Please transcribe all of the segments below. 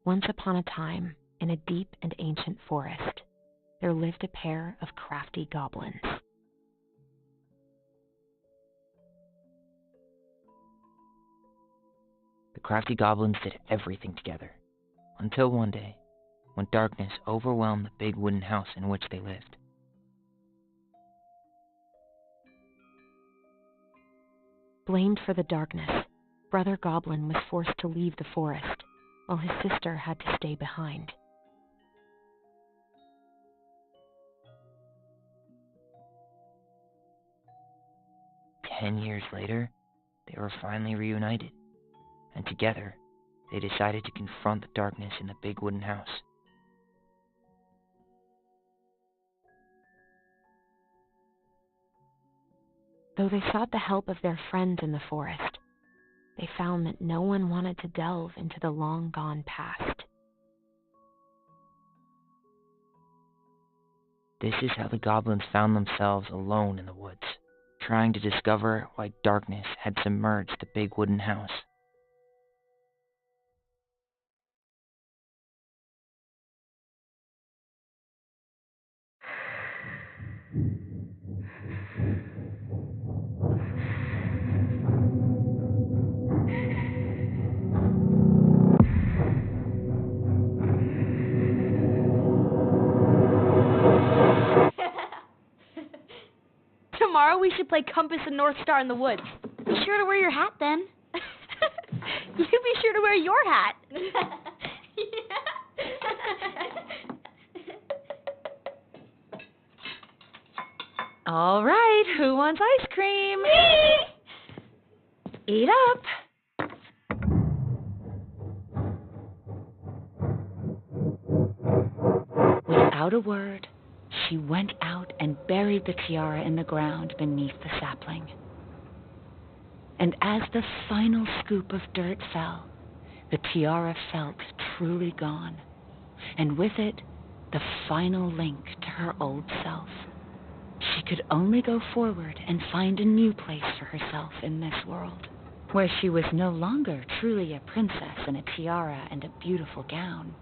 Once upon a time, in a deep and ancient forest, there lived a pair of crafty goblins. The crafty goblins did everything together, until one day, when darkness overwhelmed the big wooden house in which they lived. Blamed for the darkness, Brother Goblin was forced to leave the forest, while his sister had to stay behind. "10 years later, they were finally reunited, and together, they decided to confront the darkness in the big wooden house. Though they sought the help of their friends in the forest, they found that no one wanted to delve into the long-gone past. This is how the goblins found themselves alone in the woods, trying to discover why darkness had submerged the big wooden house. Tomorrow we should play Compass and North Star in the woods. Be sure to wear your hat then. You be sure to wear your hat. All right, who wants ice cream? Me! Eat up. Without a word, she went out and buried the tiara in the ground beneath the sapling. And as the final scoop of dirt fell, the tiara felt truly gone, and with it, the final link to her old self. She could only go forward and find a new place for herself in this world, where she was no longer truly a princess in a tiara and a beautiful gown,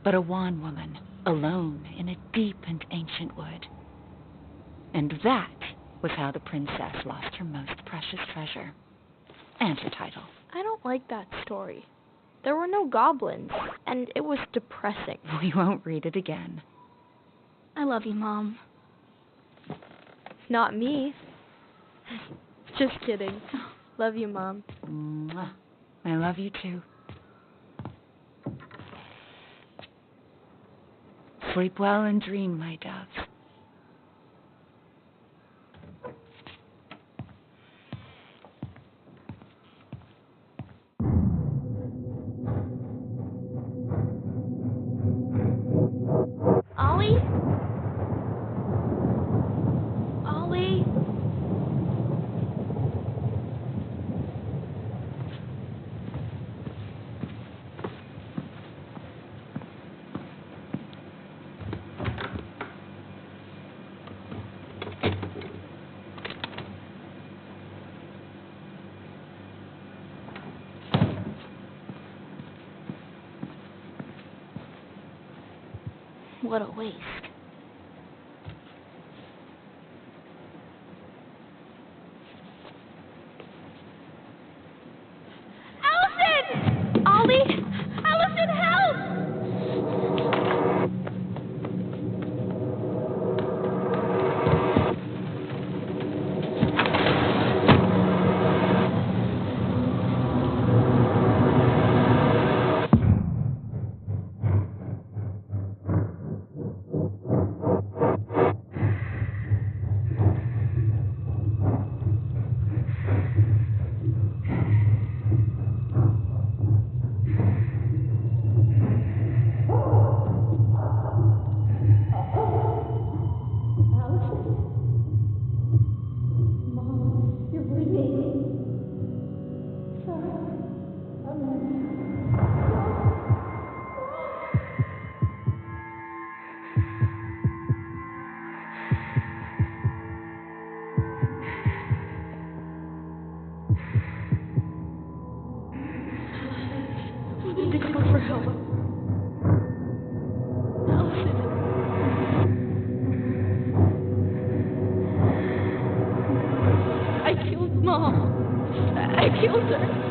but a wan woman, alone in a deep and ancient wood. And that was how the princess lost her most precious treasure, and her title. I don't like that story. There were no goblins, and it was depressing. We won't read it again. I love you, Mom. Not me. Just kidding. Love you, Mom. Mwah. I love you too. Sleep well and dream, my doves. Ollie? Ollie? What a waste. Allison! Ollie! Allison, help! kills her.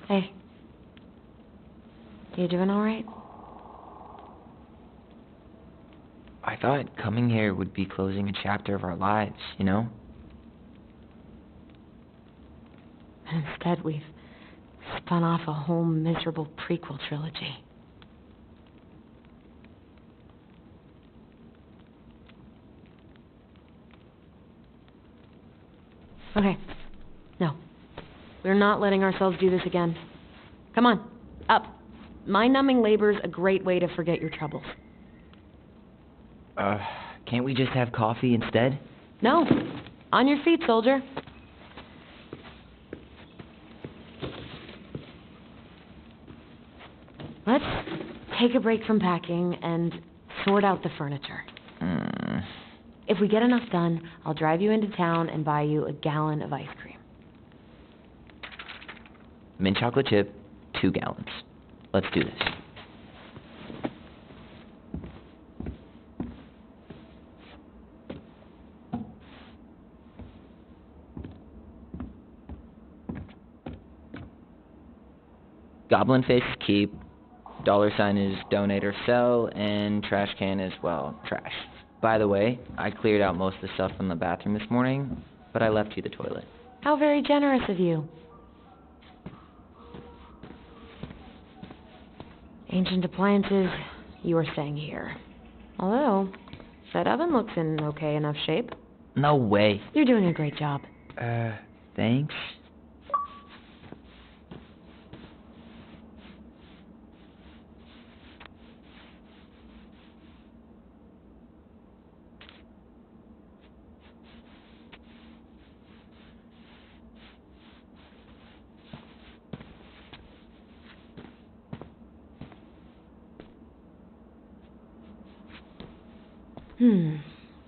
Hey. You doing all right? I thought coming here would be closing a chapter of our lives, you know? And instead, we've spun off a whole miserable prequel trilogy. Okay. No. We're not letting ourselves do this again. Come on. Up. Mind-numbing labor's a great way to forget your troubles. Can't we just have coffee instead? No. On your feet, soldier. Let's take a break from packing and sort out the furniture. If we get enough done, I'll drive you into town and buy you a gallon of ice cream. Mint chocolate chip, 2 gallons. Let's do this. Goblin face is keep, $sign is donate or sell, and trash can is, well, trash. By the way, I cleared out most of the stuff from the bathroom this morning, but I left you the toilet. How very generous of you. Ancient appliances, you are staying here. Although, that oven looks in okay enough shape. No way. You're doing a great job. Thanks.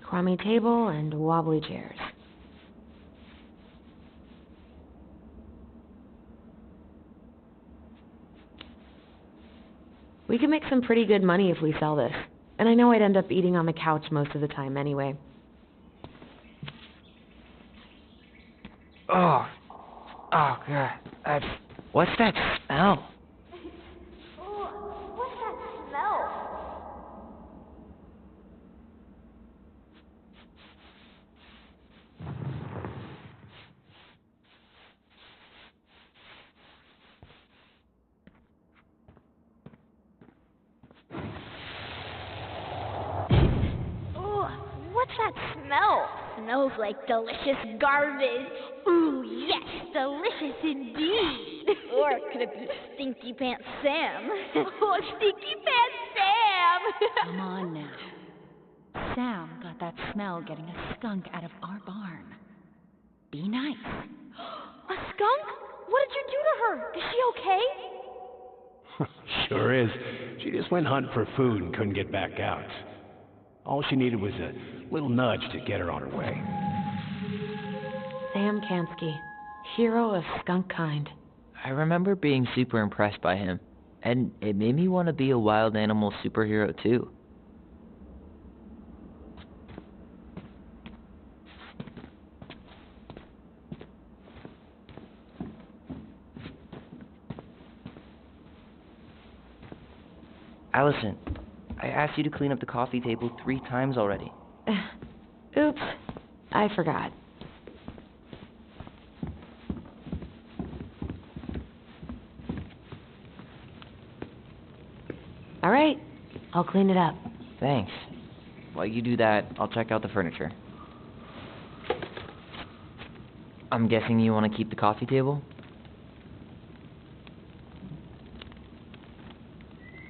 Crummy table and wobbly chairs. We could make some pretty good money if we sell this. And I know I'd end up eating on the couch most of the time anyway. Oh, God. What's that smell? What's that smell? What's that smell? Smells like delicious garbage. Ooh, yes, delicious indeed. Or could it be Stinky Pants Sam? Oh, Stinky Pants Sam! Come on now. Sam got that smell getting a skunk out of our barn. Be nice. A skunk? What did you do to her? Is she okay? Sure is. She just went hunting for food and couldn't get back out. All she needed was a little nudge to get her on her way. Sam Kansky, hero of skunk kind. I remember being super impressed by him, and it made me want to be a wild animal superhero too. Allison, I asked you to clean up the coffee table 3 times already. Oops, I forgot. All right, I'll clean it up. Thanks. While you do that, I'll check out the furniture. I'm guessing you want to keep the coffee table?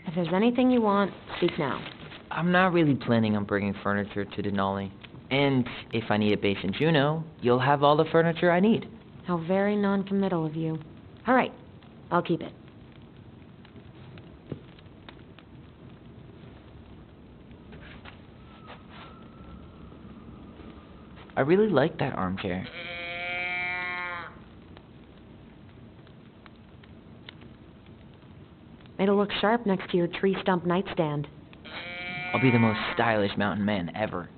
If there's anything you want, speak now. I'm not really planning on bringing furniture to Denali. And if I need a base in Juneau, you'll have all the furniture I need. How very non-committal of you. All right, I'll keep it. I really like that armchair. It'll look sharp next to your tree stump nightstand. I'll be the most stylish mountain man ever.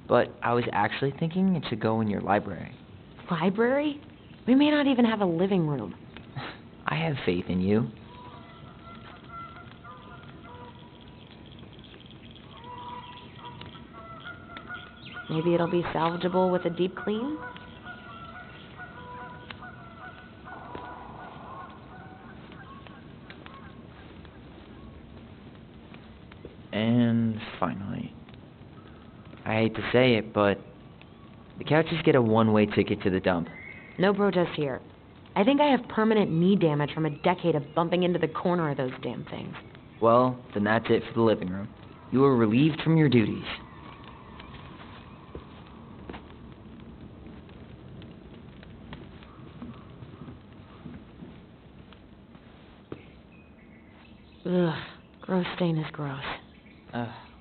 But I was actually thinking it should go in your library. Library? We may not even have a living room. I have faith in you. Maybe it'll be salvageable with a deep clean? And finally, I hate to say it, but the couches get a one-way ticket to the dump. No protest here. I think I have permanent knee damage from a decade of bumping into the corner of those damn things. Well, then that's it for the living room. You are relieved from your duties. Ugh, gross stain is gross.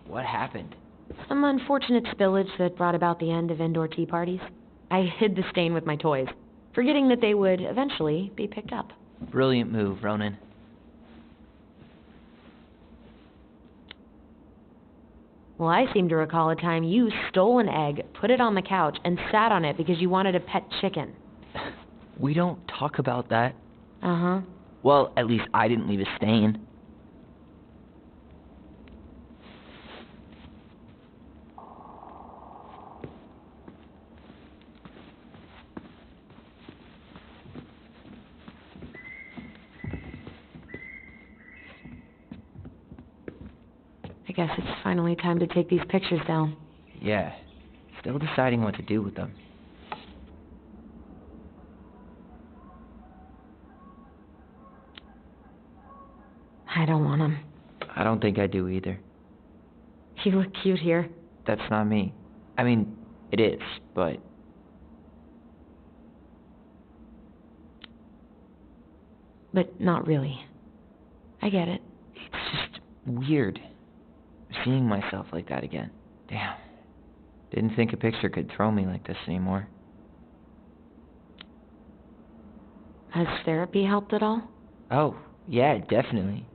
What happened? Some unfortunate spillage that brought about the end of indoor tea parties. I hid the stain with my toys, forgetting that they would eventually be picked up. Brilliant move, Ronan. Well, I seem to recall a time you stole an egg, put it on the couch, and sat on it because you wanted a pet chicken. We don't talk about that. Uh-huh. Well, at least I didn't leave a stain. I guess it's finally time to take these pictures down. Yeah. Still deciding what to do with them. I don't want him. I don't think I do either. You look cute here. That's not me. I mean, it is, but... But not really. I get it. It's just weird seeing myself like that again. Damn. Didn't think a picture could throw me like this anymore. Has therapy helped at all? Oh, yeah, definitely.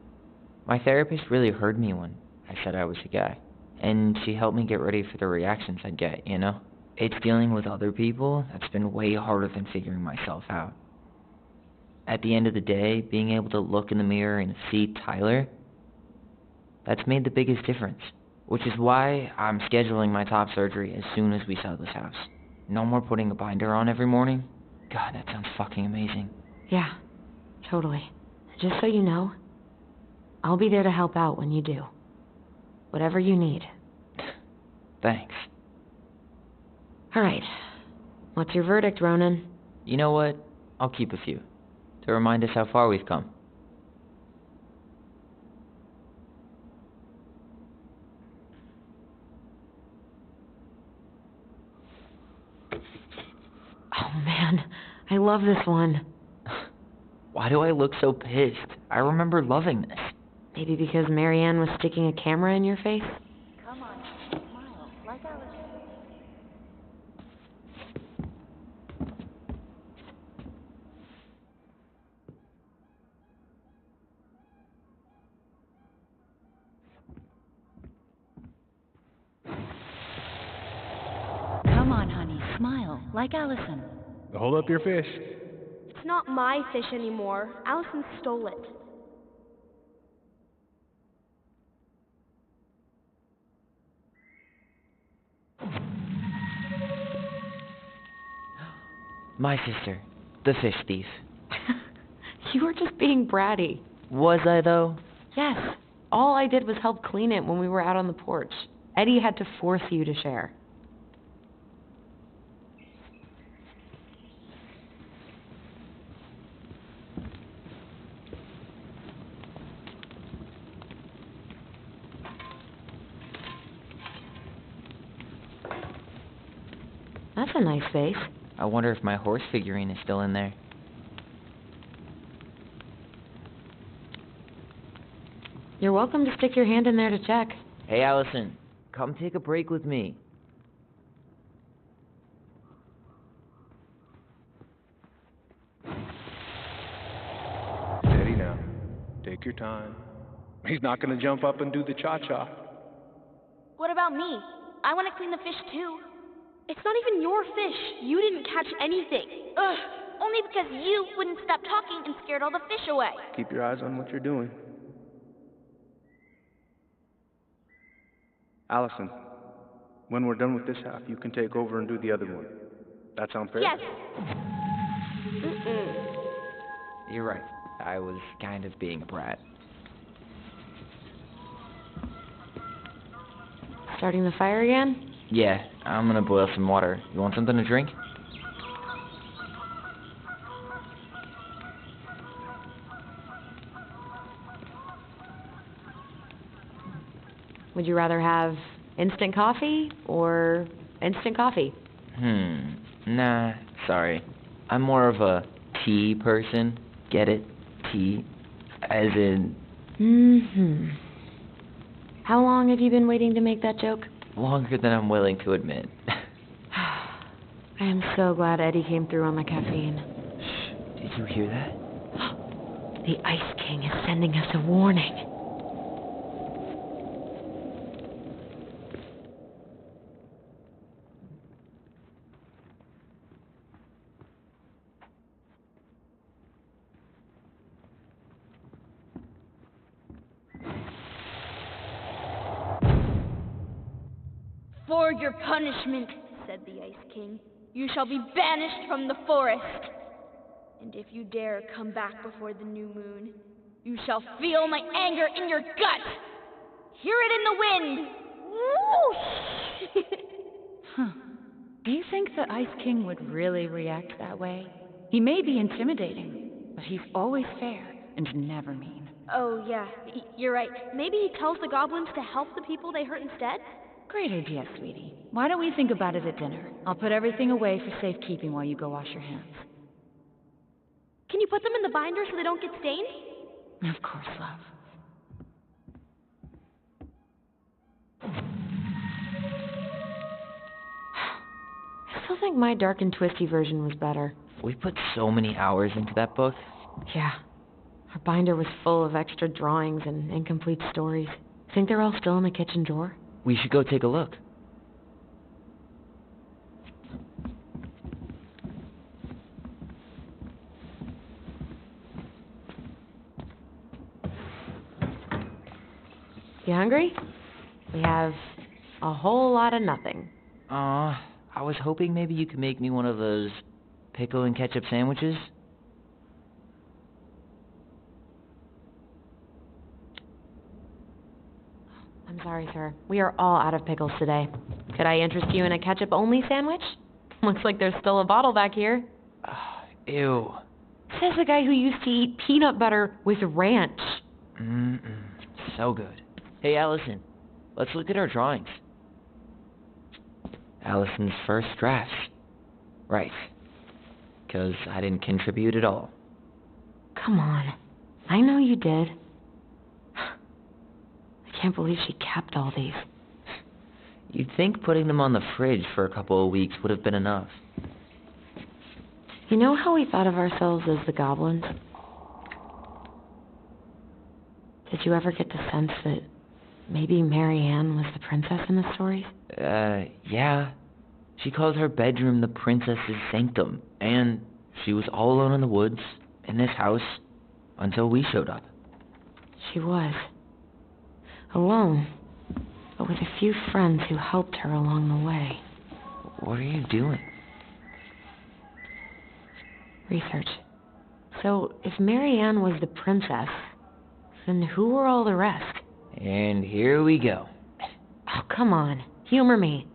My therapist really heard me when I said I was a guy. And she helped me get ready for the reactions I'd get, you know? It's dealing with other people that's been way harder than figuring myself out. At the end of the day, being able to look in the mirror and see Tyler, that's made the biggest difference. Which is why I'm scheduling my top surgery as soon as we sell this house. No more putting a binder on every morning. God, that sounds fucking amazing. Yeah, totally. Just so you know, I'll be there to help out when you do. Whatever you need. Thanks. All right. What's your verdict, Ronan? You know what? I'll keep a few. To remind us how far we've come. Oh man, I love this one. Why do I look so pissed? I remember loving this. Maybe because Marianne was sticking a camera in your face? Come on, smile, like Alice. Come on, honey, smile, like Allison. Hold up your fish. It's not my fish anymore. Allison stole it. My sister, the fish thief. You were just being bratty. Was I, though? Yes. All I did was help clean it when we were out on the porch. Eddie had to force you to share. That's a nice face. I wonder if my horse figurine is still in there. You're welcome to stick your hand in there to check. Hey, Allison, come take a break with me. Steady now. Take your time. He's not gonna jump up and do the cha-cha. What about me? I want to clean the fish too. It's not even your fish. You didn't catch anything. Ugh, only because you wouldn't stop talking and scared all the fish away. Keep your eyes on what you're doing. Allison, when we're done with this half, you can take over and do the other one. That sound fair? Yes. You're right. I was kind of being a brat. Starting the fire again? Yeah, I'm gonna boil some water. You want something to drink? Would you rather have instant coffee or instant coffee? Nah, sorry. I'm more of a tea person. Get it? Tea. As in, How long have you been waiting to make that joke? longer than I'm willing to admit. I am so glad Eddie came through on the caffeine. Shh, did you hear that? The Ice King is sending us a warning. For your punishment, said the Ice King, you shall be banished from the forest. And if you dare come back before the new moon, you shall feel my anger in your gut. Hear it in the wind. Whoosh! Huh. Do you think the Ice King would really react that way? He may be intimidating, but he's always fair and never mean. Oh, yeah, you're right. Maybe he tells the goblins to help the people they hurt instead? Great idea, sweetie. Why don't we think about it at dinner? I'll put everything away for safekeeping while you go wash your hands. Can you put them in the binder so they don't get stained? Of course, love. I still think my dark and twisty version was better. We put so many hours into that book. Yeah. Our binder was full of extra drawings and incomplete stories. Think they're all still in the kitchen drawer? We should go take a look. You hungry? We have a whole lot of nothing. I was hoping maybe you could make me one of those pickle and ketchup sandwiches. I'm sorry, sir. We are all out of pickles today. Could I interest you in a ketchup-only sandwich? Looks like there's still a bottle back here. Ew. Says the guy who used to eat peanut butter with ranch. So good. Hey, Allison, let's look at our drawings. Allison's first drafts. Right. 'Cause I didn't contribute at all. Come on. I know you did. I can't believe she kept all these. You'd think putting them on the fridge for a couple of weeks would have been enough. You know how we thought of ourselves as the goblins? Did you ever get the sense that maybe Mary Ann was the princess in the stories? Yeah. She called her bedroom the princess's sanctum, and she was all alone in the woods, in this house, until we showed up. She was. Alone, but with a few friends who helped her along the way. What are you doing? Research. So, if Mary Ann was the princess, then who were all the rest? And here we go. Oh, come on. Humor me.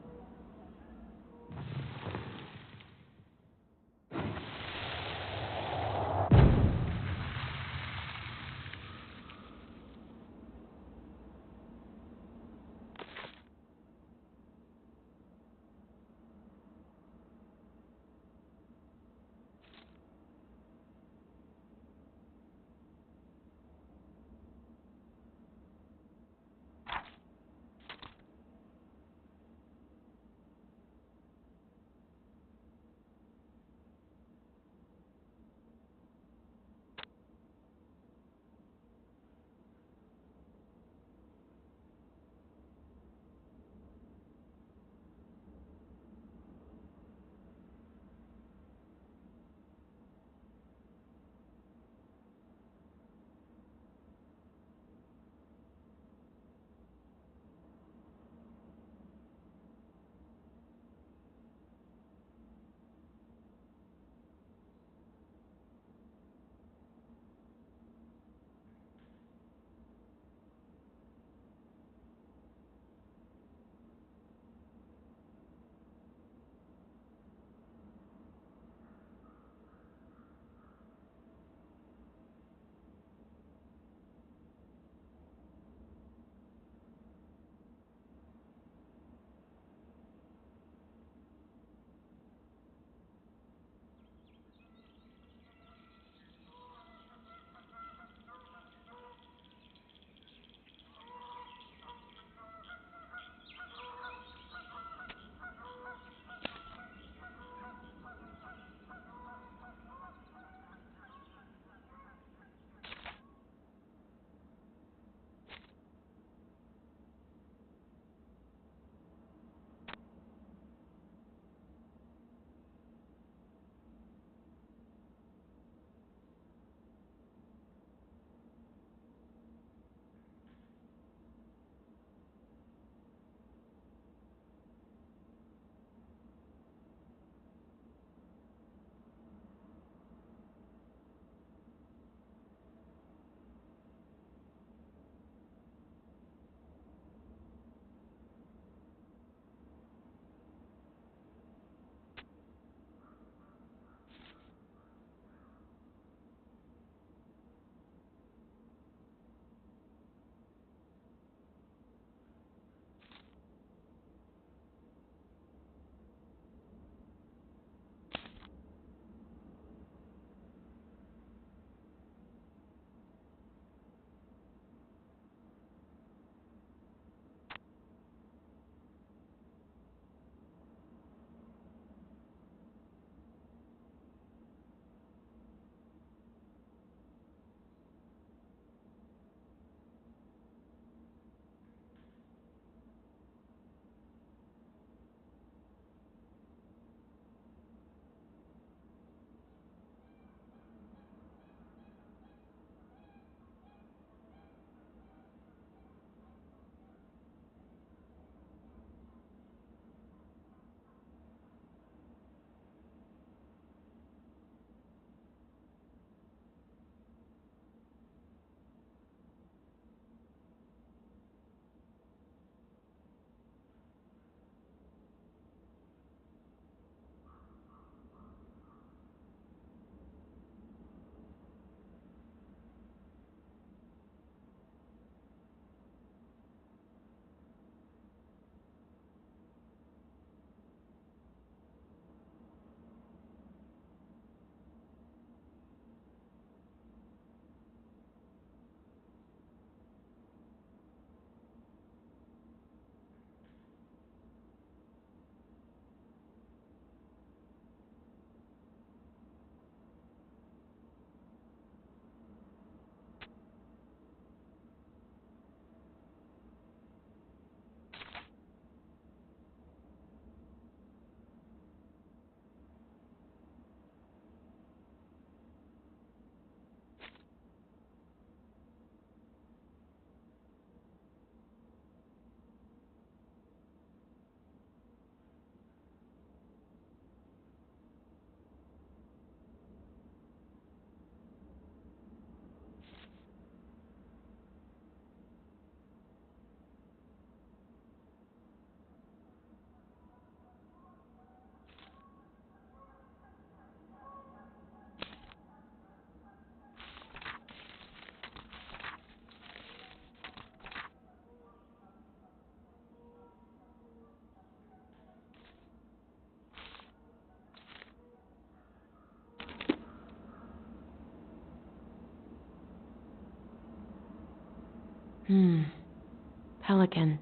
Pelican.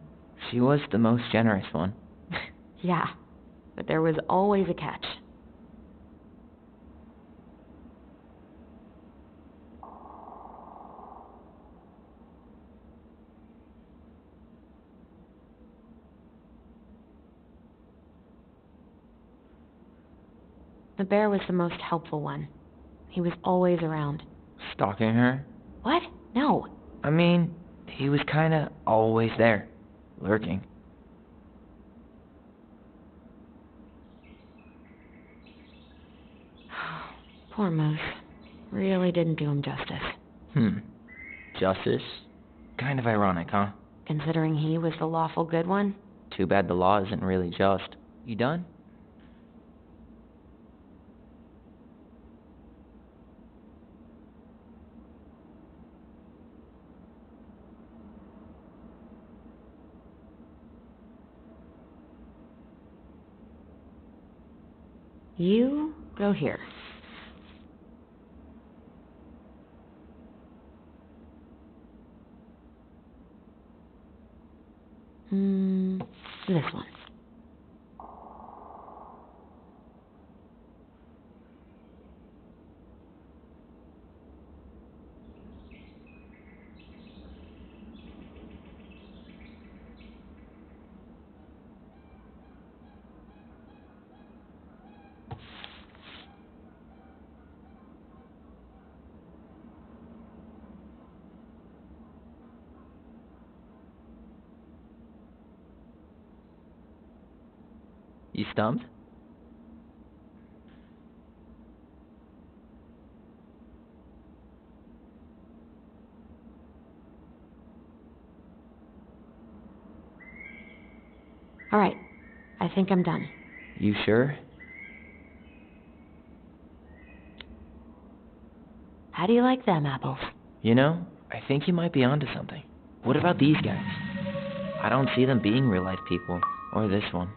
She was the most generous one. Yeah, but there was always a catch. The bear was the most helpful one. He was always around. Stalking her? What? No. I mean, he was kinda always there, lurking. Poor Moose. Really didn't do him justice. Justice? Kind of ironic, huh? Considering he was the lawful good one. Too bad the law isn't really just. You done? You go here. This one. You stumped? All right. I think I'm done. You sure? How do you like them apples? You know, I think you might be onto something. What about these guys? I don't see them being real-life people, or this one.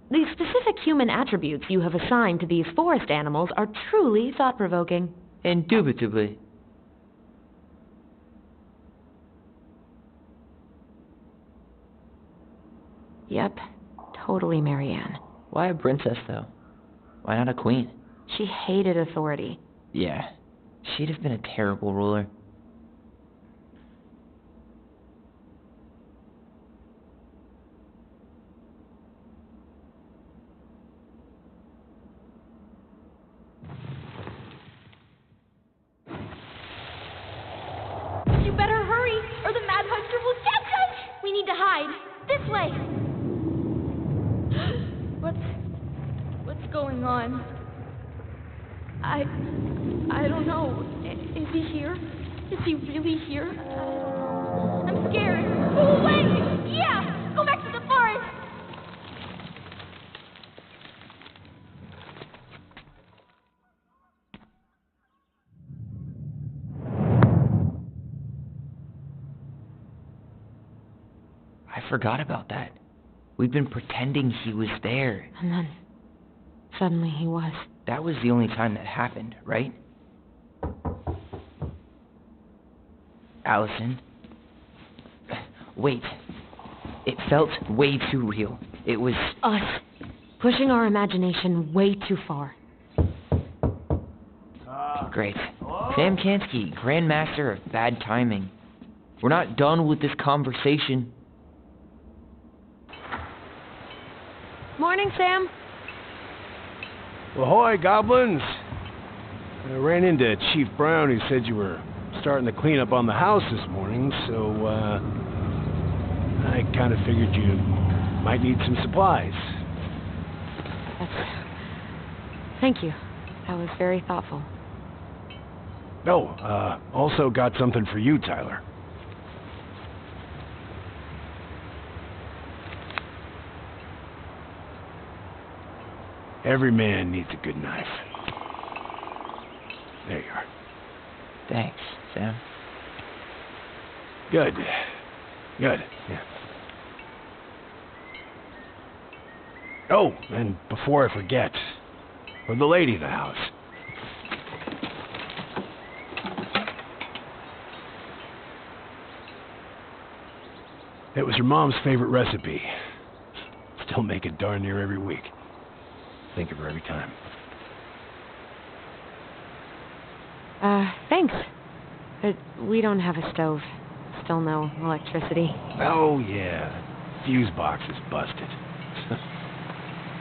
The specific human attributes you have assigned to these forest animals are truly thought-provoking. Indubitably. Yep, totally Marianne. Why a princess, though? Why not a queen? She hated authority. Yeah, she'd have been a terrible ruler. You better hurry, or the Mad Hunter will catch us! We need to hide. This way! What's going on? I don't know. Is he here? Is he really here? I'm scared. Go away! Yeah! Go back to the forest! I forgot about that. We'd been pretending he was there. And then, suddenly he was. That was the only time that happened, right? Allison? Wait. It felt way too real. It was... Us. Pushing our imagination way too far. Great. Sam Kansky, Grandmaster of Bad Timing. We're not done with this conversation. Morning, Sam. Ahoy, goblins! I ran into Chief Brown, who said you were starting to clean up on the house this morning, so, I kind of figured you might need some supplies. Thank you. That was very thoughtful. Oh, also got something for you, Tyler. Every man needs a good knife. There you are. Thanks, Sam. Good. Good, yeah. Oh, and before I forget, for the lady of the house. It was her mom's favorite recipe. Still make it darn near every week. Think of her every time. Thanks. But we don't have a stove. Still no electricity. Oh, yeah. Fuse box is busted.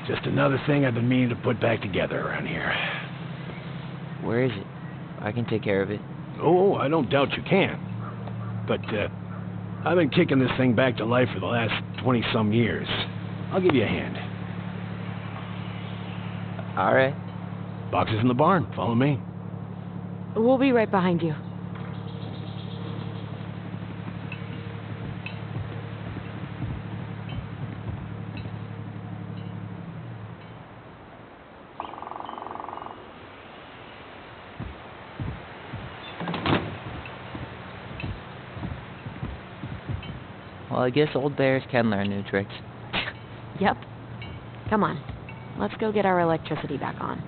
Just another thing I've been meaning to put back together around here. Where is it? I can take care of it. Oh, I don't doubt you can. But, I've been kicking this thing back to life for the last 20-some years. I'll give you a hand. Alright. Box is in the barn. Follow me. We'll be right behind you. Well, I guess old bears can learn new tricks. Yep. Come on. Let's go get our electricity back on.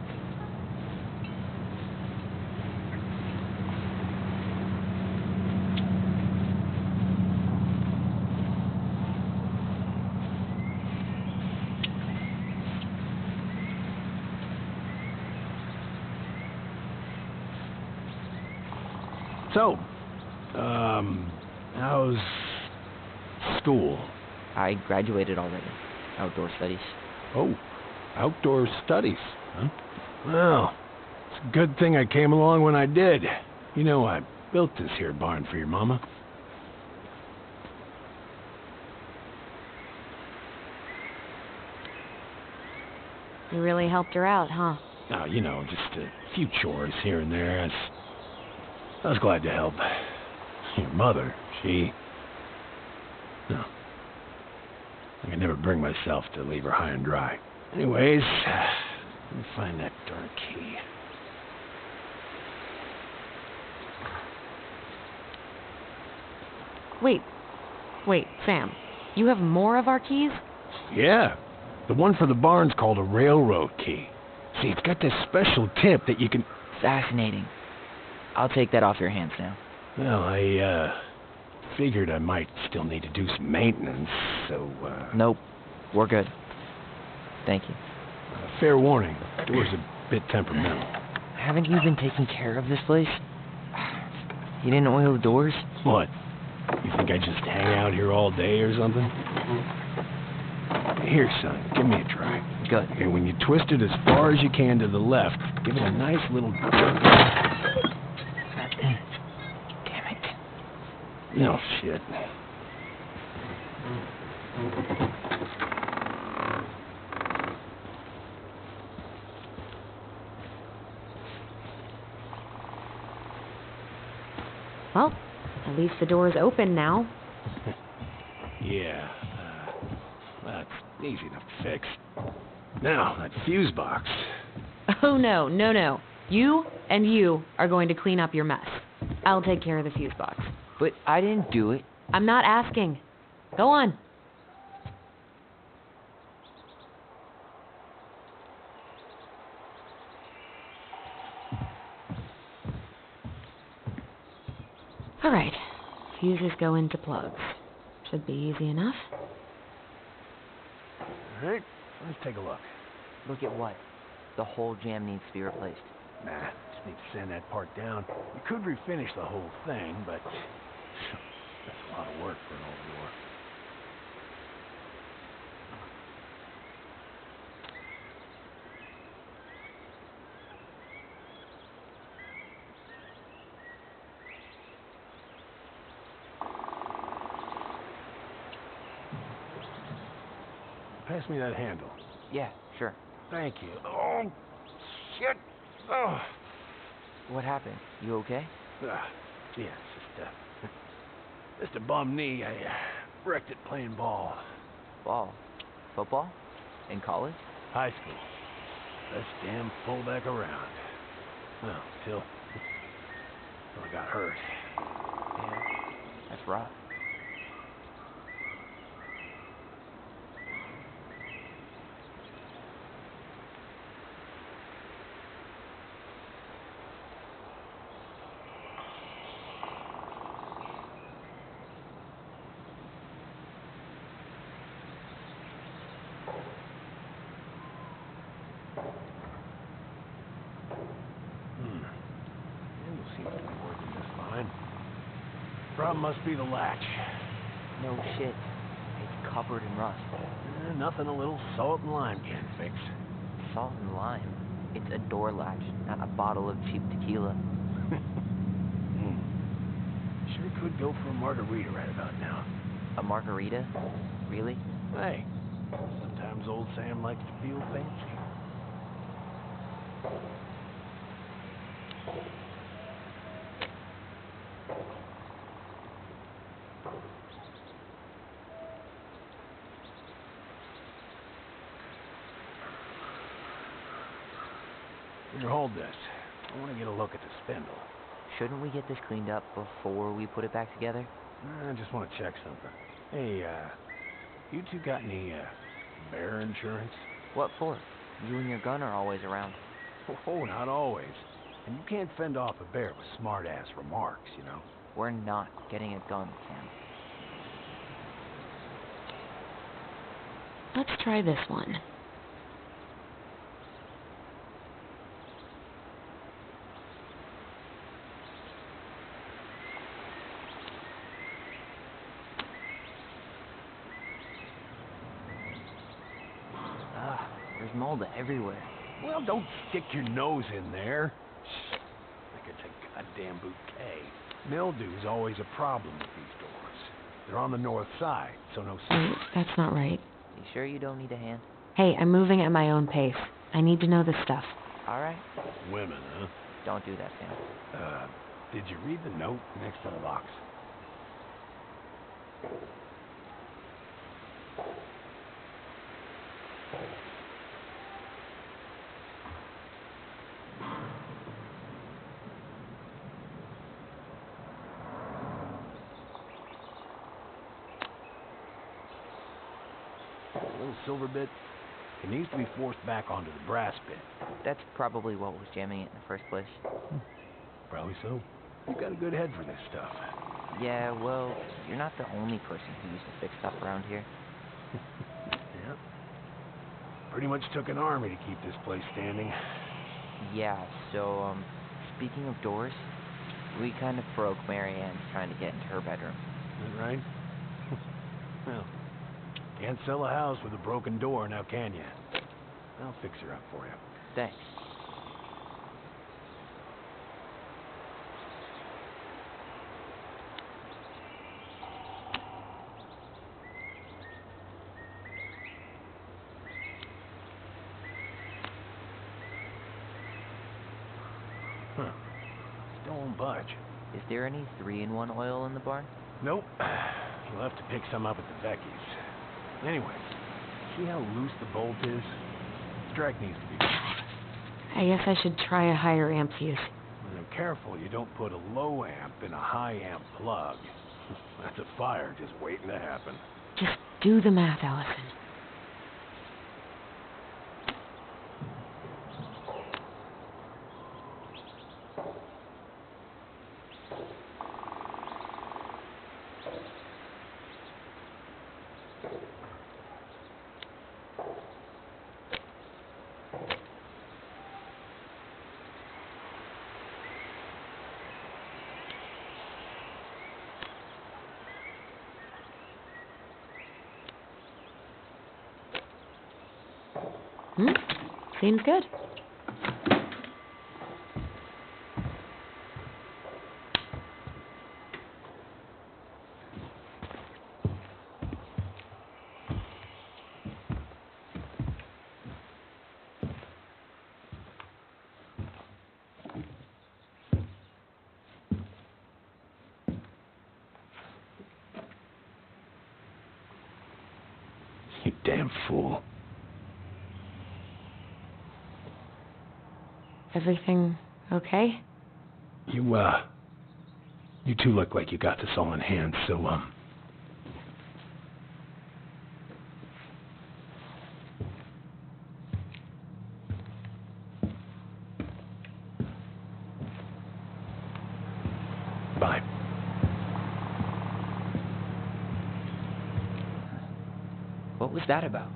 So, how's school? I graduated already. Outdoor studies. Oh, outdoor studies, huh? Well, it's a good thing I came along when I did. You know, I built this here barn for your mama. You really helped her out, huh? Now, you know, just a few chores here and there. I was glad to help. Your mother, she... No. I could never bring myself to leave her high and dry. Anyways, let me find that darn key. Wait, Sam. You have more of our keys? Yeah, the one for the barn's called a railroad key. See, it's got this special tip that you can... Fascinating. I'll take that off your hands now. Well, I, figured I might still need to do some maintenance, so, Nope. We're good. Thank you. Fair warning, door's a bit temperamental. Haven't you been taking care of this place? You didn't oil the doors? What? You think I just hang out here all day or something? Here, son, give me a try. Good. And when you twist it as far as you can to the left, give it a nice little jerk. Damn it. No shit. Well, at least the door's open now. Yeah, that's easy enough to fix. Now, that fuse box. Oh, no. You and you are going to clean up your mess. I'll take care of the fuse box. But I didn't do it. I'm not asking. Go on. All right. Fuses go into plugs. Should be easy enough. All right, let's take a look. Look at what? The whole jam needs to be replaced. Nah, just need to sand that part down. You could refinish the whole thing, but that's a lot of work for an old door. Pass me that handle. Yeah, sure. Thank you. Oh, shit. Oh. What happened? You okay? Yeah, it's just a bum knee. I wrecked it playing ball. Ball? Football? In college? High school. Best damn fullback around. Well, till I got hurt. Yeah, that's rough. Problem must be the latch. No shit. It's covered in rust. Nothing a little salt and lime can't fix. Salt and lime. It's a door latch, not a bottle of cheap tequila. Sure could go for a margarita right about now. A margarita? Really? Hey, sometimes old Sam likes to feel fancy. Here, hold this. I want to get a look at the spindle. Shouldn't we get this cleaned up before we put it back together? I just want to check something. Hey, you two got any, bear insurance? What for? You and your gun are always around. Oh, not always. And you can't fend off a bear with smart-ass remarks, you know? We're not getting a gun, Sam. Let's try this one. There's mold everywhere. Well, don't stick your nose in there. Shh. Like it's a goddamn bouquet. Mildew's always a problem with these doors. They're on the north side, so no... That's not right. You sure you don't need a hand? Hey, I'm moving at my own pace. I need to know this stuff. Alright. Women, huh? Don't do that, Sam. Did you read the note next to the box? A little silver bit. It needs to be forced back onto the brass bit. That's probably what was jamming it in the first place. Probably so. You got a good head for this stuff. Yeah, well, you're not the only person who used to fix stuff around here. Yeah. Pretty much took an army to keep this place standing. Yeah, so, speaking of doors, we kind of broke Mary Ann's trying to get into her bedroom. Is that right? Well, can't sell a house with a broken door, now can you? I'll fix her up for you. Thanks. Huh. Still won't budge. Is there any 3-in-1 oil in the barn? Nope. You'll have to pick some up at the Vecchi's. Anyway, see how loose the bolt is? Strike needs to be fixed. I guess I should try a higher amp fuse. Now, careful you don't put a low amp in a high amp plug. That's a fire just waiting to happen. Just do the math, Allison. Seems good. You damn fool. Everything okay? You two look like you got this all in hand, so, bye. What was that about?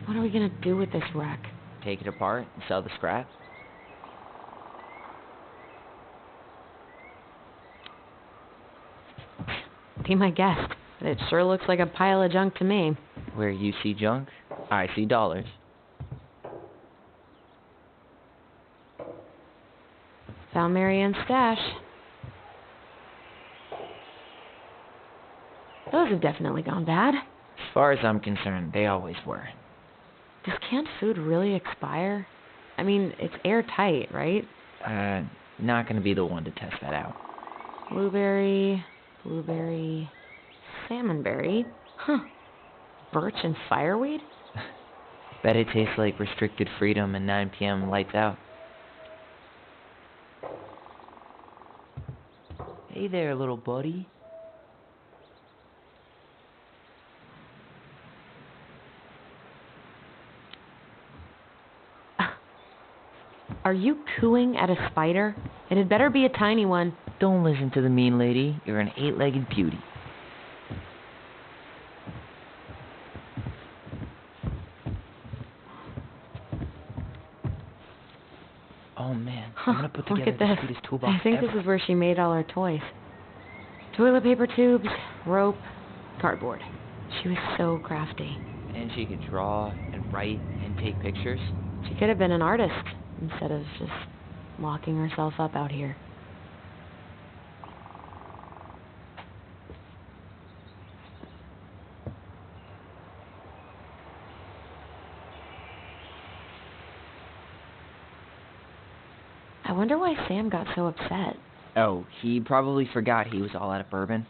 What are we gonna do with this wreck? take it apart and sell the scrap? Be my guest. It sure looks like a pile of junk to me. Where you see junk, I see dollars. Found Mary Ann's stash. Those have definitely gone bad. As far as I'm concerned, they always were. Does canned food really expire? I mean, it's airtight, right? Not gonna be the one to test that out. Blueberry, salmonberry. Huh. Birch and fireweed? Bet it tastes like restricted freedom and 9 p.m. lights out. Hey there, little buddy. Are you cooing at a spider? It had better be a tiny one. Don't listen to the mean lady. You're an 8-legged beauty. Oh man, I'm gonna put Look together at the this. sweetest toolbox I think ever. this is where she made all her toys. Toilet paper tubes, rope, cardboard. She was so crafty. And she could draw and write and take pictures. She could have been an artist instead of just locking herself up out here. I wonder why Sam got so upset. Oh, he probably forgot he was all out of bourbon.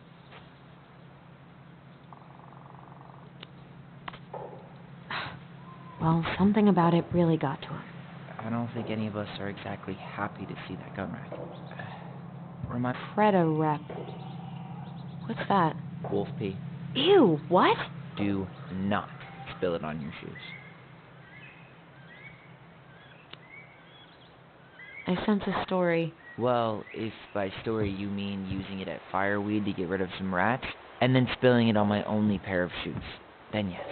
Well, something about it really got to him. I don't think any of us are exactly happy to see that gun rack. Remind Preda rep. What's that? Wolf pee. Ew, what? Do not spill it on your shoes. I sense a story. Well, if by story you mean using it at fireweed to get rid of some rats, and then spilling it on my only pair of shoes, then yes.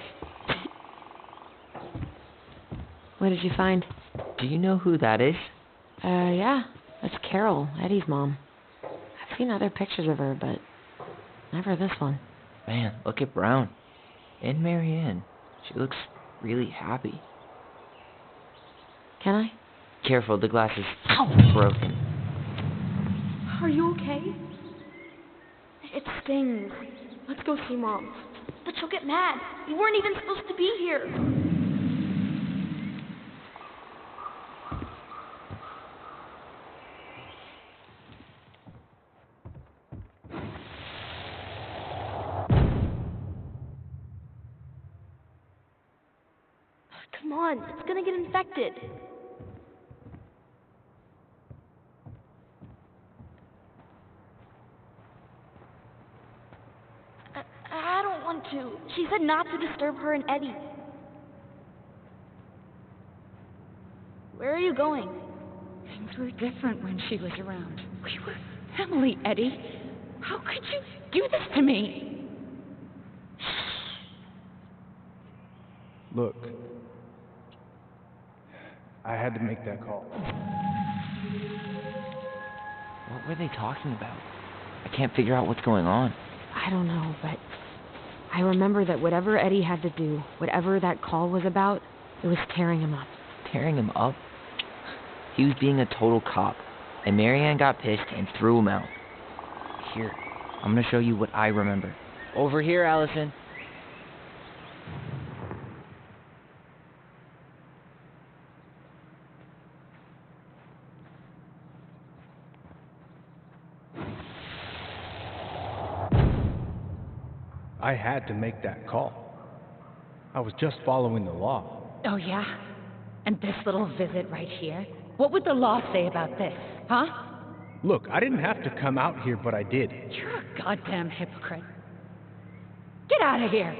What did you find? Do you know who that is? Yeah. That's Carol, Eddie's mom. I've seen other pictures of her, but never this one. Man, look at Brown. And Mary Ann. She looks really happy. Can I? Careful, the glass is broken. Are you okay? It stings. Let's go see Mom. But she'll get mad. You weren't even supposed to be here. Come on, it's gonna get infected. I don't want to. She said not to disturb her and Eddie. Where are you going? Things were different when she was around. We were family, Eddie. How could you do this to me? Look, I had to make that call. What were they talking about? I can't figure out what's going on. I don't know, but I remember that whatever Eddie had to do, whatever that call was about, it was tearing him up. Tearing him up? He was being a total cop, and Mary Ann got pissed and threw him out. Here, I'm gonna show you what I remember. Over here, Allison. I had to make that call. I was just following the law. Oh, yeah? And this little visit right here? What would the law say about this, huh? Look, I didn't have to come out here, but I did. You're a goddamn hypocrite. Get out of here!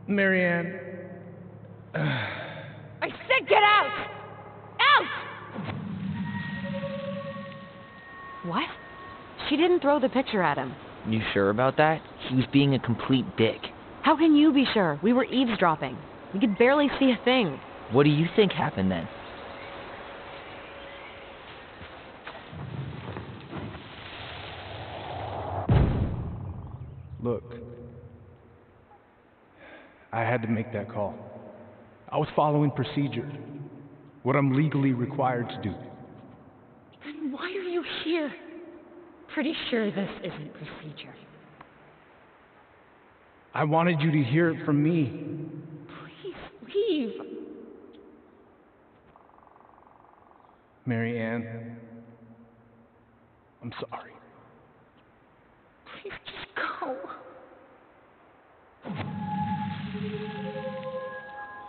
Mary Ann. I said get out! Out! What? She didn't throw the picture at him. You sure about that? He was being a complete dick. How can you be sure? We were eavesdropping. We could barely see a thing. What do you think happened then? Look, I had to make that call. I was following procedure, what I'm legally required to do. Then why are you here? Pretty sure this isn't procedure. I wanted you to hear it from me. Please leave. Mary Ann, I'm sorry. Please just go.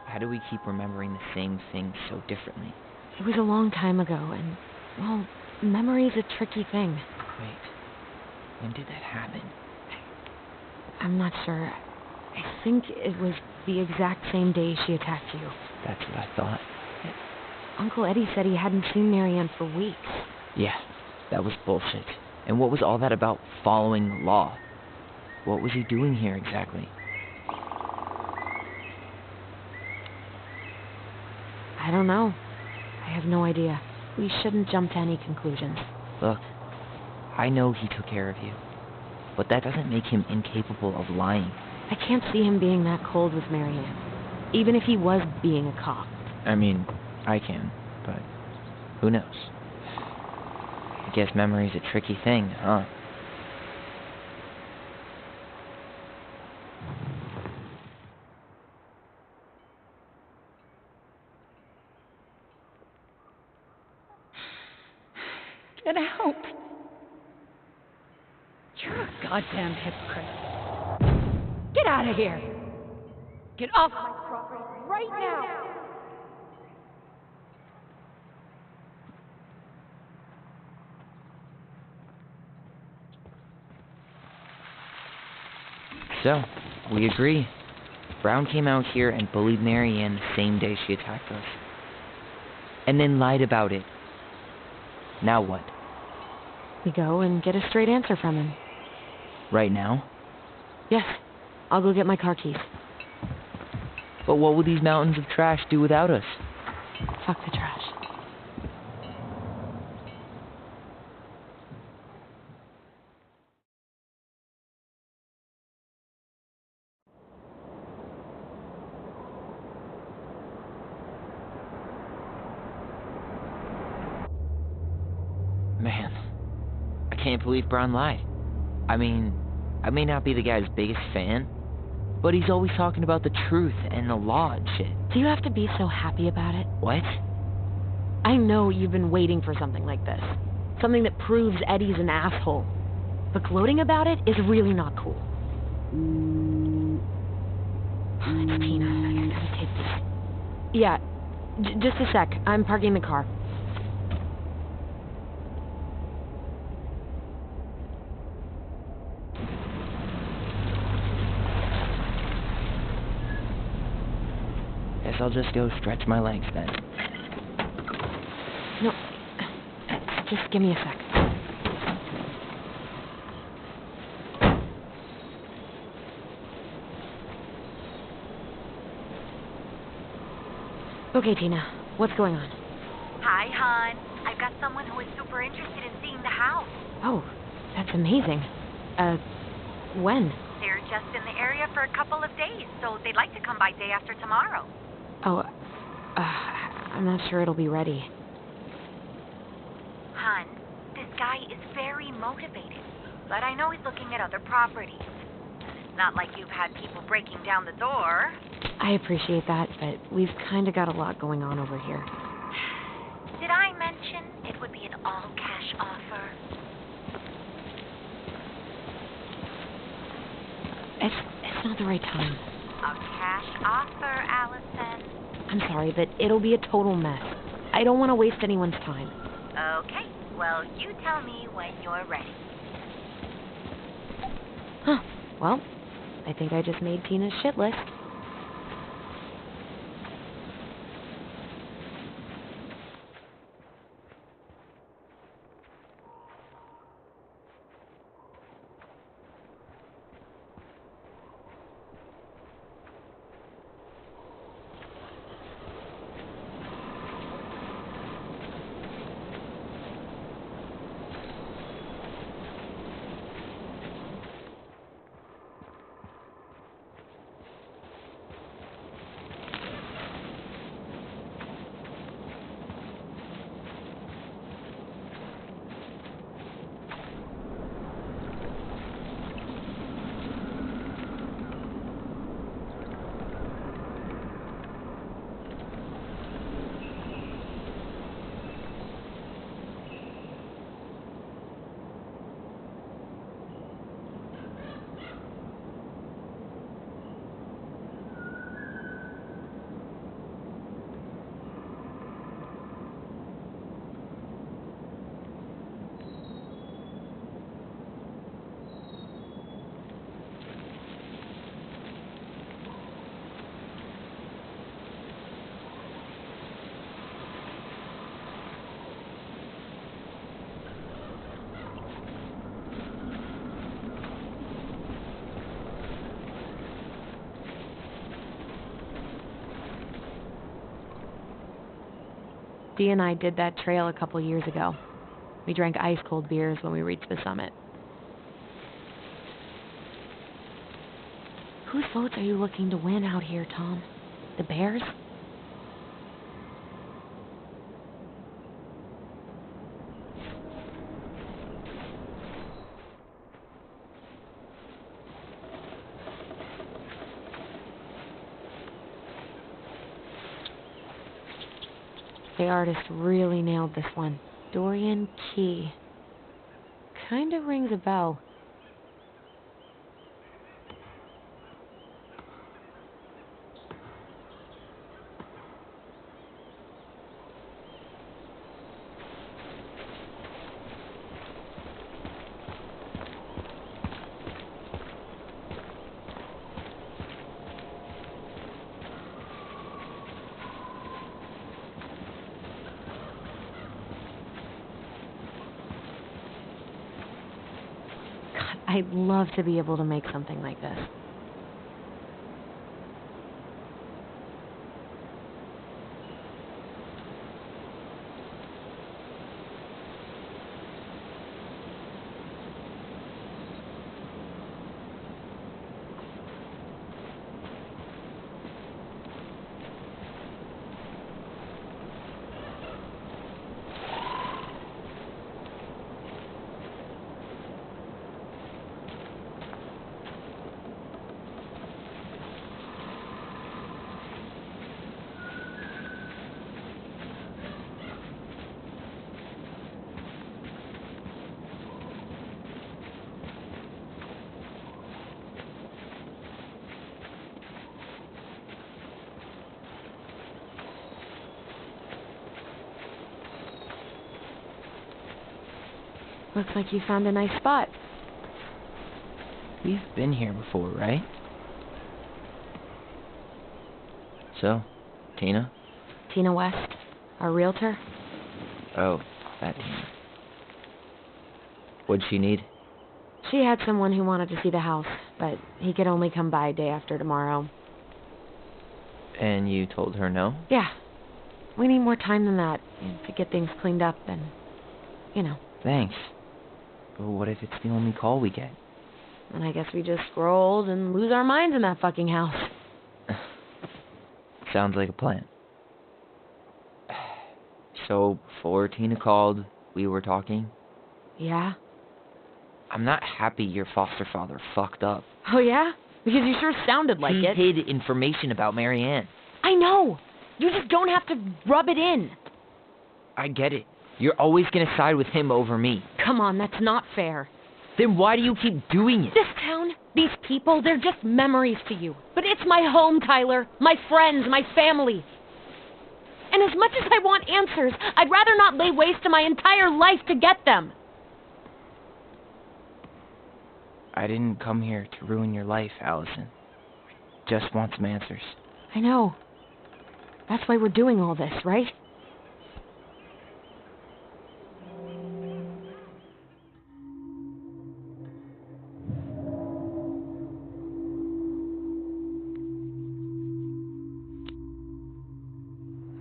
How do we keep remembering the same thing so differently? It was a long time ago, and, well, memory's a tricky thing. Wait, when did that happen? I'm not sure. I think it was the exact same day she attacked you. That's what I thought. Uncle Eddie said he hadn't seen Marianne for weeks. Yeah, that was bullshit. And what was all that about following the law? What was he doing here exactly? I don't know. I have no idea. We shouldn't jump to any conclusions. Look, I know he took care of you, but that doesn't make him incapable of lying. I can't see him being that cold with Marianne, even if he was being a cop. I mean, I can, but who knows? I guess memory's a tricky thing, huh? Get out. You're a goddamn hypocrite. Get out of here. Get off my property right now. So, we agree. Brown came out here and bullied Marianne the same day she attacked us. And then lied about it. Now what? We go and get a straight answer from him. Right now? Yes. I'll go get my car keys. But what will these mountains of trash do without us? Fuck the trash. Man, I can't believe Brown lied. I mean, I may not be the guy's biggest fan, but he's always talking about the truth and the law and shit. Do you have to be so happy about it? What? I know you've been waiting for something like this. Something that proves Eddie's an asshole. But gloating about it is really not cool. It's Tina. I gotta take this. Yeah, just a sec. I'm parking the car. Guess I'll just go stretch my legs then. No, just give me a sec. Okay, Tina, what's going on? Hi, hon. I've got someone who is super interested in seeing the house. Oh, that's amazing. When? They're just in the area for a couple of days, so they'd like to come by day after tomorrow. Oh, I'm not sure it'll be ready. Hun, this guy is very motivated, but I know he's looking at other properties. Not like you've had people breaking down the door. I appreciate that, but we've kind of got a lot going on over here. Did I mention it would be an all-cash offer? It's not the right time. A cash offer, Allison. I'm sorry, but it'll be a total mess. I don't want to waste anyone's time. Okay, well, you tell me when you're ready. Huh. Well, I think I just made Tina's shit list. Dee and I did that trail a couple years ago. We drank ice-cold beers when we reached the summit. Whose votes are you looking to win out here, Tom? The Bears? The artist really nailed this one. Dorian Key. Kinda rings a bell. I'd love to be able to make something like this. Looks like you found a nice spot. We've been here before, right? So, Tina? Tina West, our realtor. Oh, that Tina. What'd she need? She had someone who wanted to see the house, but he could only come by day after tomorrow. And you told her no? Yeah. We need more time than that to get things cleaned up and, you know. Thanks. But what if it's the only call we get? And I guess we just grow old and lose our minds in that fucking house. Sounds like a plan. So, before Tina called, we were talking. Yeah? I'm not happy your foster father fucked up. Oh, yeah? Because you sure sounded like it. He hid information about Marianne. I know! You just don't have to rub it in. I get it. You're always gonna side with him over me. Come on, that's not fair. Then why do you keep doing it? This town, these people, they're just memories to you. But it's my home, Tyler. My friends, my family. And as much as I want answers, I'd rather not lay waste to my entire life to get them. I didn't come here to ruin your life, Allison. I just want some answers. I know. That's why we're doing all this, right?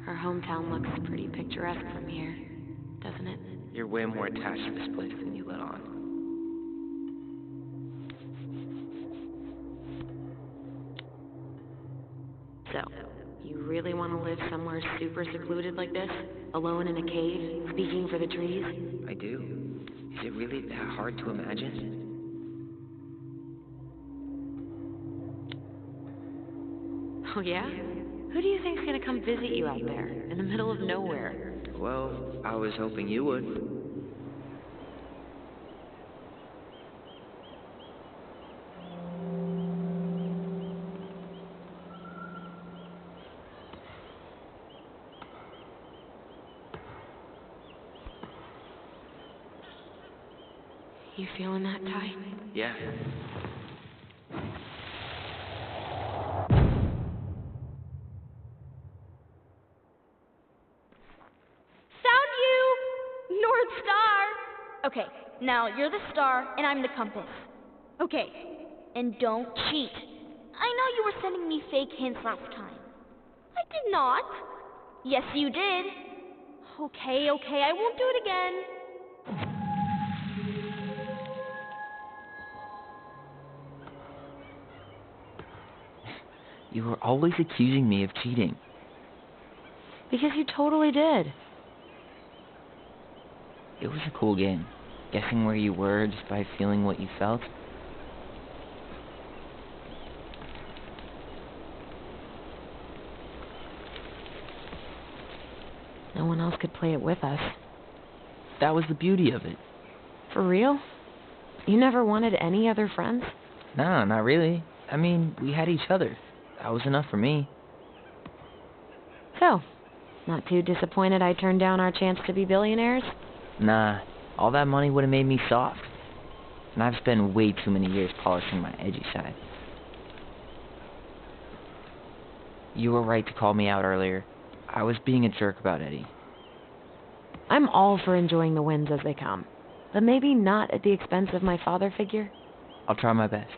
Our hometown looks pretty picturesque from here, doesn't it? You're way more attached to this place than you let on. So, you really want to live somewhere super secluded like this? Alone in a cave, speaking for the trees? I do. Is it really that hard to imagine? Oh, yeah? Who do you think's gonna come visit you out there, in the middle of nowhere? Well, I was hoping you would. You feeling that, Ty? Yeah. Found you! North Star! Okay, now you're the star and I'm the compass. Okay, and don't cheat. I know you were sending me fake hints last time. I did not. Yes, you did. Okay, I won't do it again. You were always accusing me of cheating. Because you totally did. It was a cool game. Guessing where you were just by feeling what you felt. No one else could play it with us. That was the beauty of it. For real? You never wanted any other friends? No, not really. I mean, we had each other. That was enough for me. So, not too disappointed I turned down our chance to be billionaires? Nah, all that money would have made me soft. And I've spent way too many years polishing my edgy side. You were right to call me out earlier. I was being a jerk about Eddie. I'm all for enjoying the wins as they come, but maybe not at the expense of my father figure. I'll try my best.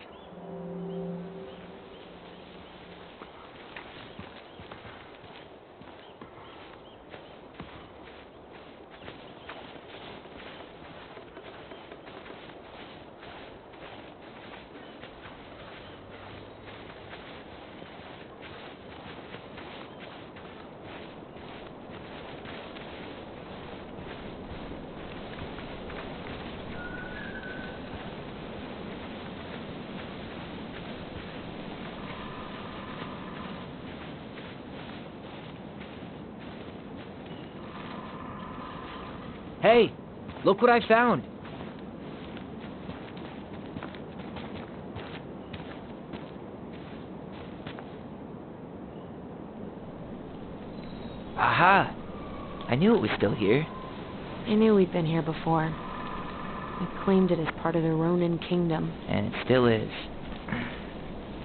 Hey, look what I found. Aha! I knew it was still here. I knew we'd been here before. We claimed it as part of the Ronin kingdom. And it still is.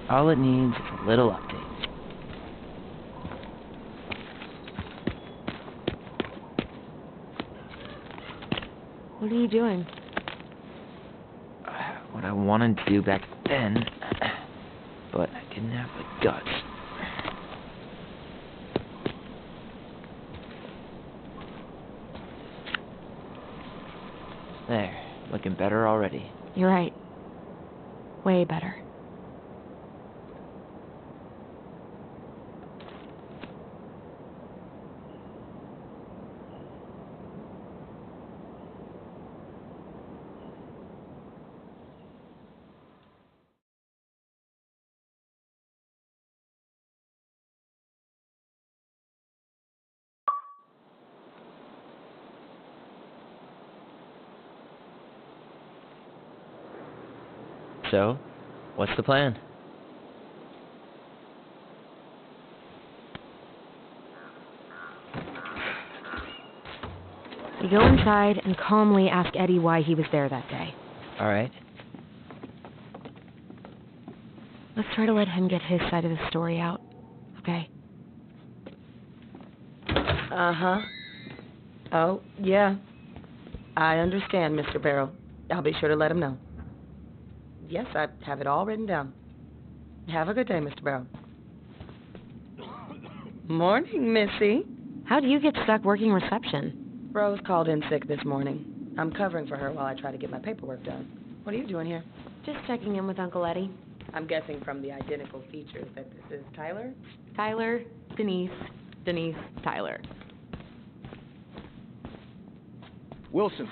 All it needs is a little update. What are you doing? What I wanted to do back then, but I didn't have the guts. There, looking better already. You're right. Way better. So, what's the plan? We go inside and calmly ask Eddie why he was there that day. All right. Let's try to let him get his side of the story out, okay? Uh-huh. Oh, yeah. I understand, Mr. Barrow. I'll be sure to let him know. Yes, I have it all written down. Have a good day, Mr. Barrow. Morning, Missy. How do you get stuck working reception? Rose called in sick this morning. I'm covering for her while I try to get my paperwork done. What are you doing here? Just checking in with Uncle Eddie. I'm guessing from the identical features that this is Tyler? Tyler, Denise, Tyler. Wilson,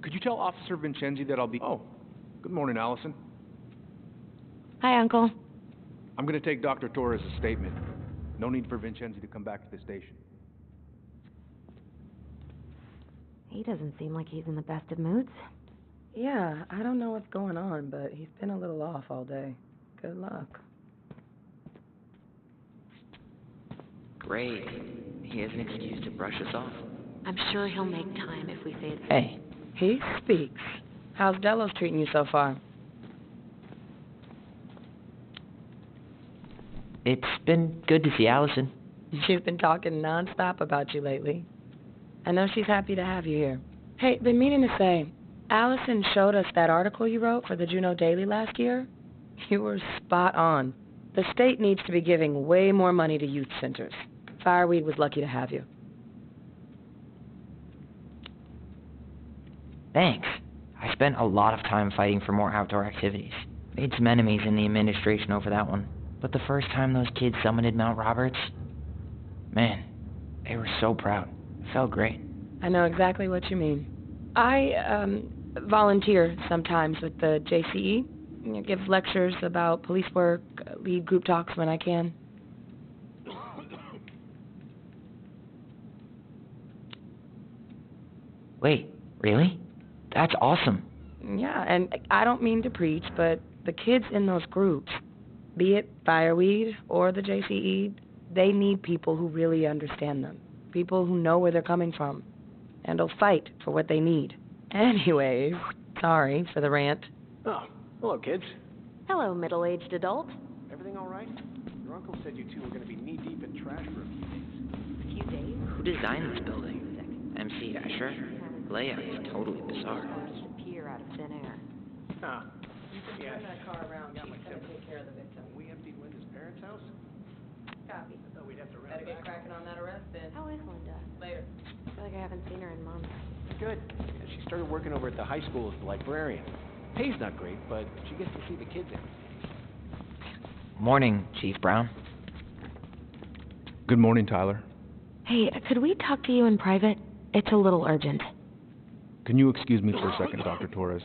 could you tell Officer Vincenzi that I'll be... Oh, good morning, Allison. Hi, Uncle. I'm going to take Dr. Torres' statement. No need for Vincenzi to come back to the station. He doesn't seem like he's in the best of moods. Yeah, I don't know what's going on, but he's been a little off all day. Good luck. Great. He has an excuse to brush us off. I'm sure he'll make time if we say it. Hey. He speaks. How's Delos treating you so far? It's been good to see Allison. She's been talking nonstop about you lately. I know she's happy to have you here. Hey, been meaning to say, Allison showed us that article you wrote for the Juneau Daily last year. You were spot on. The state needs to be giving way more money to youth centers. Fireweed was lucky to have you. Thanks. I spent a lot of time fighting for more outdoor activities. Made some enemies in the administration over that one. But the first time those kids summited Mount Roberts, man, they were so proud. It felt great. I know exactly what you mean. I volunteer sometimes with the JCE. You know, give lectures about police work, lead group talks when I can. Wait, really? That's awesome. Yeah, and I don't mean to preach, but the kids in those groups, be it Fireweed or the JCE, they need people who really understand them. People who know where they're coming from and will fight for what they need. Anyways, sorry for the rant. Oh, hello, kids. Hello, middle-aged adult. Everything all right? Your uncle said you two were going to be knee-deep in trash for a few days. A few days? Who designed this building? MC Escher? Layout is totally bizarre. Appear out of thin air. Ah, yeah. Turn that car around. She's gonna take care of the victim. We emptied Linda's parents' house? Copy. I thought we'd have to run Better it get back. cracking on that arrest then. How is Linda? Later. I feel like I haven't seen her in months. Good. Yeah, she started working over at the high school as the librarian. Pay's not great, but she gets to see the kids every day. Morning, Chief Brown. Good morning, Tyler. Hey, could we talk to you in private? It's a little urgent. Can you excuse me for a second, Dr. Torres?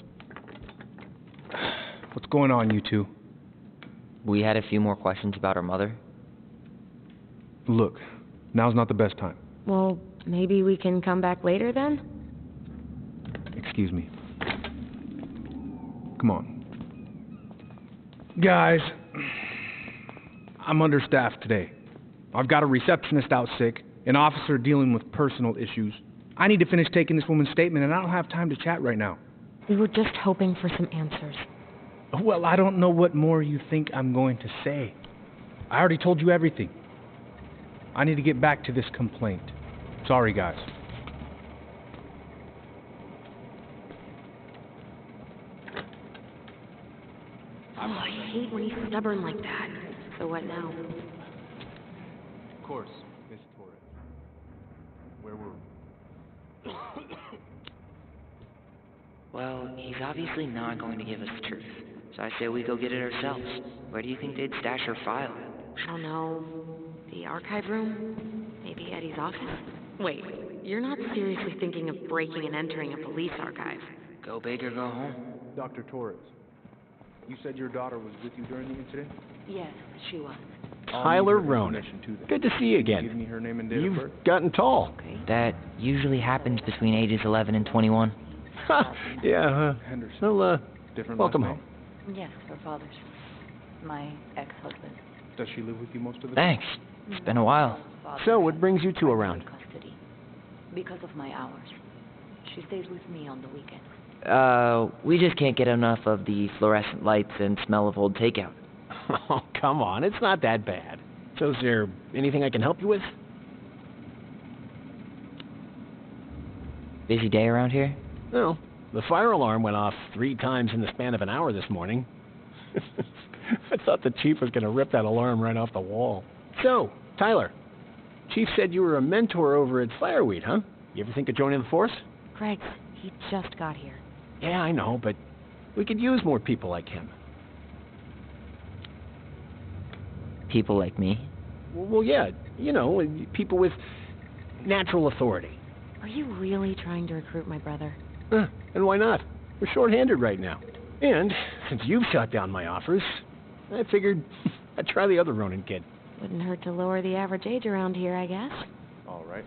What's going on, you two? We had a few more questions about her mother. Look, now's not the best time. Well, maybe we can come back later then? Excuse me. Come on. Guys, I'm understaffed today. I've got a receptionist out sick, an officer dealing with personal issues. I need to finish taking this woman's statement, and I don't have time to chat right now. We were just hoping for some answers. Well, I don't know what more you think I'm going to say. I already told you everything. I need to get back to this complaint. Sorry, guys. Oh, I hate when he's stubborn like that. So what now? Of course, Miss Torres. Where were we? Well, he's obviously not going to give us the truth. So I say we go get it ourselves. Where do you think they'd stash her file? I don't know. The archive room? Maybe Eddie's office? Wait, you're not seriously thinking of breaking and entering a police archive? Go big or go home. Dr. Torres, you said your daughter was with you during the incident? Yes, she was. Tyler Ronan. Good to see you Give again. me her name and date of birth. You've gotten tall. That usually happens between ages 11 and 21. Yeah, Henderson. well, Different welcome last home. name? Yes, her father's. My ex-husband. Does she live with you most of the time? Thanks. It's been a while. So, what brings you two around? Custody. Because of my hours. She stays with me on the weekends. We just can't get enough of the fluorescent lights and smell of old takeout. Oh, come on. It's not that bad. So, is there anything I can help you with? Busy day around here? No. The fire alarm went off 3 times in the span of an hour this morning. I thought the chief was going to rip that alarm right off the wall. So, Tyler, Chief said you were a mentor over at Fireweed, huh? You ever think of joining the force? Greg, he just got here. Yeah, I know, but we could use more people like him. People like me? Well, yeah, you know, people with natural authority. Are you really trying to recruit my brother? And why not? We're short-handed right now. And since you've shot down my offers, I figured I'd try the other Ronan kid. Wouldn't hurt to lower the average age around here, I guess. All right.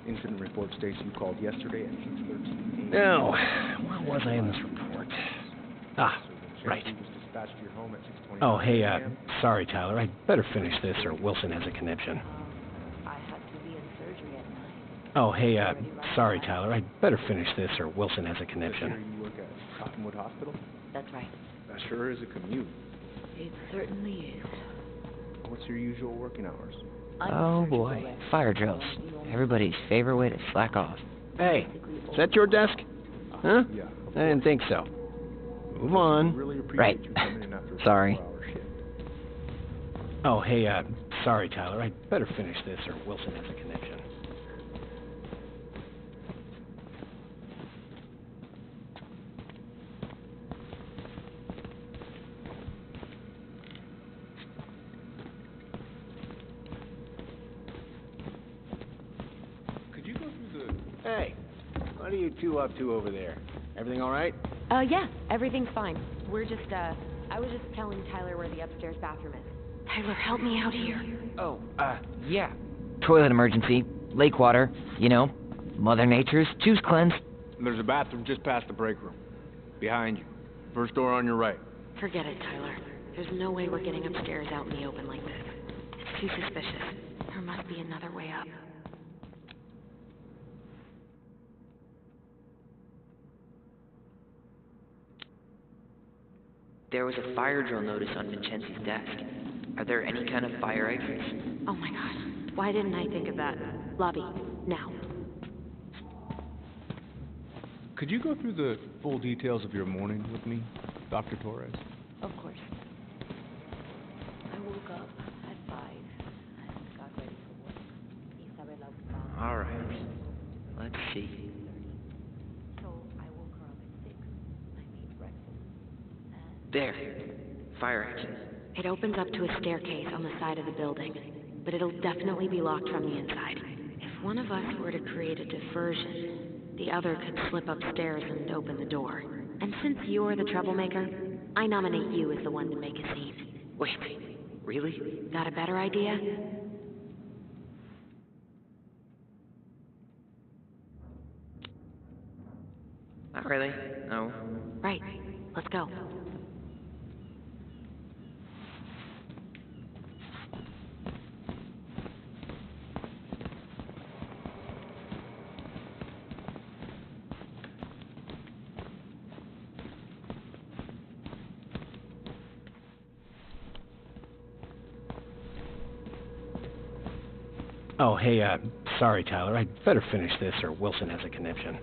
Incident report states you called yesterday at 6:13 Now, where was I in this report? Ah, right. was dispatched to your home at 6:20. Oh, hey, sorry, Tyler. I'd better finish this or Wilson has a conniption. I had to be in surgery at 9. Oh, hey, sorry, Tyler. I'd better finish this or Wilson has a Here conniption. you work at Cottonwood Hospital? That's right. That sure is a commute. It certainly is. What's your usual working hours? Oh boy, fire drills. Everybody's favorite way to slack off. Hey, is that your desk? Huh? Yeah. I didn't think so. Move on. Really appreciate Right. you coming in after a Sorry. 24-hour shift. Oh, hey, sorry, Tyler. I'd better finish this or Wilson has a conniption. you two up to over there? Everything all right? Yeah, everything's fine. I was just telling Tyler where the upstairs bathroom is. Tyler, help me out here. Oh, yeah. Toilet emergency, lake water, you know, Mother Nature's juice cleanse. There's a bathroom just past the break room. Behind you. First door on your right. Forget it, Tyler. There's no way we're getting upstairs out in the open like this. It's too suspicious. There must be another way up. There was a fire drill notice on Vincenzi's desk. Are there any kind of fire exits? Oh my god. Why didn't I think of that? Lobby. Now. Could you go through the full details of your morning with me, Dr. Torres? Of course. I woke up at 5 and got ready for work. Isabella was found. All right. Let's see. So I woke her up at 6. I made breakfast. And There. Fire exit. it opens up to a staircase on the side of the building, but it'll definitely be locked from the inside. If one of us were to create a diversion, the other could slip upstairs and open the door. And since you're the troublemaker, I nominate you as the one to make a scene. Wait, really? Got a better idea? Not really. No. Right. Let's go. Oh, hey, sorry, Tyler. I'd better finish this or Wilson has a conniption.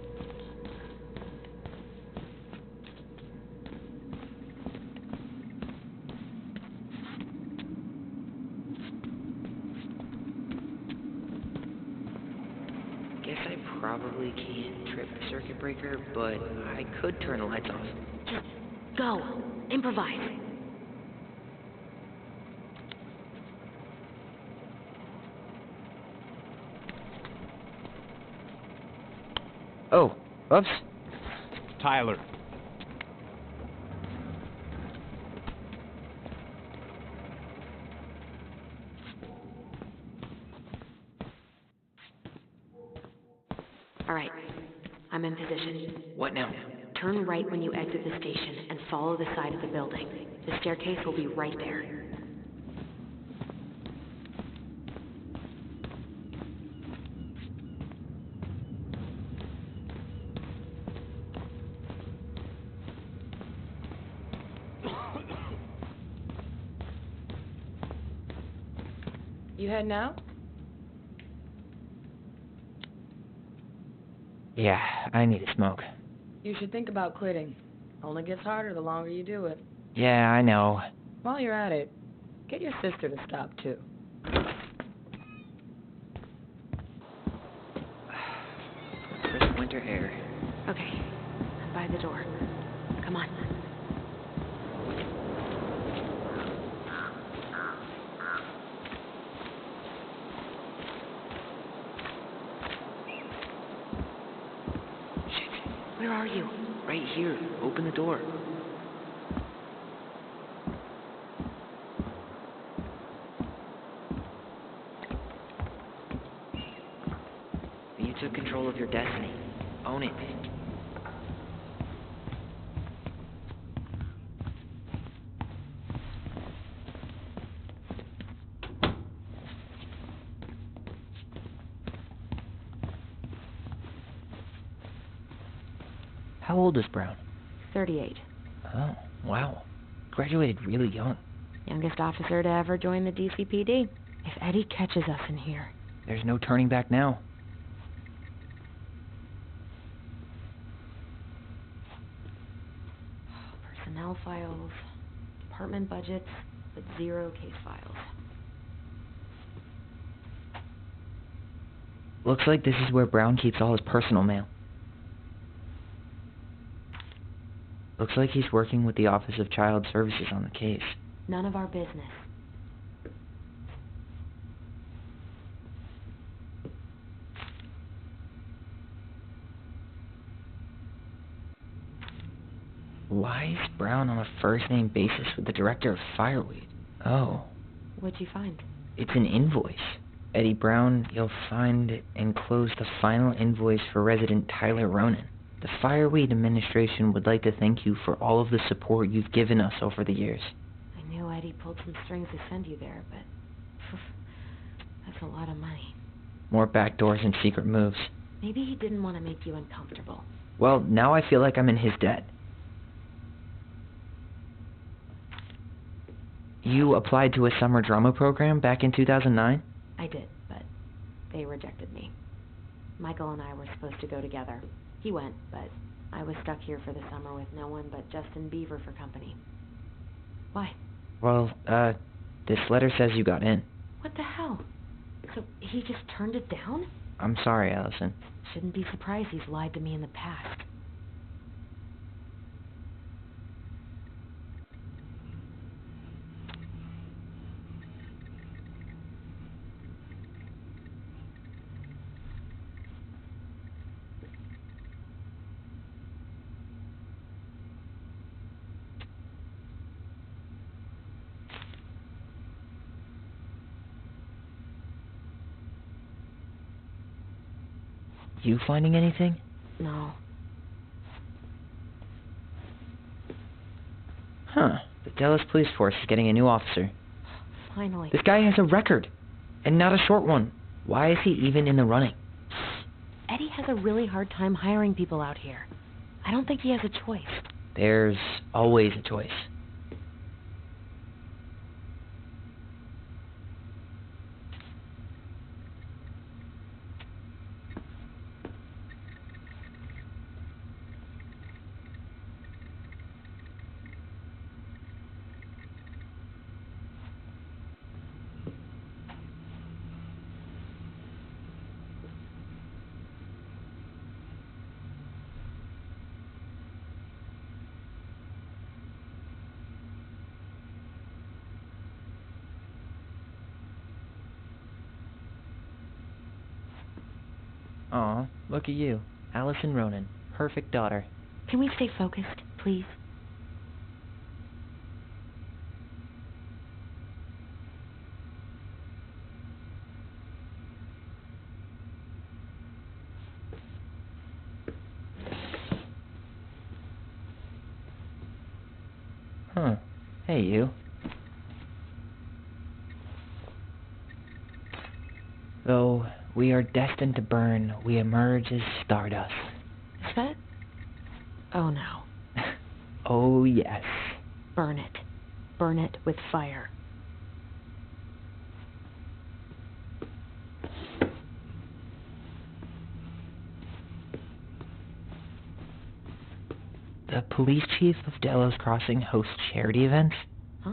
Guess I probably can't trip the circuit breaker, but I could turn the lights off. Just go. Improvise. Oh, oops. Tyler. All right. I'm in position. What now? Turn right when you exit the station and follow the side of the building. The staircase will be right there. You heading out? Yeah, I need a smoke. You should think about quitting. Only gets harder the longer you do it. Yeah, I know. While you're at it, get your sister to stop too. Crisp winter air. Okay. I'm by the door. Come on. Where are you? Right here. Open the door. You took control of your destiny. Own it. How old is Brown? 38. Oh, wow. Graduated really young. Youngest officer to ever join the DCPD. If Eddie catches us in here. There's no turning back now. Personnel files, department budgets, but 0 case files. Looks like this is where Brown keeps all his personal mail. Looks like he's working with the Office of Child Services on the case. None of our business. Why is Brown on a first-name basis with the director of Fireweed? Oh, What'd you find? it's an invoice. Eddie Brown, you'll find enclosed the final invoice for resident Tyler Ronan. The Fireweed administration would like to thank you for all of the support you've given us over the years. I knew Eddie pulled some strings to send you there, but that's a lot of money. More backdoors and secret moves. Maybe he didn't want to make you uncomfortable. Well, now I feel like I'm in his debt. You applied to a summer drama program back in 2009? I did, but they rejected me. Michael and I were supposed to go together. He went, but I was stuck here for the summer with no one but Justin Beaver for company. Why? Well, this letter says you got in. What the hell? So he just turned it down? I'm sorry, Allison. Shouldn't be surprised he's lied to me in the past. You finding anything? No. Huh. The Dallas Police Force is getting a new officer. Finally. This guy has a record, and not a short one. Why is he even in the running? Eddie has a really hard time hiring people out here. I don't think he has a choice. There's always a choice. Aw, look at you. Allison Ronan. Perfect daughter. Can we stay focused, please? Huh. Hey, you. Though we are destined to burn, we emerge as stardust. Is that? Oh no. Oh, yes. Burn it. Burn it with fire. The police chief of Delos Crossing hosts charity events? Huh?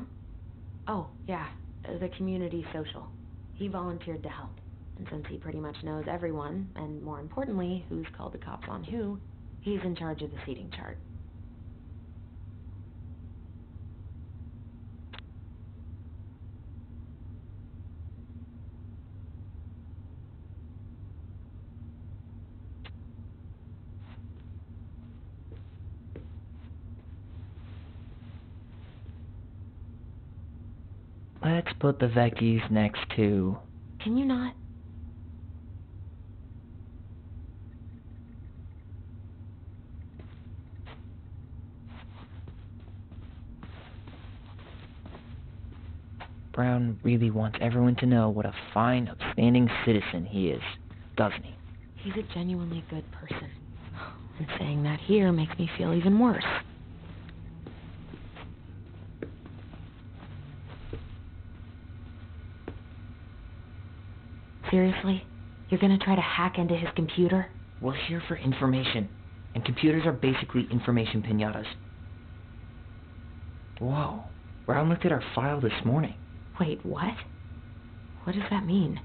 Oh, yeah. The community social. He volunteered to help. And since he pretty much knows everyone, and more importantly, who's called the cops on who, he's in charge of the seating chart. Let's put the Vecchies next to... Can you not? Brown really wants everyone to know what a fine, upstanding citizen he is, doesn't he? He's a genuinely good person. And saying that here makes me feel even worse. Seriously? You're gonna try to hack into his computer? We're here for information, and computers are basically information piñatas. Whoa. Brown looked at our file this morning. Wait, what? What does that mean?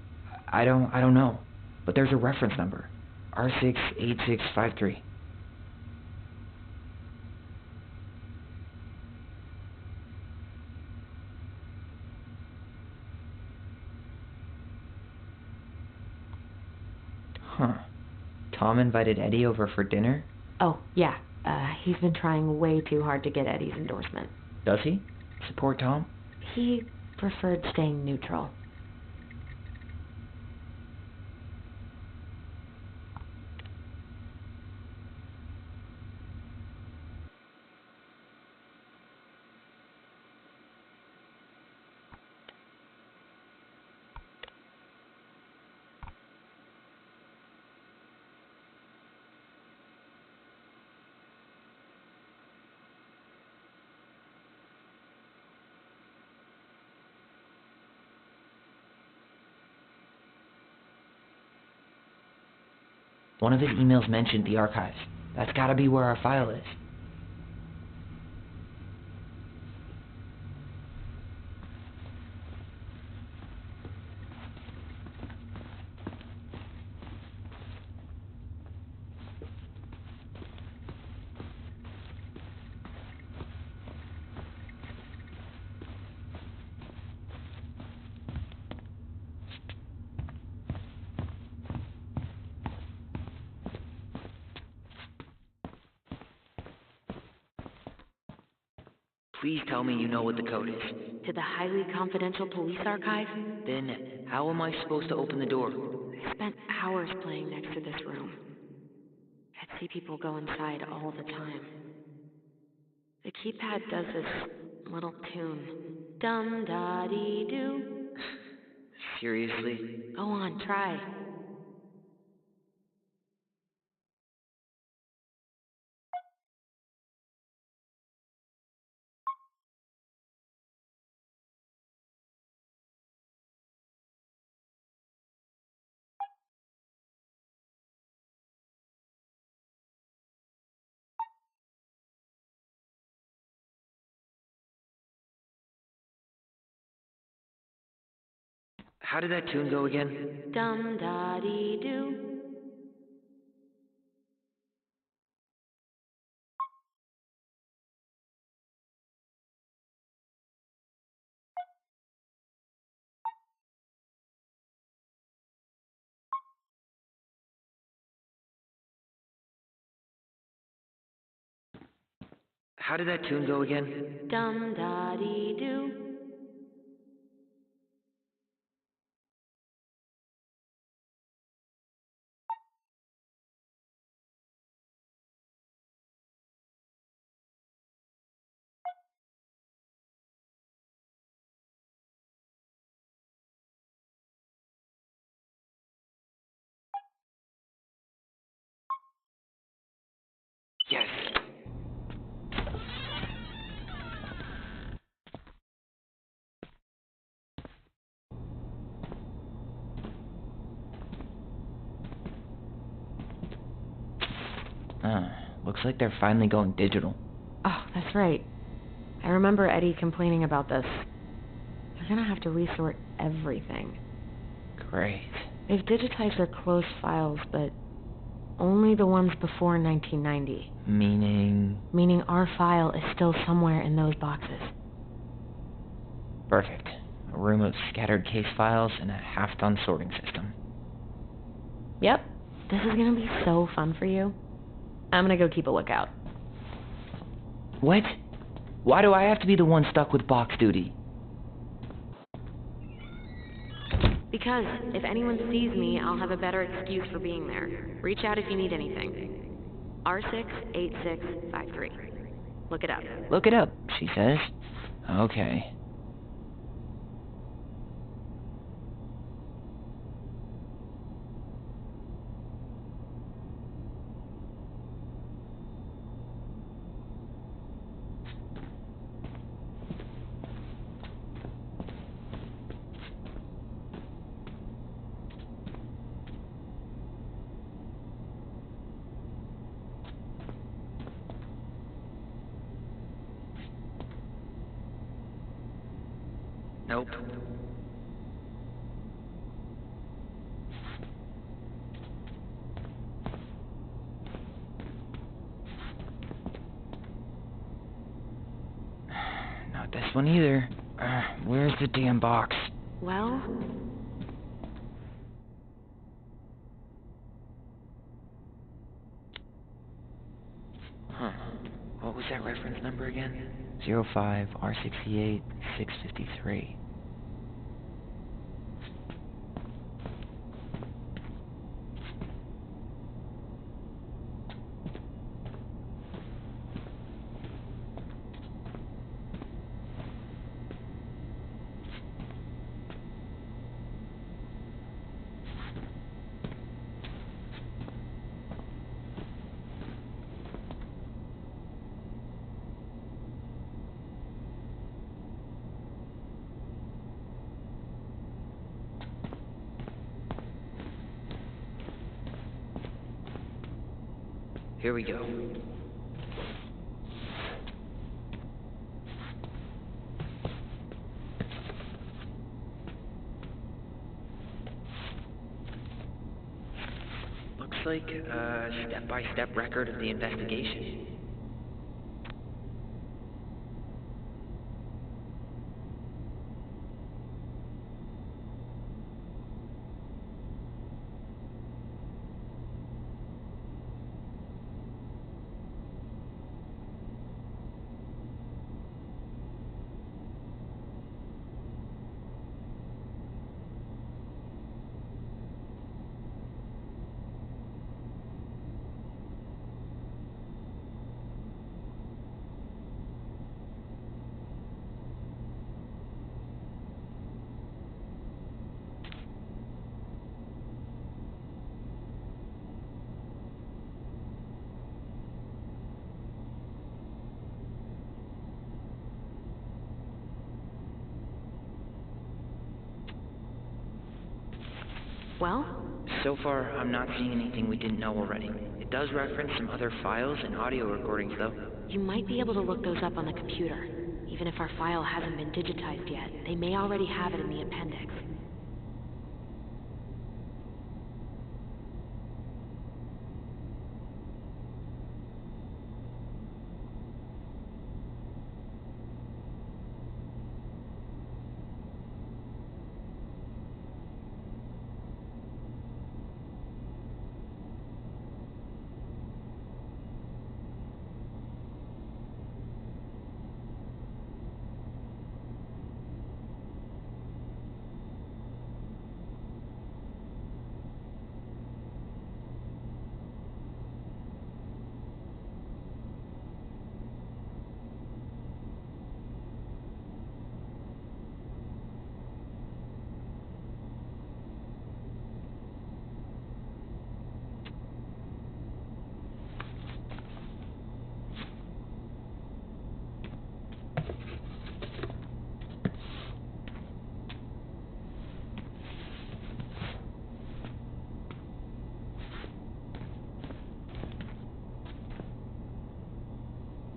I don't know, but there's a reference number. R68653. Huh. Tom invited Eddie over for dinner? Oh, yeah. He's been trying way too hard to get Eddie's endorsement. Does he? Support Tom? He preferred staying neutral. One of his emails mentioned the archives. That's gotta be where our file is. Please tell me you know what the code is. To the highly confidential police archive? Then how am I supposed to open the door? I spent hours playing next to this room. I'd see people go inside all the time. The keypad does this little tune. Dum-da-dee-doo. Seriously? Go on, try. How did that tune go again? Dum-da-dee-doo. How did that tune go again? Dum-da-dee-doo. Yes. Looks like they're finally going digital. Oh, that's right. I remember Eddie complaining about this. They're gonna have to resort everything. Great. They've digitized their closed files, but only the ones before 1990. Meaning? Meaning our file is still somewhere in those boxes. Perfect. A room of scattered case files and a half-done sorting system. Yep. This is gonna be so fun for you. I'm gonna go keep a lookout. What? Why do I have to be the one stuck with box duty? Because if anyone sees me, I'll have a better excuse for being there. Reach out if you need anything. R68653. Look it up. Look it up, she says. Okay. Nope. Not this one either. Where's the damn box? Well, Huh. What was that reference number again? 05 R68 653. Here we go. Looks like a step-by-step record of the investigation. Well? So far, I'm not seeing anything we didn't know already. It does reference some other files and audio recordings, though. You might be able to look those up on the computer. Even if our file hasn't been digitized yet, they may already have it in the appendix.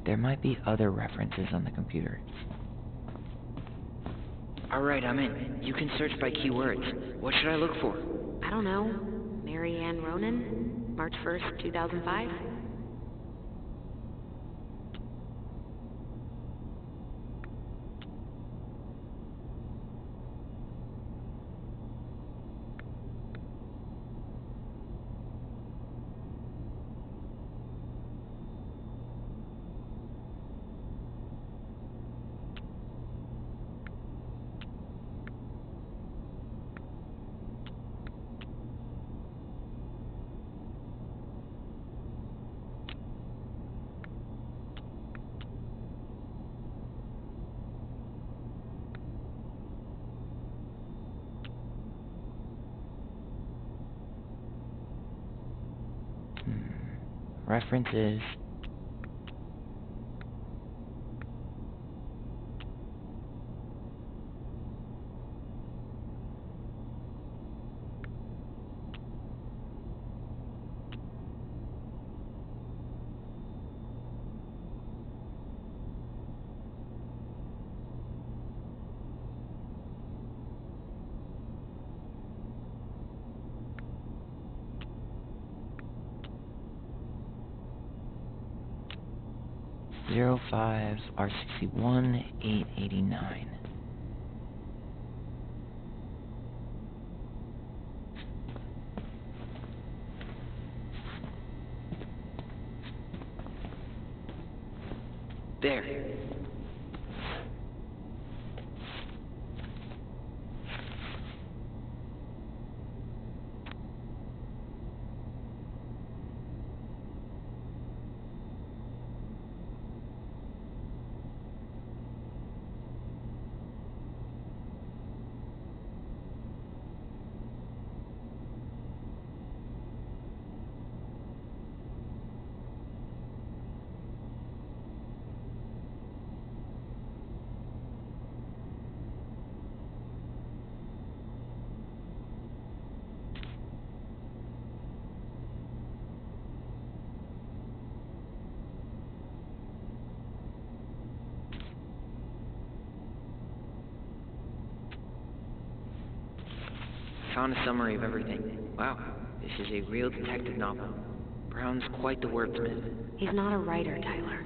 There might be other references on the computer. Alright, I'm in. You can search by keywords. What should I look for? I don't know. Mary Ann Ronan? March 1st, 2005? References. Zero 05 R61 889. There. Found a summary of everything. Wow, this is a real detective novel. Brown's quite the wordsmith. He's not a writer, Tyler.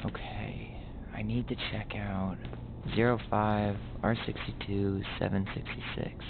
Okay, I need to check out 05 R62 766.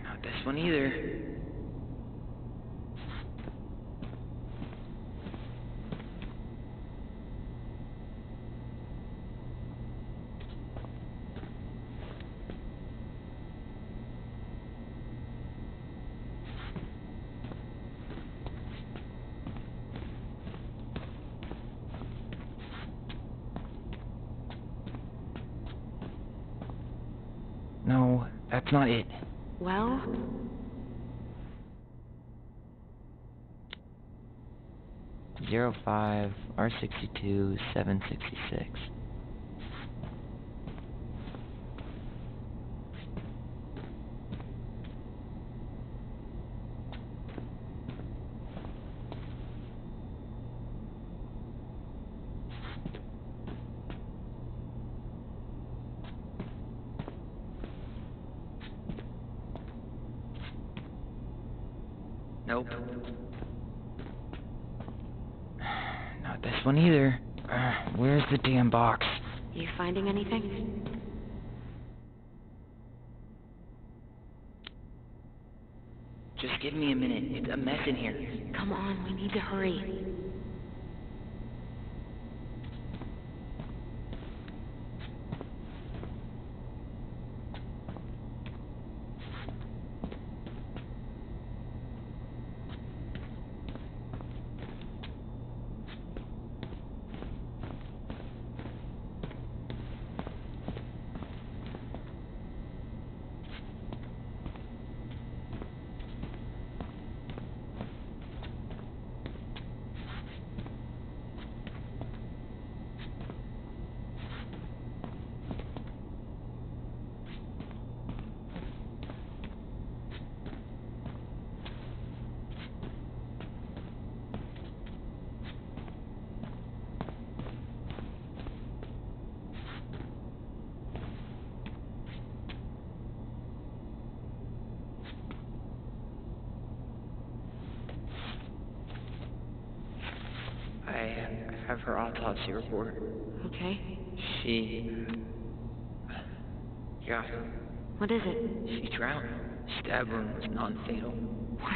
Not this one either. No, that's not it. Well, 05 R62 766. Nope. Not this one either. Where's the damn box? You finding anything? Just give me a minute. It's a mess in here. Come on, we need to hurry. I have her autopsy report. Okay. Yeah. What is it? She drowned. Stab wound was non-fatal. What?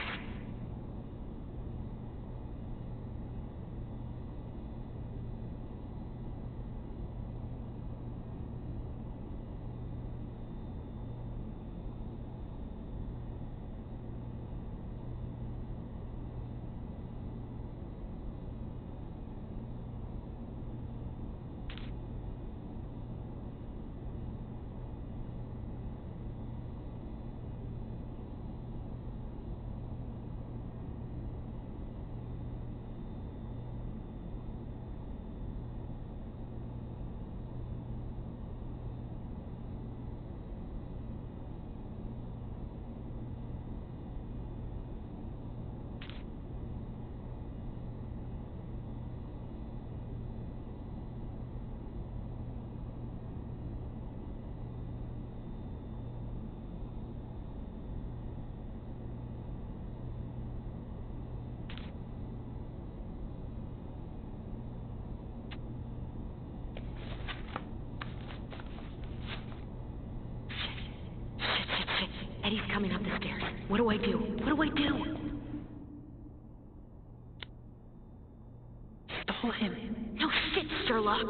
Eddie's coming up the stairs. What do I do? What do I do? Stall him. No shit, Sherlock.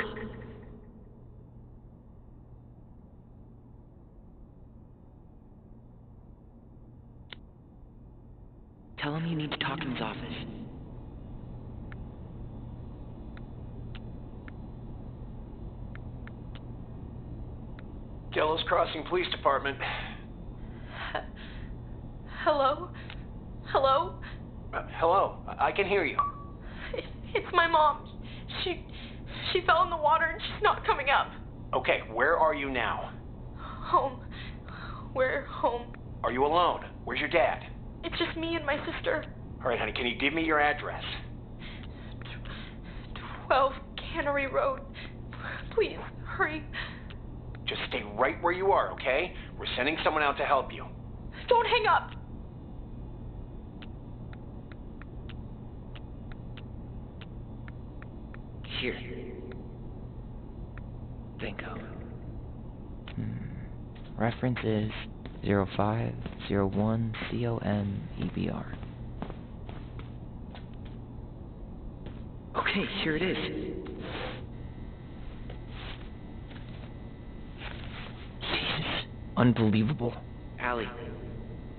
Tell him you need to talk in his office. Gallows Crossing Police Department. Hello? Hello? Hello, I can hear you. It's my mom. She fell in the water and she's not coming up. Okay, where are you now? Home. We're home. Are you alone? Where's your dad? It's just me and my sister. All right, honey, can you give me your address? 12 Cannery Road. Please, hurry. Just stay right where you are, okay? We're sending someone out to help you. Don't hang up. Here. Bingo. Reference is 0501 COMEBR. Okay, here it is. Jesus. Unbelievable. Allie,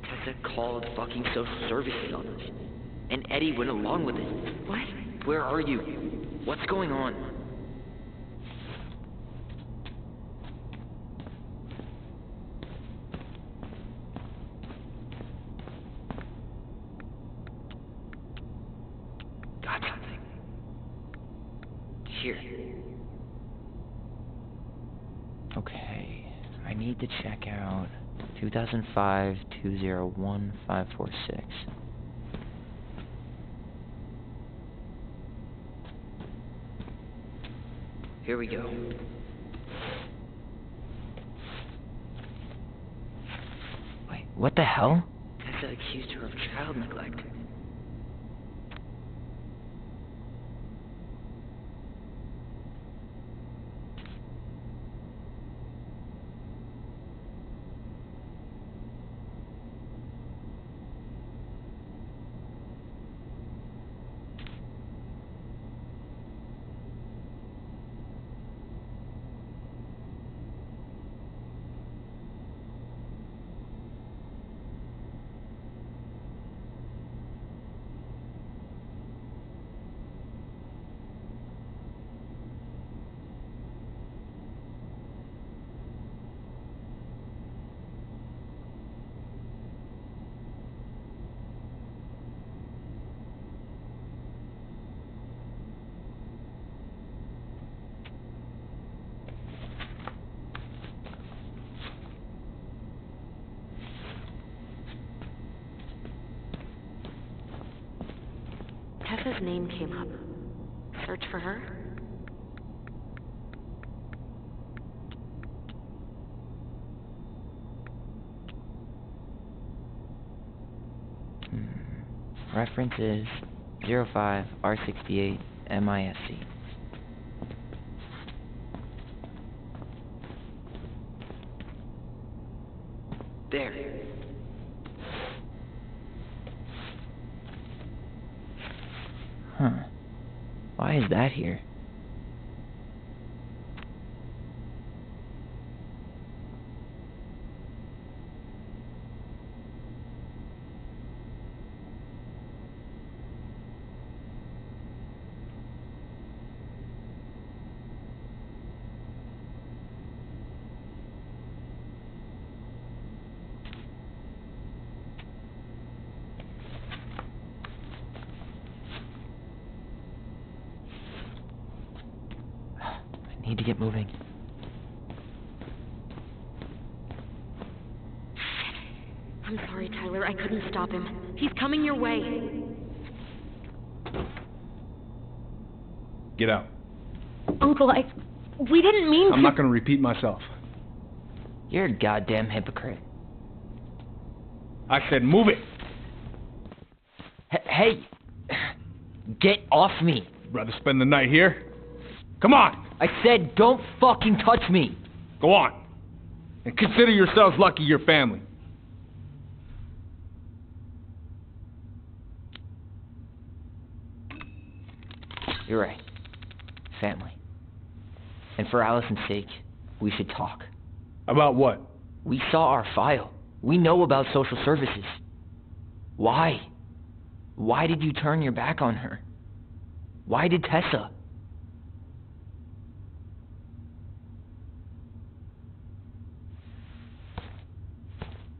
Tessa called fucking social services on us. And Eddie went along with it. What? Where are you? What's going on? Got something. Here. Okay. I need to check out 2005-201-546. Here we go. Wait, what the hell? Tessa accused her of child neglect. Samantha's name came up. Search for her? Reference is 05 R68 MISC. There. Huh. Why is that here? I need to get moving. I'm sorry, Tyler. I couldn't stop him. He's coming your way. Get out. Uncle, we didn't mean to... I'm not going to repeat myself. You're a goddamn hypocrite. I said move it. Hey! Get off me! Rather spend the night here? Come on! I said don't fucking touch me! Go on. And consider yourselves lucky your family. You're right. Family. And for Allison's sake, we should talk. About what? We saw our file. We know about social services. Why? Why did you turn your back on her? Why did Tessa?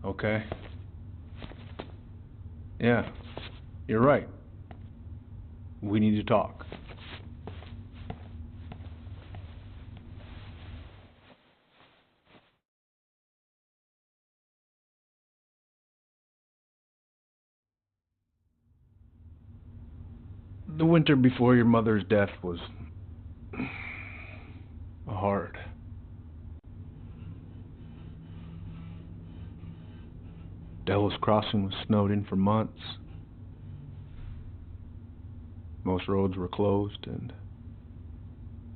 Okay. Yeah, you're right. We need to talk. The winter before your mother's death was hard. Devil's Crossing was snowed in for months. Most roads were closed and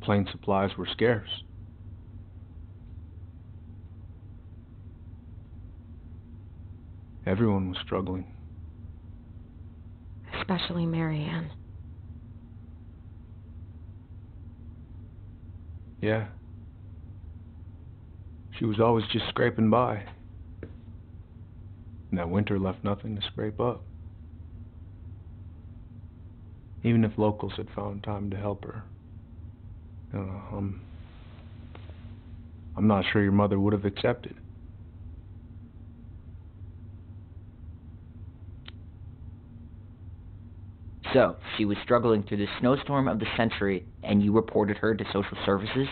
plane supplies were scarce. Everyone was struggling. Especially Marianne. Yeah. She was always just scraping by. And that winter left nothing to scrape up. Even if locals had found time to help her. You know, I'm not sure your mother would have accepted. So, she was struggling through the snowstorm of the century, and you reported her to social services?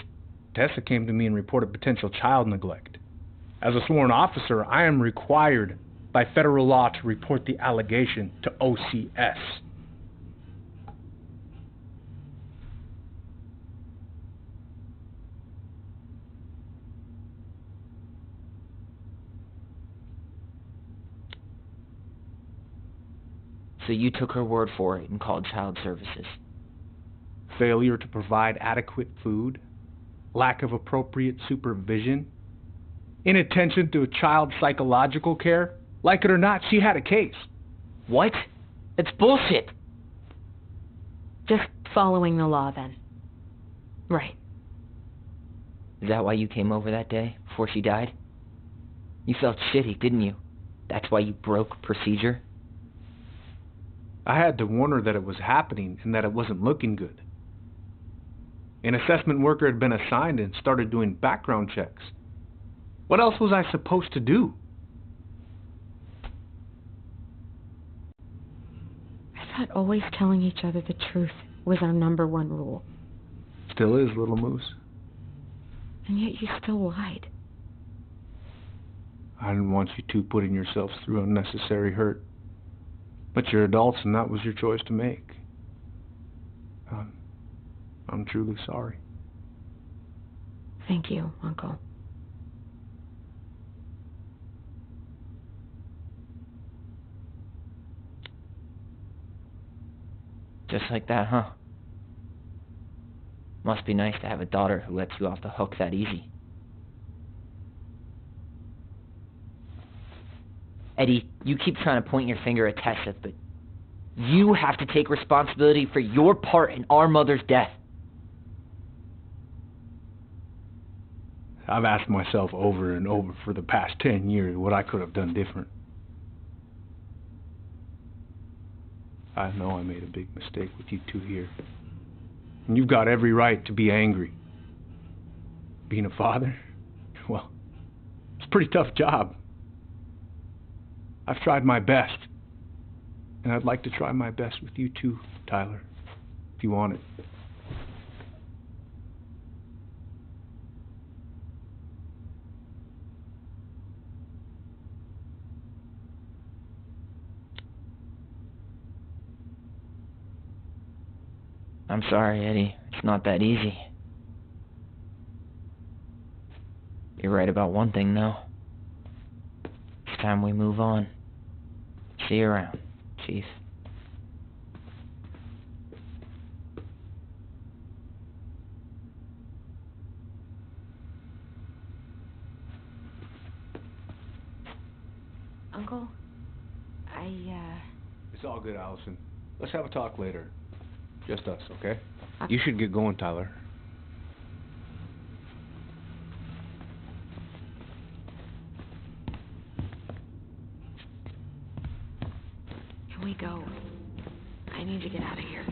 Tessa came to me and reported potential child neglect. As a sworn officer, I am required by federal law to report the allegation to OCS. So you took her word for it and called child services. Failure to provide adequate food, lack of appropriate supervision, inattention to a child's psychological care. Like it or not, she had a case. What? That's bullshit! Just following the law, then. Right. Is that why you came over that day, before she died? You felt shitty, didn't you? That's why you broke procedure? I had to warn her that it was happening and that it wasn't looking good. An assessment worker had been assigned and started doing background checks. What else was I supposed to do? I thought always telling each other the truth was our #1 rule. Still is, little moose. And yet you still lied. I didn't want you two putting yourselves through unnecessary hurt. But you're adults and that was your choice to make. I'm truly sorry. Thank you, Uncle. Just like that, huh? Must be nice to have a daughter who lets you off the hook that easy. Eddie, you keep trying to point your finger at Tessa, but you have to take responsibility for your part in our mother's death. I've asked myself over and over for the past 10 years what I could have done different. I know I made a big mistake with you two here. And you've got every right to be angry. Being a father? Well, it's a pretty tough job. I've tried my best. And I'd like to try my best with you too, Tyler, if you want it. I'm sorry, Eddie. It's not that easy. You're right about one thing, though. It's time we move on. See you around, Chief. Uncle, It's all good, Allison. Let's have a talk later. Just us, okay? You should get going, Tyler. Can we go? I need to get out of here.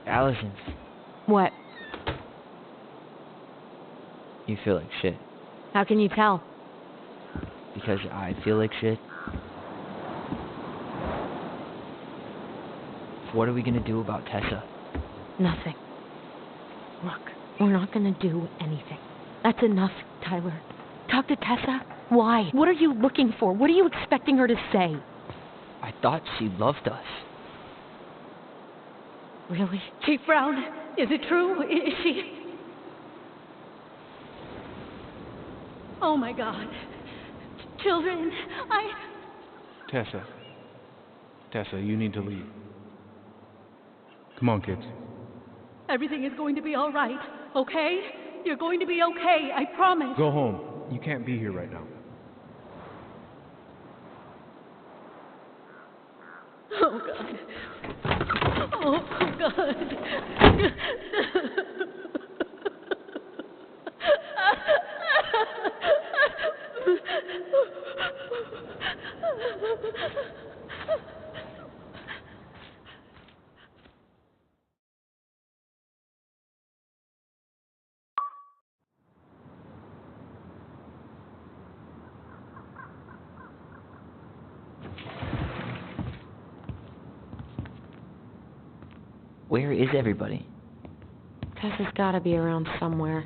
Allison, What? you feel like shit. How can you tell? Because I feel like shit. What are we gonna do about Tessa? Nothing. Look, we're not gonna do anything. That's enough, Tyler. Talk to Tessa? Why? What are you looking for? What are you expecting her to say? I thought she loved us. Really? Chief Brown, is it true? Is she... Oh my God. Children, Tessa, you need to leave. Come on, kids. Everything is going to be all right, okay? You're going to be okay, I promise. Go home. You can't be here right now. Oh, God. Oh, God. Where is everybody? Tessa's gotta be around somewhere.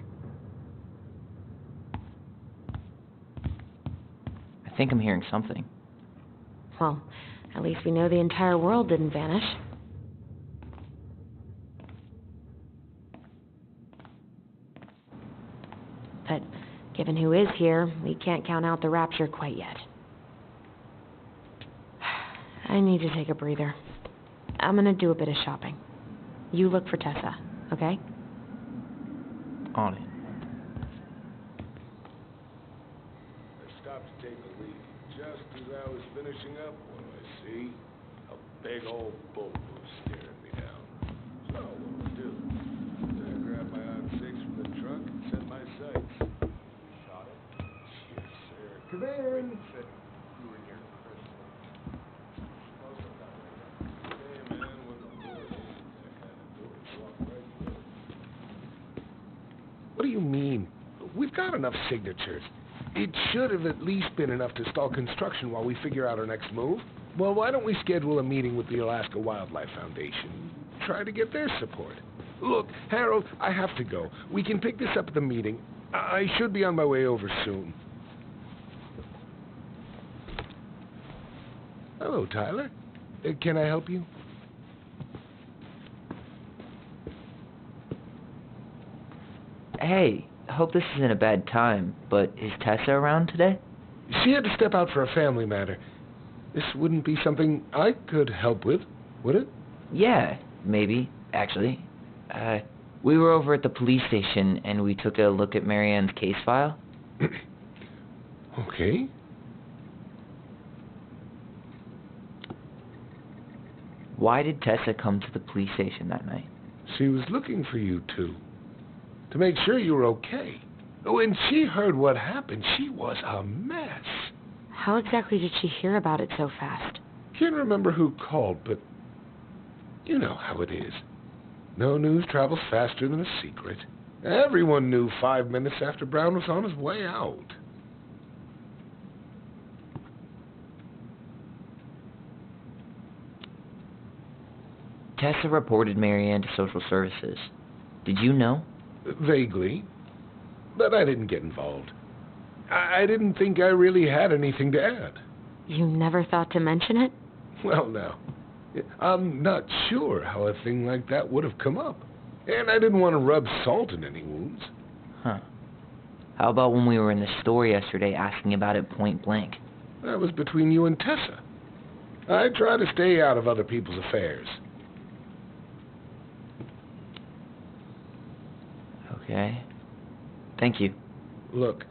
I think I'm hearing something. Well, at least we know the entire world didn't vanish. But given who is here, we can't count out the rapture quite yet. I need to take a breather. I'm gonna do a bit of shopping. You look for Tessa, okay? On it. I stopped to take a leak. Just as I was finishing up, what do I see? A big old boat was staring me down. So what do? I grabbed my odd 6 from the trunk and set my sights. Shot it? Yes, sir. Come in. Said you were here first. Hey, man, when the door is that kind of door, walk right through. What do you mean? We've got enough signatures. It should have at least been enough to stall construction while we figure out our next move. Well, why don't we schedule a meeting with the Alaska Wildlife Foundation? Try to get their support. Look, Harold, I have to go. We can pick this up at the meeting. I should be on my way over soon. Hello, Tyler. Can I help you? Hey, hope this isn't a bad time, but is Tessa around today? She had to step out for a family matter. This wouldn't be something I could help with, would it? Yeah, maybe, actually. We were over at the police station and we took a look at Marianne's case file. Okay. Why did Tessa come to the police station that night? She was looking for you two, to make sure you were okay. When she heard what happened, she was a mess. How exactly did she hear about it so fast? Can't remember who called, but you know how it is. No news travels faster than a secret. Everyone knew 5 minutes after Brown was on his way out. Tessa reported Marianne to social services. Did you know? Vaguely, but I didn't get involved. I didn't think I really had anything to add. You never thought to mention it? Well, now, I'm not sure how a thing like that would have come up. And I didn't want to rub salt in any wounds. Huh. How about when we were in the store yesterday asking about it point blank? That was between you and Tessa. I try to stay out of other people's affairs. Okay. Thank you. Look,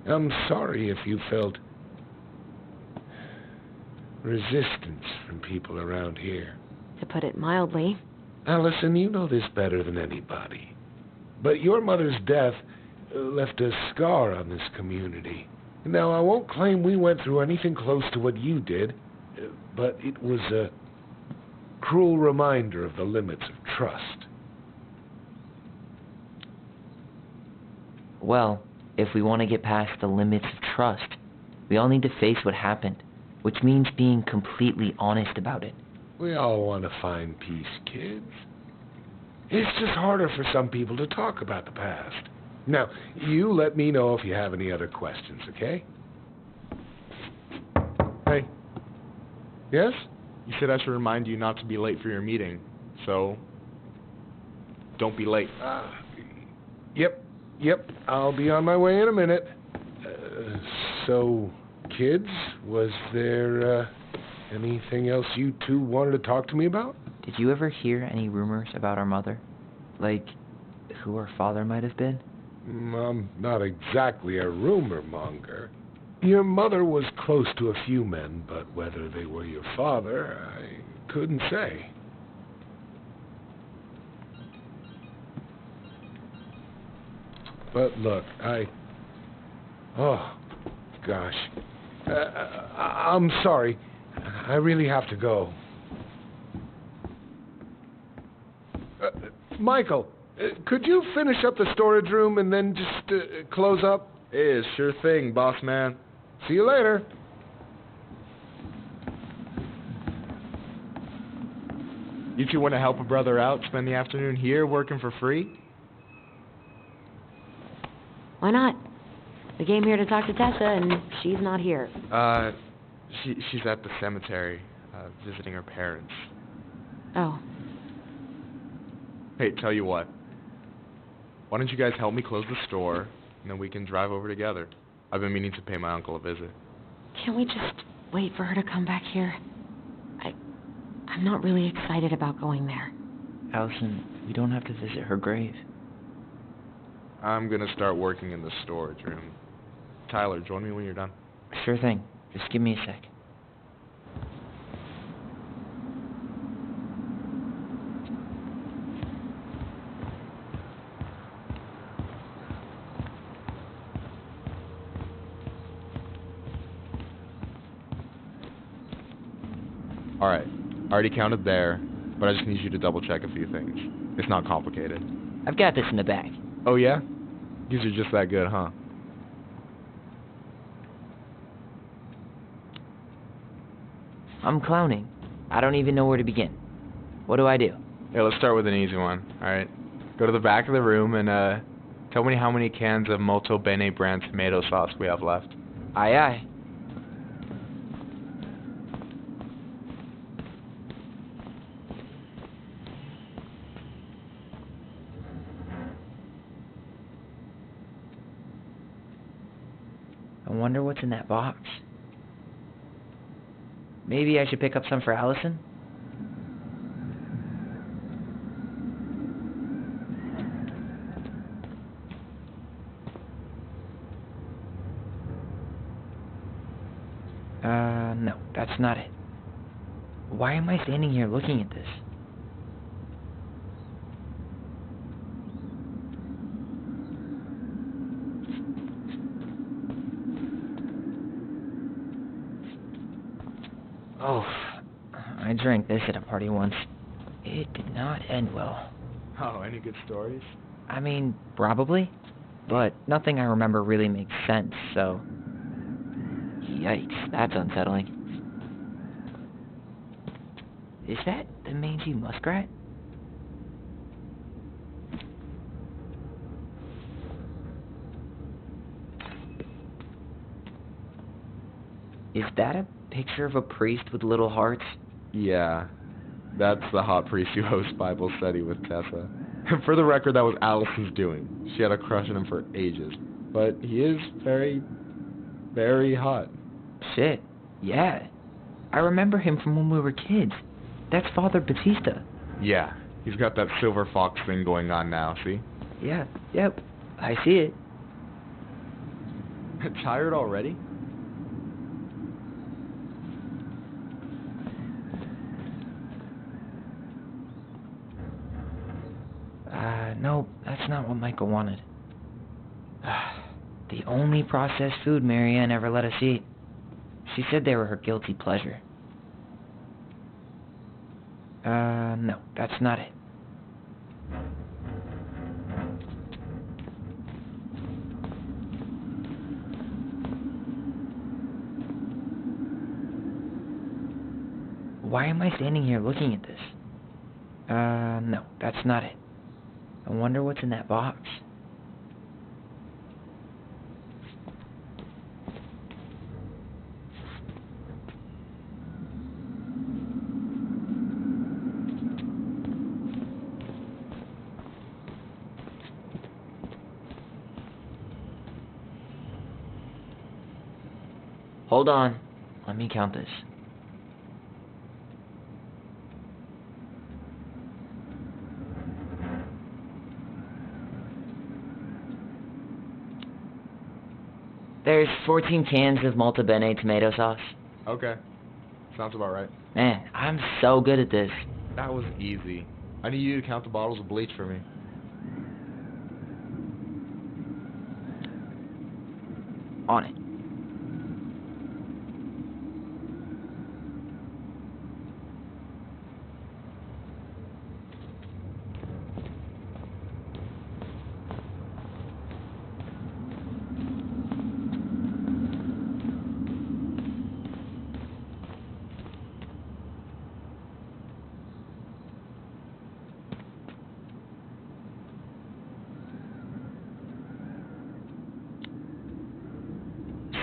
I'm sorry if you felt resistance from people around here. To put it mildly. Allison, you know this better than anybody. But your mother's death left a scar on this community. Now, I won't claim we went through anything close to what you did, but it was a cruel reminder of the limits of trust. Well, if we want to get past the limits of trust, we all need to face what happened, which means being completely honest about it. We all want to find peace, kids. It's just harder for some people to talk about the past. Now, you let me know if you have any other questions, okay? Hey. Yes? You said I should remind you not to be late for your meeting, so don't be late. Yep, I'll be on my way in a minute. So, kids, was there anything else you two wanted to talk to me about? Did you ever hear any rumors about our mother? Like, who her father might have been? I'm not exactly a rumor monger. Your mother was close to a few men, but whether they were your father, I couldn't say. But look, oh, gosh. I'm sorry. I really have to go. Michael, could you finish up the storage room and then just close up? Yeah, sure thing, boss man. See you later. You two want to help a brother out, spend the afternoon here working for free? Why not? We came here to talk to Tessa, and she's not here. She's at the cemetery, visiting her parents. Oh. Hey, tell you what. Why don't you guys help me close the store, and then we can drive over together. I've been meaning to pay my uncle a visit. Can't we just wait for her to come back here? I'm not really excited about going there. Allison, we don't have to visit her grave. I'm gonna start working in the storage room. Tyler, join me when you're done. Sure thing. Just give me a sec. Alright, I already counted there, but I just need you to double check a few things. It's not complicated. I've got this in the bag. Oh yeah? These are just that good, huh? I'm clowning. I don't even know where to begin. What do I do? Yeah, let's start with an easy one, alright? Go to the back of the room and, tell me how many cans of Molto Bene brand tomato sauce we have left. Aye, aye. I wonder what's in that box. Maybe I should pick up some for Allison? No, that's not it. Why am I standing here looking at this? Oh, I drank this at a party once. It did not end well. Oh, any good stories? I mean, probably. But nothing I remember really makes sense, so... Yikes, that's unsettling. Is that the mangy muskrat? Is that a picture of a priest with little hearts? Yeah, that's the hot priest who hosts Bible study with Tessa. For the record, that was Allison's doing. She had a crush on him for ages. But he is very, very hot. Shit, yeah. I remember him from when we were kids. That's Father Batista. Yeah, he's got that silver fox thing going on now, see? Yeah, yep, I see it. Tired already? No, that's not what Michael wanted. The only processed food Marianne ever let us eat. She said they were her guilty pleasure. No, that's not it. Why am I standing here looking at this? No, that's not it. I wonder what's in that box. Hold on. Let me count this. There's 14 cans of Molto Bene tomato sauce. Okay. Sounds about right. Man, I'm so good at this. That was easy. I need you to count the bottles of bleach for me. On it.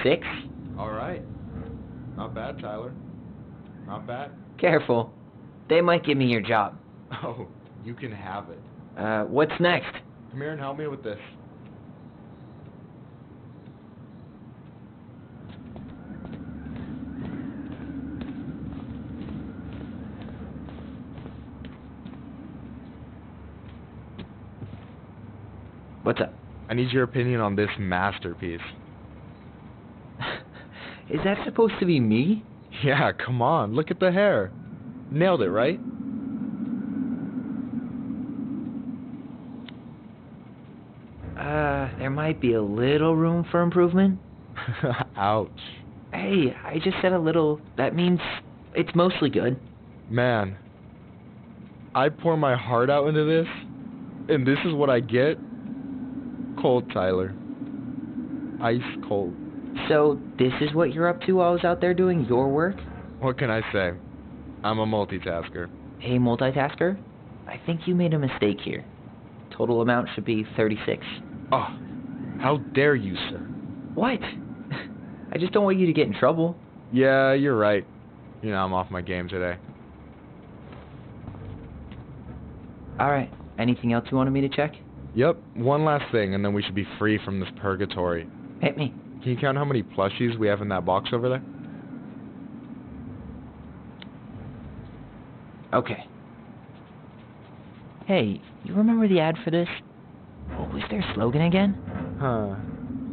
Six? Alright. Not bad, Tyler. Not bad. Careful. They might give me your job. Oh, you can have it. What's next? Come here and help me with this. What's up? I need your opinion on this masterpiece. Is that supposed to be me? Yeah, come on. Look at the hair. Nailed it, right? There might be a little room for improvement. Ouch. Hey, I just said a little. That means it's mostly good. Man, I pour my heart out into this, and this is what I get? Cold, Tyler. Ice cold. So, this is what you're up to while I was out there doing your work? What can I say? I'm a multitasker. Hey, multitasker, I think you made a mistake here. Total amount should be 36. Oh, how dare you, sir? What? I just don't want you to get in trouble. Yeah, you're right. You know, I'm off my game today. Alright, anything else you wanted me to check? Yep, one last thing, and then we should be free from this purgatory. Hit me. Can you count how many plushies we have in that box over there? Okay. Hey, you remember the ad for this? What was their slogan again? Huh.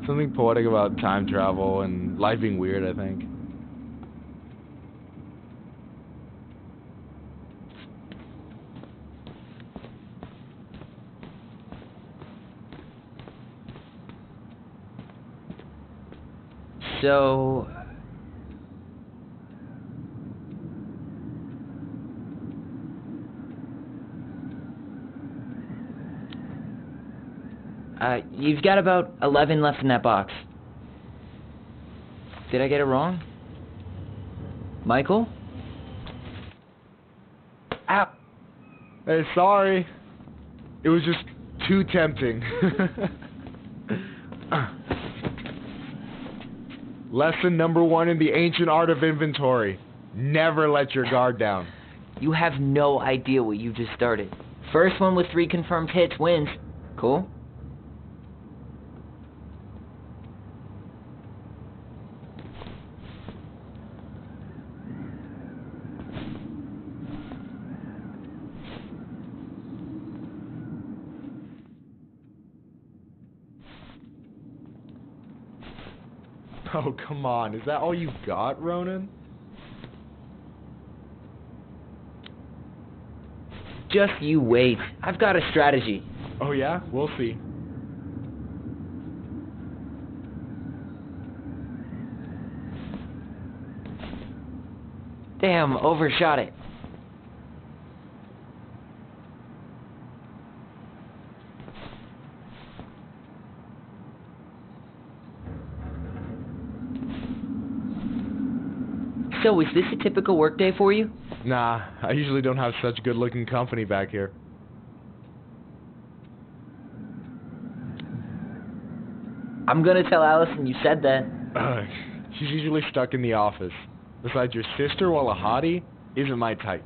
Something poetic about time travel and life being weird, I think. So... you've got about 11 left in that box. Did I get it wrong? Michael? Ow! Hey, sorry. It was just too tempting. Lesson number 1 in the ancient art of inventory. Never let your guard down. You have no idea what you just started. First one with 3 confirmed hits wins. Cool? Oh, come on. Is that all you got, Ronan? Just you wait. I've got a strategy. Oh, yeah? We'll see. Damn, overshot it. So, is this a typical workday for you? Nah, I usually don't have such good-looking company back here. I'm gonna tell Allison you said that. She's usually stuck in the office. Besides, your sister, while a hottie, isn't my type.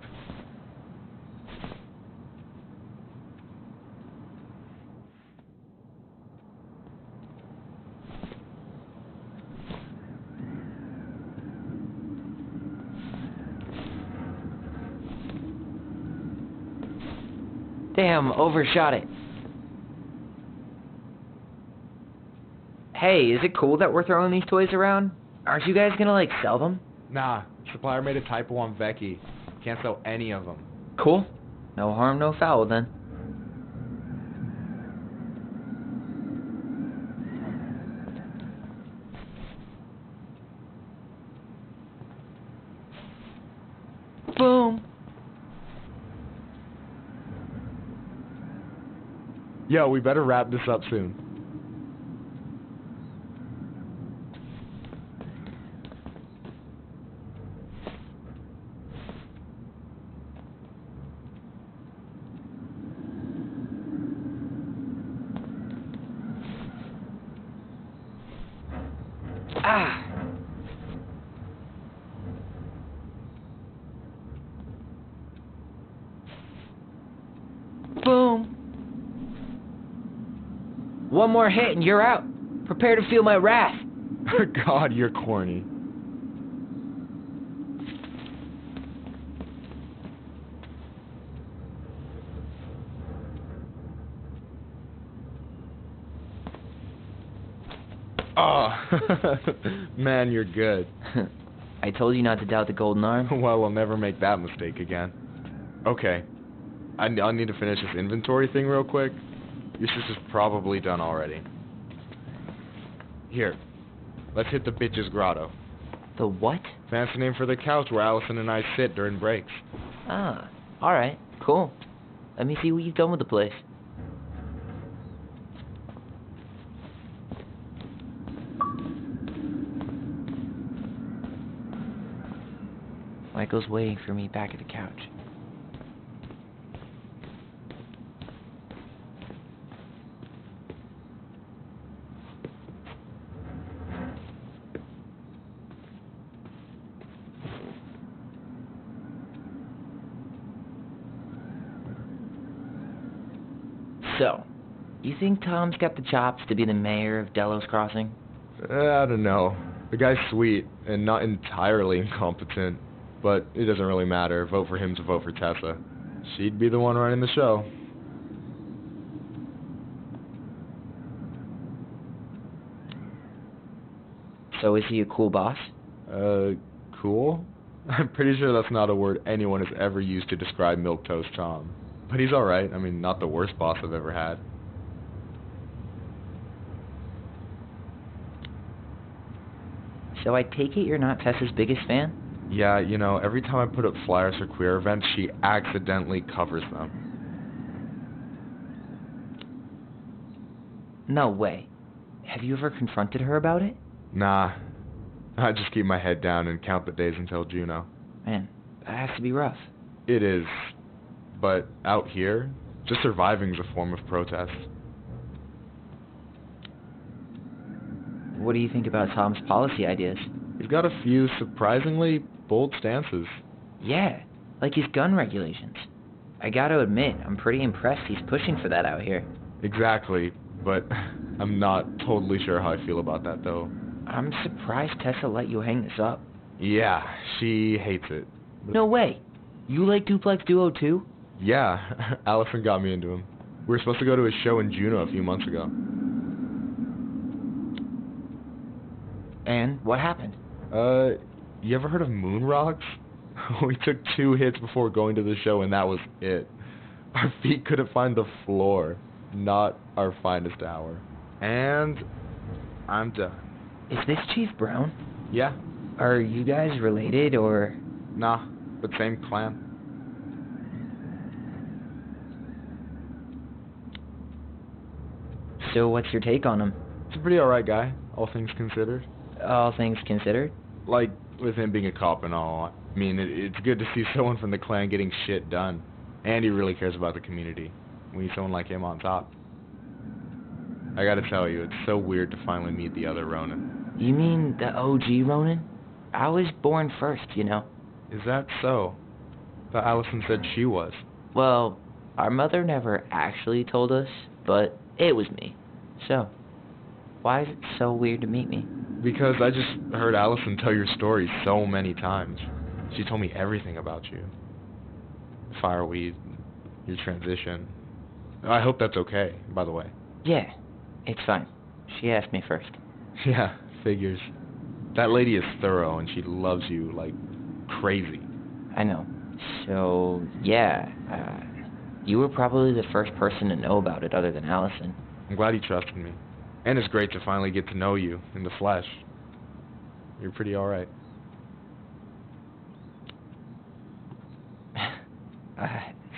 Damn, overshot it. Hey, is it cool that we're throwing these toys around? Aren't you guys gonna, like, sell them? Nah, supplier made a typo on Vecchi. Can't sell any of them. Cool. No harm, no foul, then. Boom. Yo, we better wrap this up soon. Ah. Boom. One more hit and you're out. Prepare to feel my wrath. God, you're corny. Oh, man, you're good. I told you not to doubt the golden arm. Well, I'll never make that mistake again. Okay, I'll need to finish this inventory thing real quick. Your sister's probably done already. Here, let's hit the bitch's grotto. The what? Fancy name for the couch where Allison and I sit during breaks. Ah, alright, cool. Let me see what you've done with the place. Michael's waiting for me back at the couch. So, you think Tom's got the chops to be the mayor of Delos Crossing? I don't know. The guy's sweet and not entirely incompetent, but it doesn't really matter. Vote for him to vote for Tessa. She'd be the one running the show. So is he a cool boss? Cool? I'm pretty sure that's not a word anyone has ever used to describe Milquetoast Tom. But he's alright. I mean, not the worst boss I've ever had. So I take it you're not Tessa's biggest fan? Yeah, you know, every time I put up flyers for queer events, she accidentally covers them. No way. Have you ever confronted her about it? Nah. I just keep my head down and count the days until Juno. Man, that has to be rough. It is. But out here, just surviving's a form of protest. What do you think about Tom's policy ideas? He's got a few surprisingly bold stances. Yeah, like his gun regulations. I gotta admit, I'm pretty impressed he's pushing for that out here. Exactly, but I'm not totally sure how I feel about that, though. I'm surprised Tessa let you hang this up. Yeah, she hates it. No way. You like Duplex Duo too? Yeah, Allison got me into him. We were supposed to go to a show in Juneau a few months ago. And what happened? You ever heard of Moon Rocks? We took 2 hits before going to the show and that was it. Our feet couldn't find the floor. Not our finest hour. And I'm done. Is this Chief Brown? Yeah. Are you guys related, or...? Nah, but same clan. So what's your take on him? He's a pretty alright guy, all things considered. All things considered? Like, with him being a cop and all, I mean, it's good to see someone from the clan getting shit done. And he really cares about the community. We need someone like him on top. I gotta tell you, it's so weird to finally meet the other Ronin. You mean the OG Ronin? I was born first, you know. Is that so? But Allison said she was. Well, our mother never actually told us, but it was me. So, why is it so weird to meet me? Because I just heard Allison tell your story so many times. She told me everything about you. Fireweed, your transition. I hope that's okay, by the way. Yeah, it's fine. She asked me first. Yeah, figures. That lady is thorough and she loves you like crazy. I know. So, yeah, you were probably the first person to know about it other than Allison. I'm glad you trusted me. And it's great to finally get to know you in the flesh. You're pretty alright.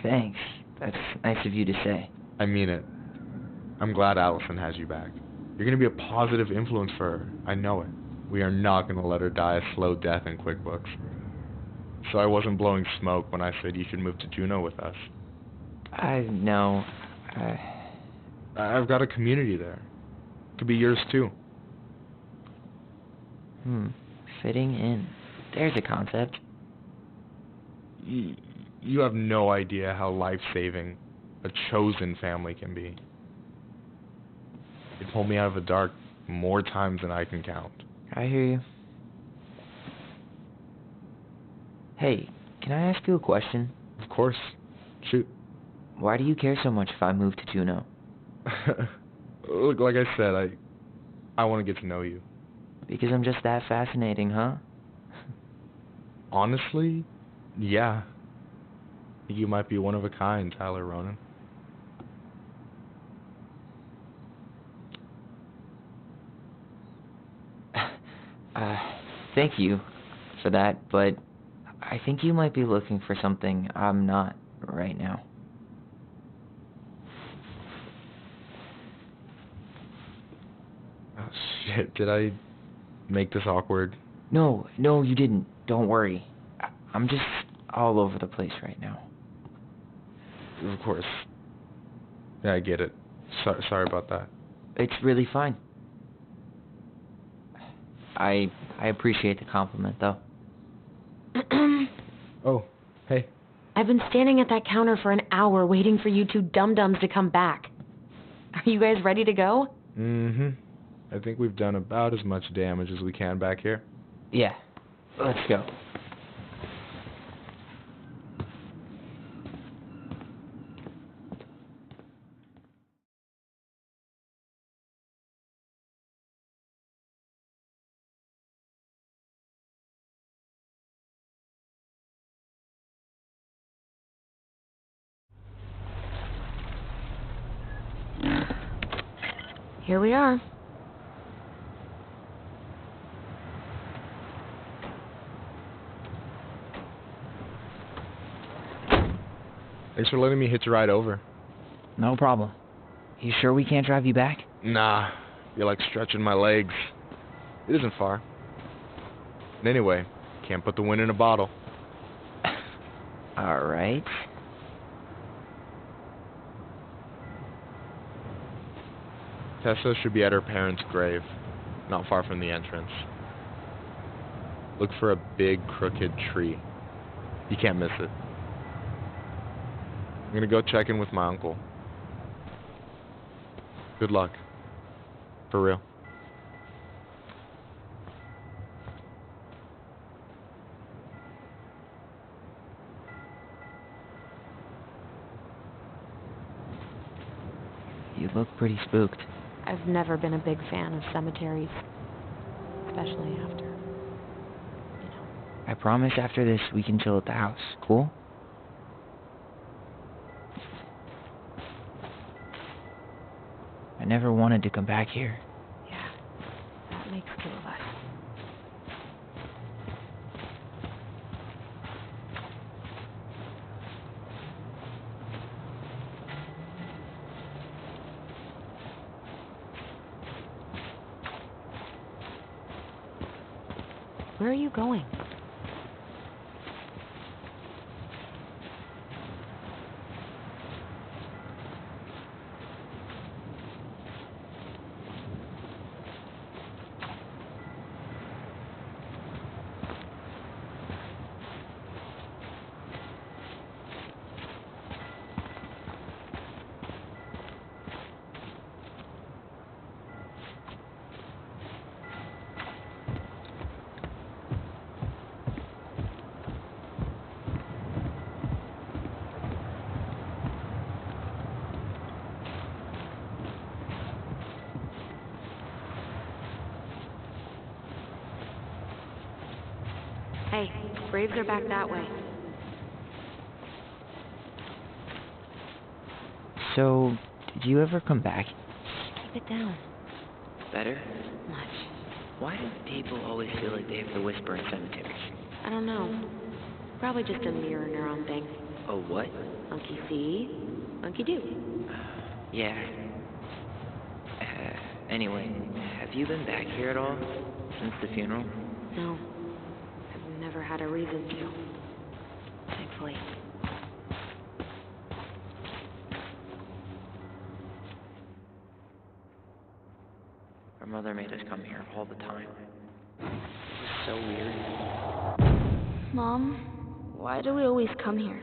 Thanks. That's nice of you to say. I mean it. I'm glad Allison has you back. You're gonna be a positive influence for her. I know it. We are not gonna let her die a slow death in QuickBooks. So I wasn't blowing smoke when I said you should move to Juneau with us. I know. I've got a community there. Could be yours too. Fitting in. There's a concept. You have no idea how life-saving a chosen family can be. It pulled me out of the dark more times than I can count. I hear you. Hey, can I ask you a question? Of course. Shoot. Why do you care so much if I move to Juneau? Look, like I said, I want to get to know you. Because I'm just that fascinating, huh? Honestly, yeah. You might be one of a kind, Tyler Ronin. Thank you for that, but I think you might be looking for something I'm not right now. Oh, shit, did I make this awkward? No, you didn't. Don't worry. I'm just all over the place right now. Of course. Yeah, I get it. Sorry about that. It's really fine. I appreciate the compliment, though. Oh, hey. I've been standing at that counter for an hour waiting for you two dum-dums to come back. Are you guys ready to go? Mm-hmm. I think we've done about as much damage as we can back here. Yeah. Let's go. Here we are. Thanks for letting me hitch a ride over. No problem. You sure we can't drive you back? Nah, you're like stretching my legs. It isn't far. And anyway, can't put the wind in a bottle. Alright. Tessa should be at her parents' grave, not far from the entrance. Look for a big, crooked tree. You can't miss it. I'm gonna go check in with my uncle. Good luck. For real. You look pretty spooked. I've never been a big fan of cemeteries, especially after, you know. I promise after this we can chill at the house. Cool? I never wanted to come back here. Yeah, that makes two of us. Where are you going? Hey, graves are back that way. So, did you ever come back? Keep it down. Better? Much. Why do people always feel like they have to whisper in cemeteries? I don't know. Probably just a mirror neuron thing. Oh, what? Monkey see, monkey do. Yeah. Anyway, have you been back here at all since the funeral? No. I've never had a reason to. Thankfully. Our mother made us come here all the time. It was so weird. Mom, why do we always come here?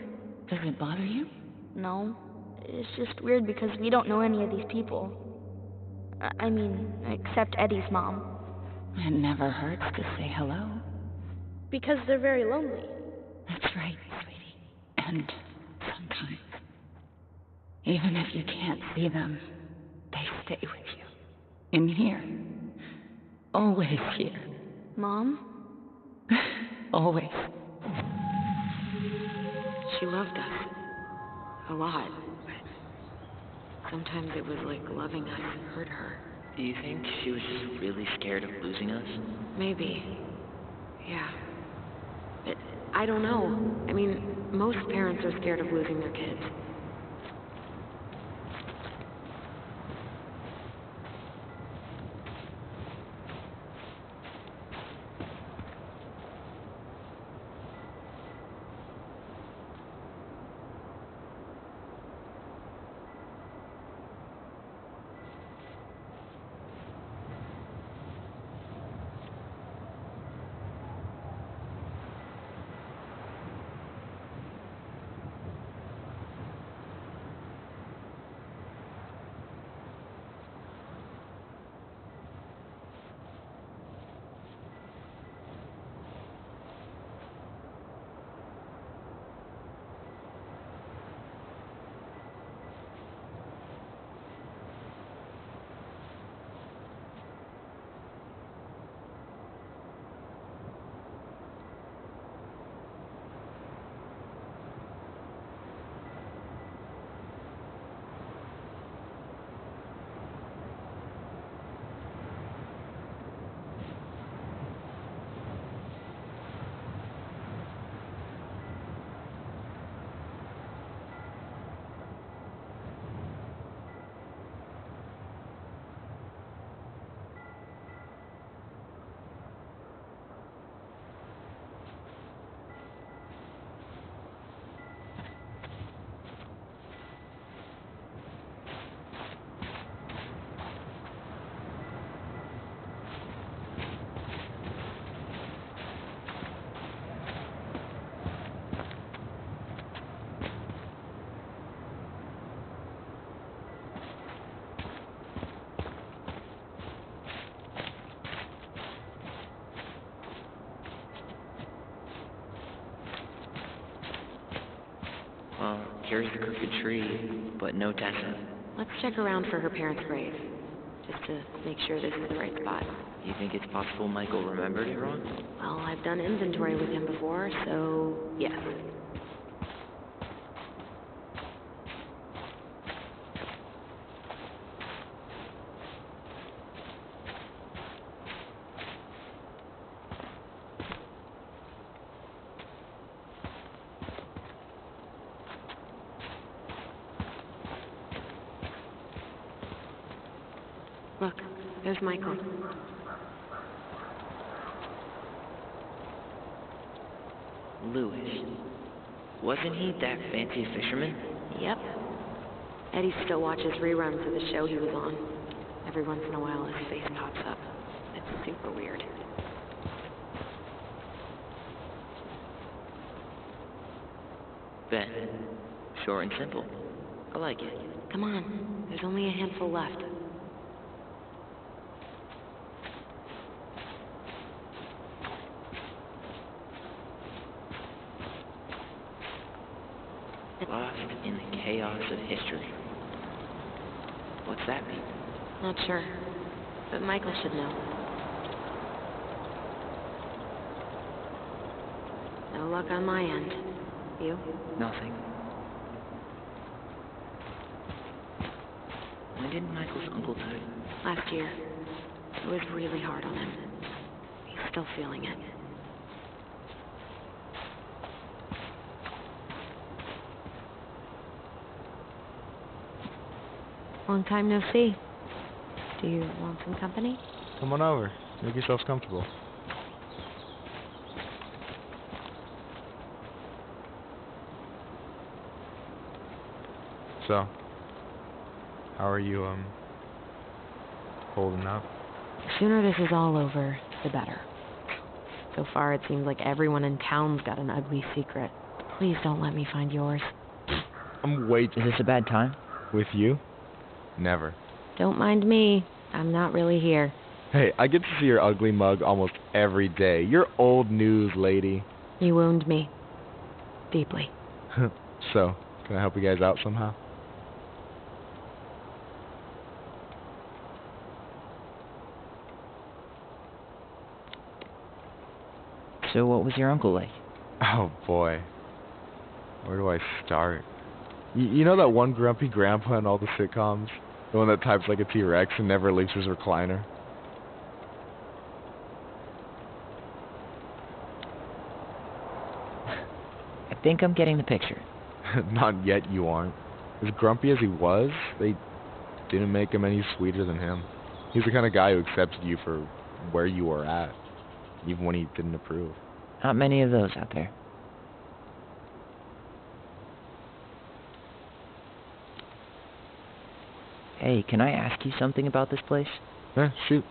Does it bother you? No. It's just weird because we don't know any of these people. I mean, except Eddie's mom. It never hurts to say hello. Because they're very lonely. That's right, sweetie. And sometimes, even if you can't see them, they stay with you. In here. Always here. Mom? Always. She loved us. A lot. But sometimes it was like loving us hurt her. Do you think she was just really scared of losing us? Maybe. Yeah. But I don't know. I mean, most parents are scared of losing their kids. Here's the crooked tree, but no Tessa. Let's check around for her parents' grave, just to make sure this is the right spot. You think it's possible Michael remembered it wrong? Well, I've done inventory with him before, so yes. Look, there's Michael. Lewis. Wasn't he that fancy fisherman? Yep. Eddie still watches reruns of the show he was on. Every once in a while his face pops up. It's super weird. Ben. Short and simple. I like it. Come on, there's only a handful left. Lost in the chaos of history. What's that mean? Not sure, but Michael should know. No luck on my end. You? Nothing. When did Michael's uncle die? Last year. It was really hard on him. He's still feeling it. Long time no see. Do you want some company? Come on over. Make yourselves comfortable. So, how are you, holding up? The sooner this is all over, the better. So far, it seems like everyone in town's got an ugly secret. Please don't let me find yours. I'm way Is this a bad time? with you? Never. Don't mind me. I'm not really here. Hey, I get to see your ugly mug almost every day. You're old news, lady. You wound me. Deeply. So, can I help you guys out somehow? So what was your uncle like? Oh boy. Where do I start? You know that one grumpy grandpa in all the sitcoms? The one that types like a T-Rex and never leaves his recliner? I think I'm getting the picture. Not yet, you aren't. As grumpy as he was, they didn't make him any sweeter than him. He's the kind of guy who accepted you for where you were at, even when he didn't approve. Not many of those out there. Hey, can I ask you something about this place? Shoot.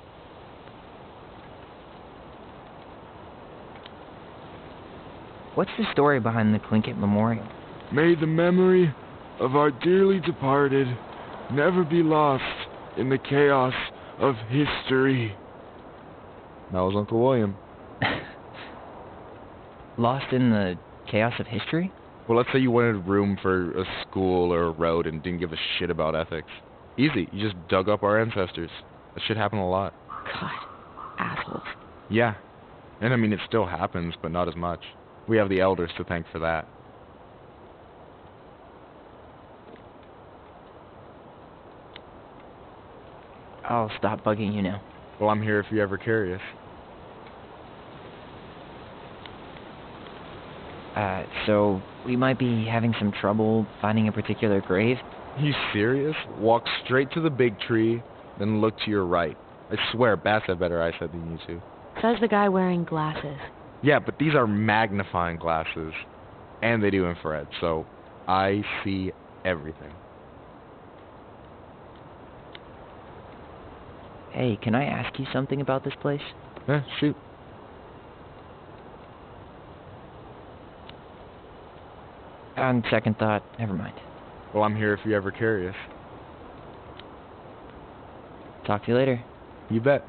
What's the story behind the Tlingit Memorial? May the memory of our dearly departed never be lost in the chaos of history. That was Uncle William. Lost in the chaos of history? Well, let's say you wanted room for a school or a road and didn't give a shit about ethics. Easy. You just dug up our ancestors. That shit happened a lot. God. Assholes. Yeah. And I mean, it still happens, but not as much. We have the elders to thank for that. I'll stop bugging you now. Well, I'm here if you're ever curious. So we might be having some trouble finding a particular grave? You serious? Walk straight to the big tree, then look to your right. I swear, bats have better eyesight than you two. Says the guy wearing glasses. Yeah, but these are magnifying glasses. And they do infrared, so I see everything. Hey, can I ask you something about this place? Shoot. On second thought, never mind. Well, I'm here if you're ever curious. Talk to you later. You bet.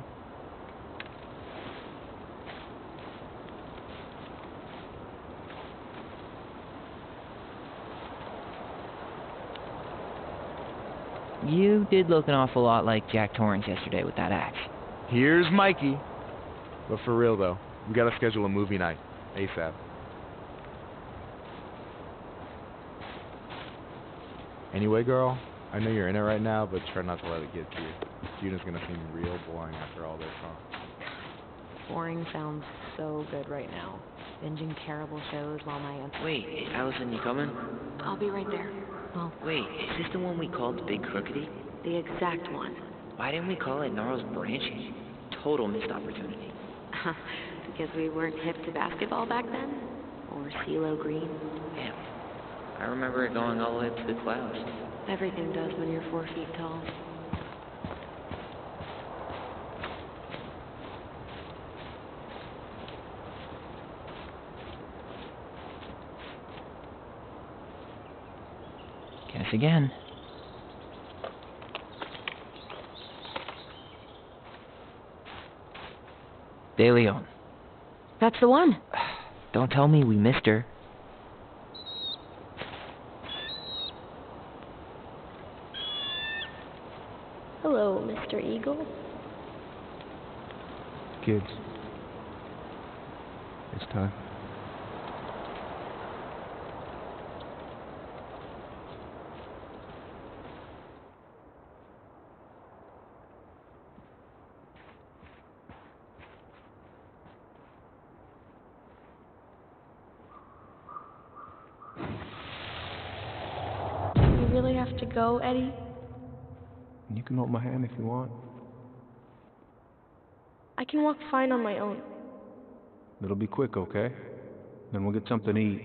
You did look an awful lot like Jack Torrance yesterday with that axe. Here's Mikey. But for real, though, we gotta schedule a movie night. ASAP. Anyway, girl, I know you're in it right now, but try not to let it get to you. Juna's gonna seem real boring after all this, huh? Boring sounds so good right now. Binging terrible shows while my aunt... Wait, Allison, you coming? I'll be right there. Well, Wait, is this the one we called the Big Crookedy? the exact one. Why didn't we call it Gnarls Branch? Total missed opportunity. Because we weren't hip to basketball back then? Or CeeLo Green? Damn. I remember it going all the way up to the clouds. Everything does when you're 4 feet tall. Guess again. De Leon. That's the one. Don't tell me we missed her. Hello, Mr. Eagle. Kids, it's time. You really have to go, Eddie? You can hold my hand if you want. I can walk fine on my own. It'll be quick, okay? Then we'll get something to eat.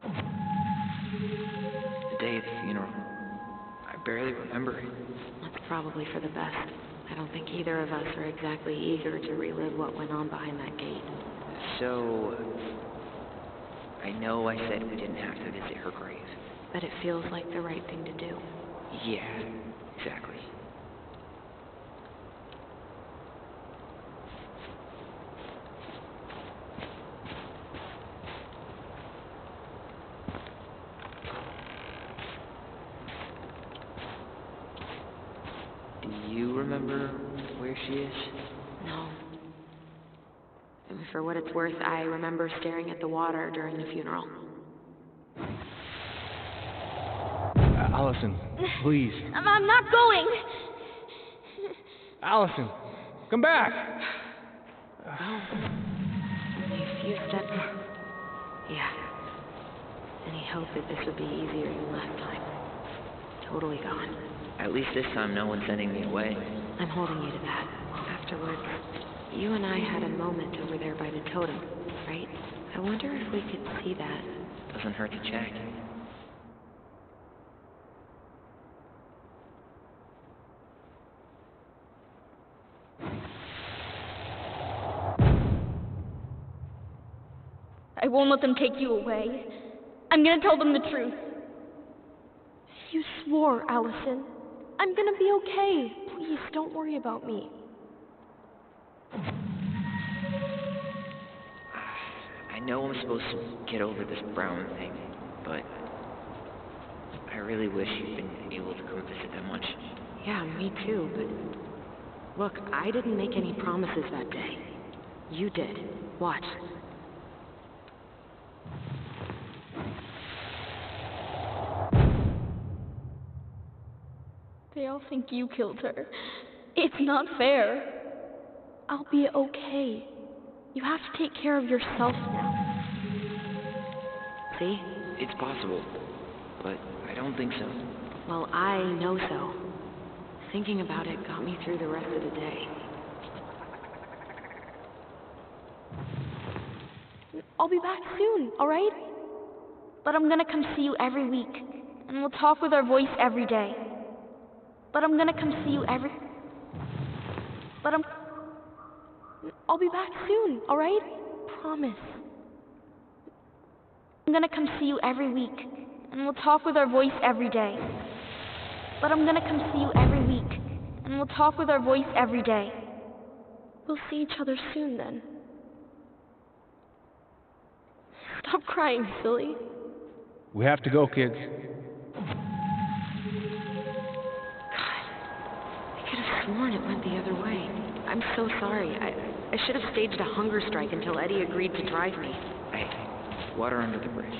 The day of the funeral. I barely remember it. That's probably for the best. I don't think either of us are exactly eager to relive what went on behind that gate. So, I know I said we didn't have to visit her grave. But it feels like the right thing to do. Yeah, exactly. Do you remember where she is? No. And for what it's worth, I remember staring at the water during the funeral. Allison, please. I'm not going! Allison, come back! Only a few steps. Yeah. Any hope that this would be easier than last time? Totally gone. At least this time no one's sending me away. I'm holding you to that. Afterwards, you and I had a moment over there by the totem, right? I wonder if we could see that. Doesn't hurt to check. I won't let them take you away. I'm gonna tell them the truth. You swore, Allison. I'm gonna be okay. Please, don't worry about me. I know I'm supposed to get over this Brown thing, but I really wish you'd been able to come visit that much. Yeah, me too, but... Look, I didn't make any promises that day. You did. Watch. They all think you killed her. It's not fair. I'll be okay. You have to take care of yourself now. See? It's possible, but I don't think so. Well, I know so. Thinking about it got me through the rest of the day. I'll be back soon, alright? But I'm gonna come see you every week, and we'll talk with our voice every day. But I'm gonna come see you every... I'll be back soon, alright? Promise. I'm gonna come see you every week, and we'll talk with our voice every day. But I'm gonna come see you every week, and we'll talk with our voice every day. We'll see each other soon, then. Stop crying, silly. We have to go, kids. sworn it went the other way. I'm so sorry. I should have staged a hunger strike until Eddie agreed to drive me. Hey, water under the bridge.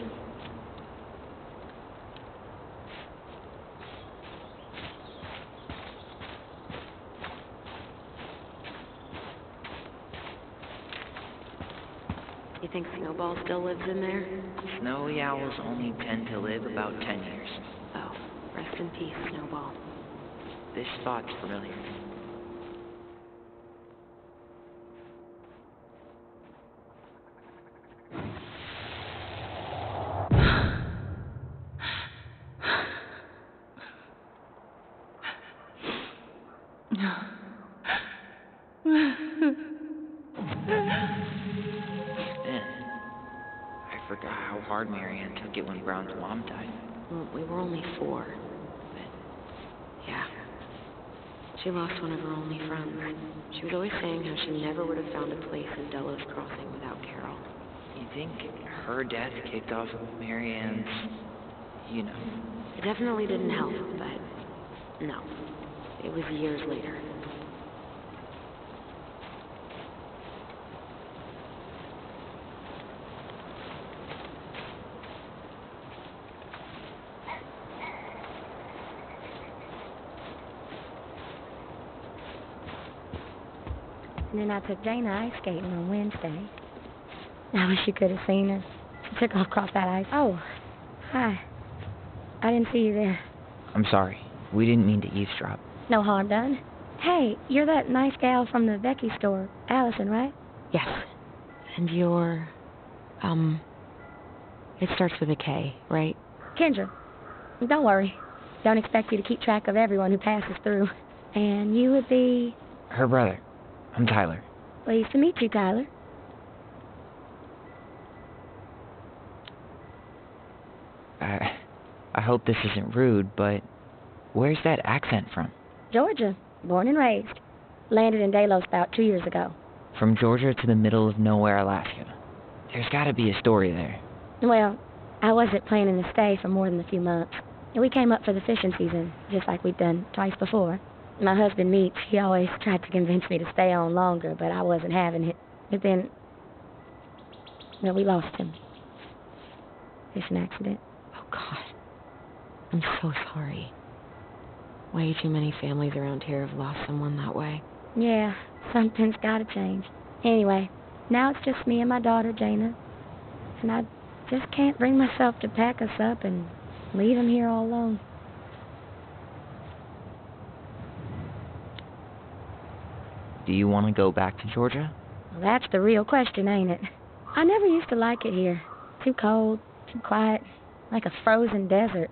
You think Snowball still lives in there? Snowy owls only tend to live about 10 years. Oh, rest in peace, Snowball. This spot's familiar. I forgot how hard Marianne took it when Brown's mom died. Well, we were only 4. But, yeah. She lost one of her only friends. She was always saying how she never would have found a place in Delos Crossing without Carol. You think her death kicked off Marianne's, you know? It definitely didn't help, but no. It was years later. And then I took Jaina ice skating on Wednesday. I wish you could have seen her. She took off across that ice. Oh, hi. I didn't see you there. I'm sorry. We didn't mean to eavesdrop. No harm done. Hey, you're that nice gal from the Becky store, Allison, right? Yes. And you're, it starts with a K, right? Kendra. Don't worry. Don't expect you to keep track of everyone who passes through. And you would be... Her brother. I'm Tyler. Pleased to meet you, Tyler. I hope this isn't rude, but where's that accent from? Georgia. Born and raised. Landed in Delos about 2 years ago. From Georgia to the middle of nowhere, Alaska. There's gotta be a story there. Well, I wasn't planning to stay for more than a few months. We came up for the fishing season, just like we'd done twice before. My husband, Meech, he always tried to convince me to stay on longer, but I wasn't having it. But then, well, we lost him. Fishing accident. Oh, God. I'm so sorry. Way too many families around here have lost someone that way. Yeah, something's gotta change. Anyway, now it's just me and my daughter, Jaina. And I just can't bring myself to pack us up and leave him here all alone. Do you want to go back to Georgia? Well, that's the real question, ain't it? I never used to like it here. Too cold, too quiet, like a frozen desert.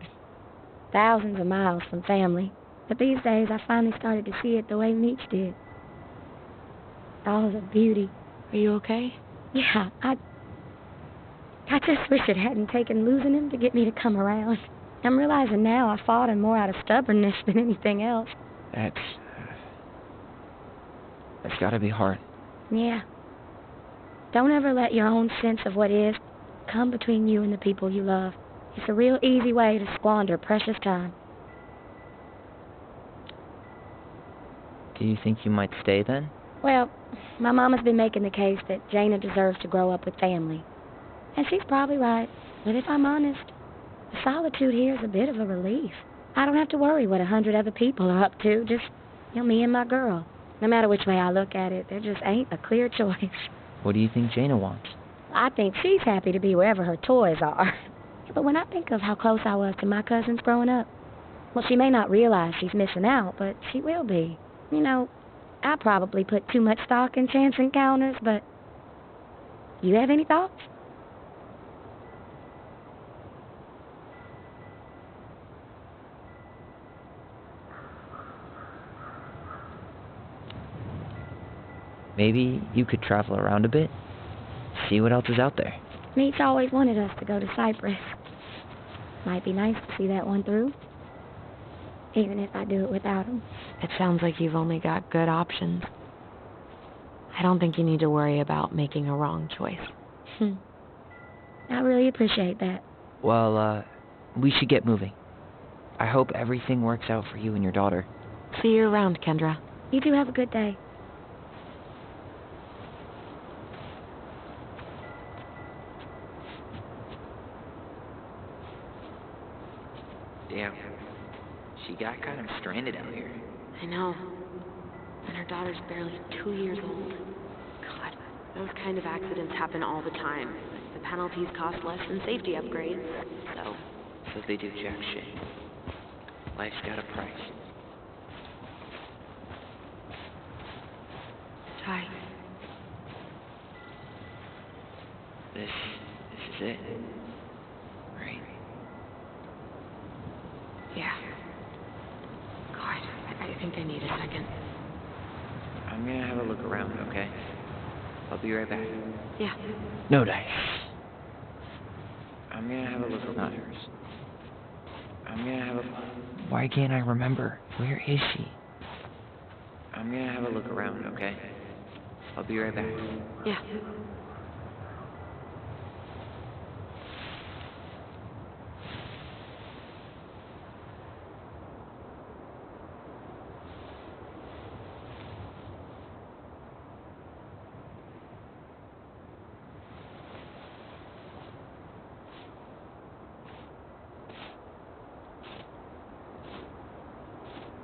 Thousands of miles from family. But these days, I finally started to see it the way Meech did. All the beauty. Are you okay? Yeah, I just wish it hadn't taken losing him to get me to come around. I'm realizing now I fought him more out of stubbornness than anything else. That's gotta be hard. Yeah. Don't ever let your own sense of what is come between you and the people you love. It's a real easy way to squander precious time. Do you think you might stay then? Well, my mama's been making the case that Jaina deserves to grow up with family. And she's probably right. But if I'm honest, the solitude here is a bit of a relief. I don't have to worry what 100 other people are up to, just, me and my girl. No matter which way I look at it, there just ain't a clear choice. What do you think Jaina wants? I think she's happy to be wherever her toys are. But when I think of how close I was to my cousins growing up, well, she may not realize she's missing out, but she will be. I probably put too much stock in chance encounters, but you have any thoughts? Maybe you could travel around a bit, see what else is out there. Meech always wanted us to go to Cyprus. Might be nice to see that one through, even if I do it without him. It sounds like you've only got good options. I don't think you need to worry about making a wrong choice. I really appreciate that. Well, we should get moving. I hope everything works out for you and your daughter. See you around, Kendra. You two have a good day. Damn. She got kind of stranded out here. I know. And her daughter's barely 2 years old. God, those kind of accidents happen all the time. The penalties cost less than safety upgrades, so... So they do jack shit. Life's got a price. Ty. This is it. Right? Yeah. God, I think I need a second. I'm gonna have a look around, okay? I'll be right back. Yeah. No dice. I'm gonna have a look around hers. I'm gonna have a... Why can't I remember? Where is she? I'm gonna have a look around, okay? I'll be right back. Yeah.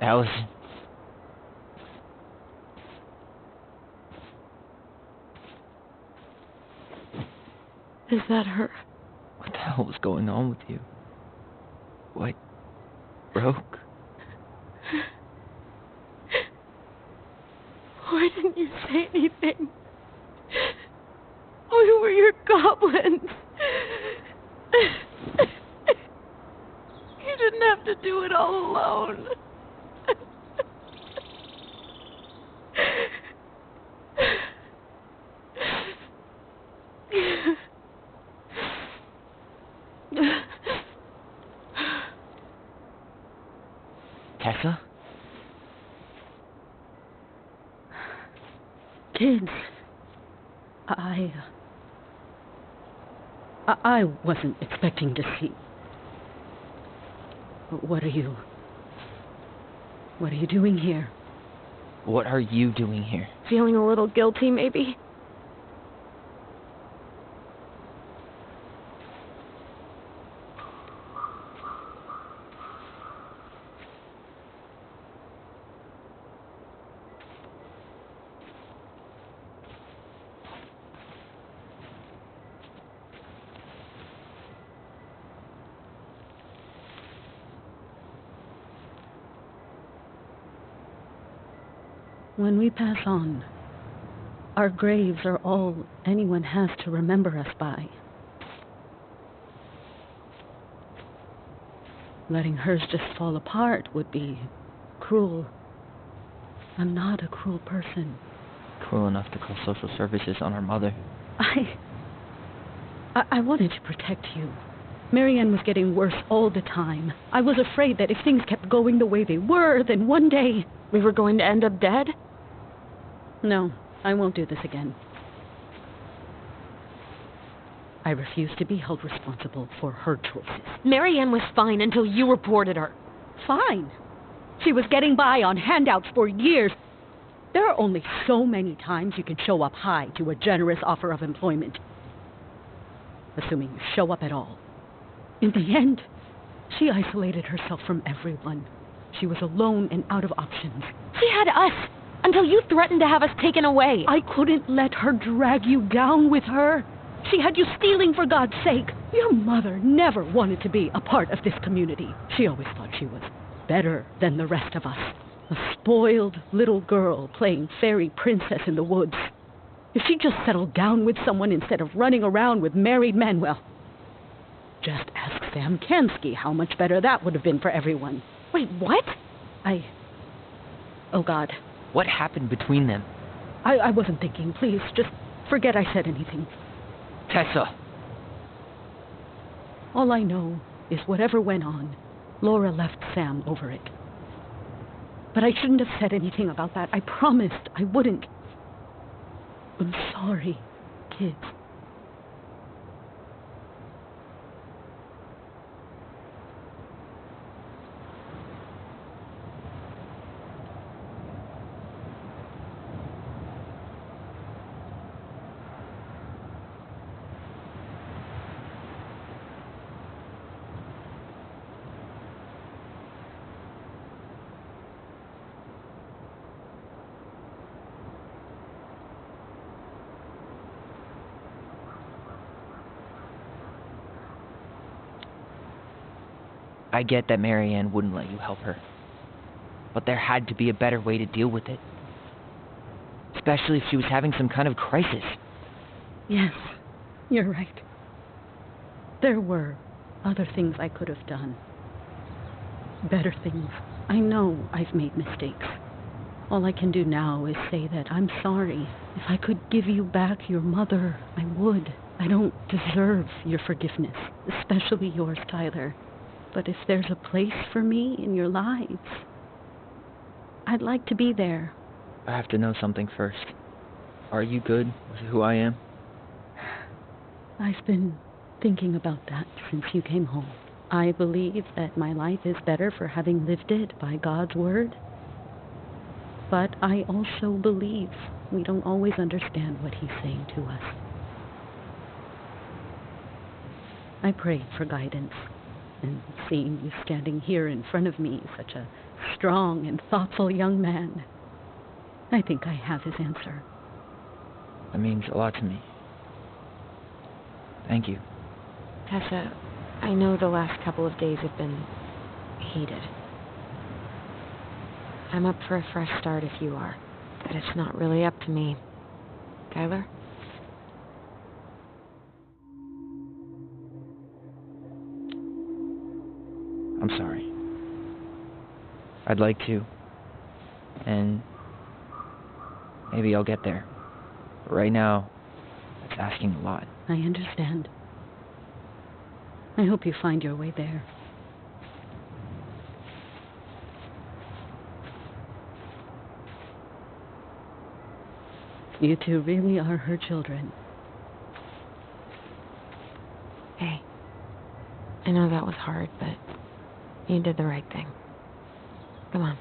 Allison. Is that her? What the hell was going on with you? What broke? Why didn't you say anything? We were your goblins. You didn't have to do it all alone. Tessa? Kids, I wasn't expecting to see. What are you doing here? What are you doing here? Feeling a little guilty, maybe? When we pass on, our graves are all anyone has to remember us by. Letting hers just fall apart would be cruel. I'm not a cruel person. Cruel enough to call social services on our mother. I wanted to protect you. Marianne was getting worse all the time. I was afraid that if things kept going the way they were, then one day... We were going to end up dead? No, I won't do this again. I refuse to be held responsible for her choices. Marianne was fine until you reported her. Fine. She was getting by on handouts for years. There are only so many times you can show up high to a generous offer of employment. Assuming you show up at all. In the end, she isolated herself from everyone. She was alone and out of options. She had us, until you threatened to have us taken away. I couldn't let her drag you down with her. She had you stealing for God's sake. Your mother never wanted to be a part of this community. She always thought she was better than the rest of us. A spoiled little girl playing fairy princess in the woods. If she just settled down with someone instead of running around with married men, well, just ask Sam Kansky how much better that would have been for everyone. Wait, what? Oh, God. What happened between them? I wasn't thinking. Please, just forget I said anything. Tessa! All I know is whatever went on, Laura left Sam over it. But I shouldn't have said anything about that. I promised I wouldn't. I'm sorry, kids. I get that Marianne wouldn't let you help her. But there had to be a better way to deal with it. Especially if she was having some kind of crisis. Yes, you're right. There were other things I could have done. Better things. I know I've made mistakes. All I can do now is say that I'm sorry. If I could give you back your mother, I would. I don't deserve your forgiveness, especially yours, Tyler. But if there's a place for me in your lives, I'd like to be there. I have to know something first. Are you good with who I am? I've been thinking about that since you came home. I believe that my life is better for having lived it by God's word. But I also believe we don't always understand what He's saying to us. I prayed for guidance, and seeing you standing here in front of me, such a strong and thoughtful young man, I think I have His answer. That means a lot to me. Thank you. Tessa, I know the last couple of days have been heated. I'm up for a fresh start if you are, but it's not really up to me. Tyler? I'm sorry. I'd like to. And maybe I'll get there. But right now, it's asking a lot. I understand. I hope you find your way there. You two really are her children. Hey, I know that was hard, but you did the right thing. Come on.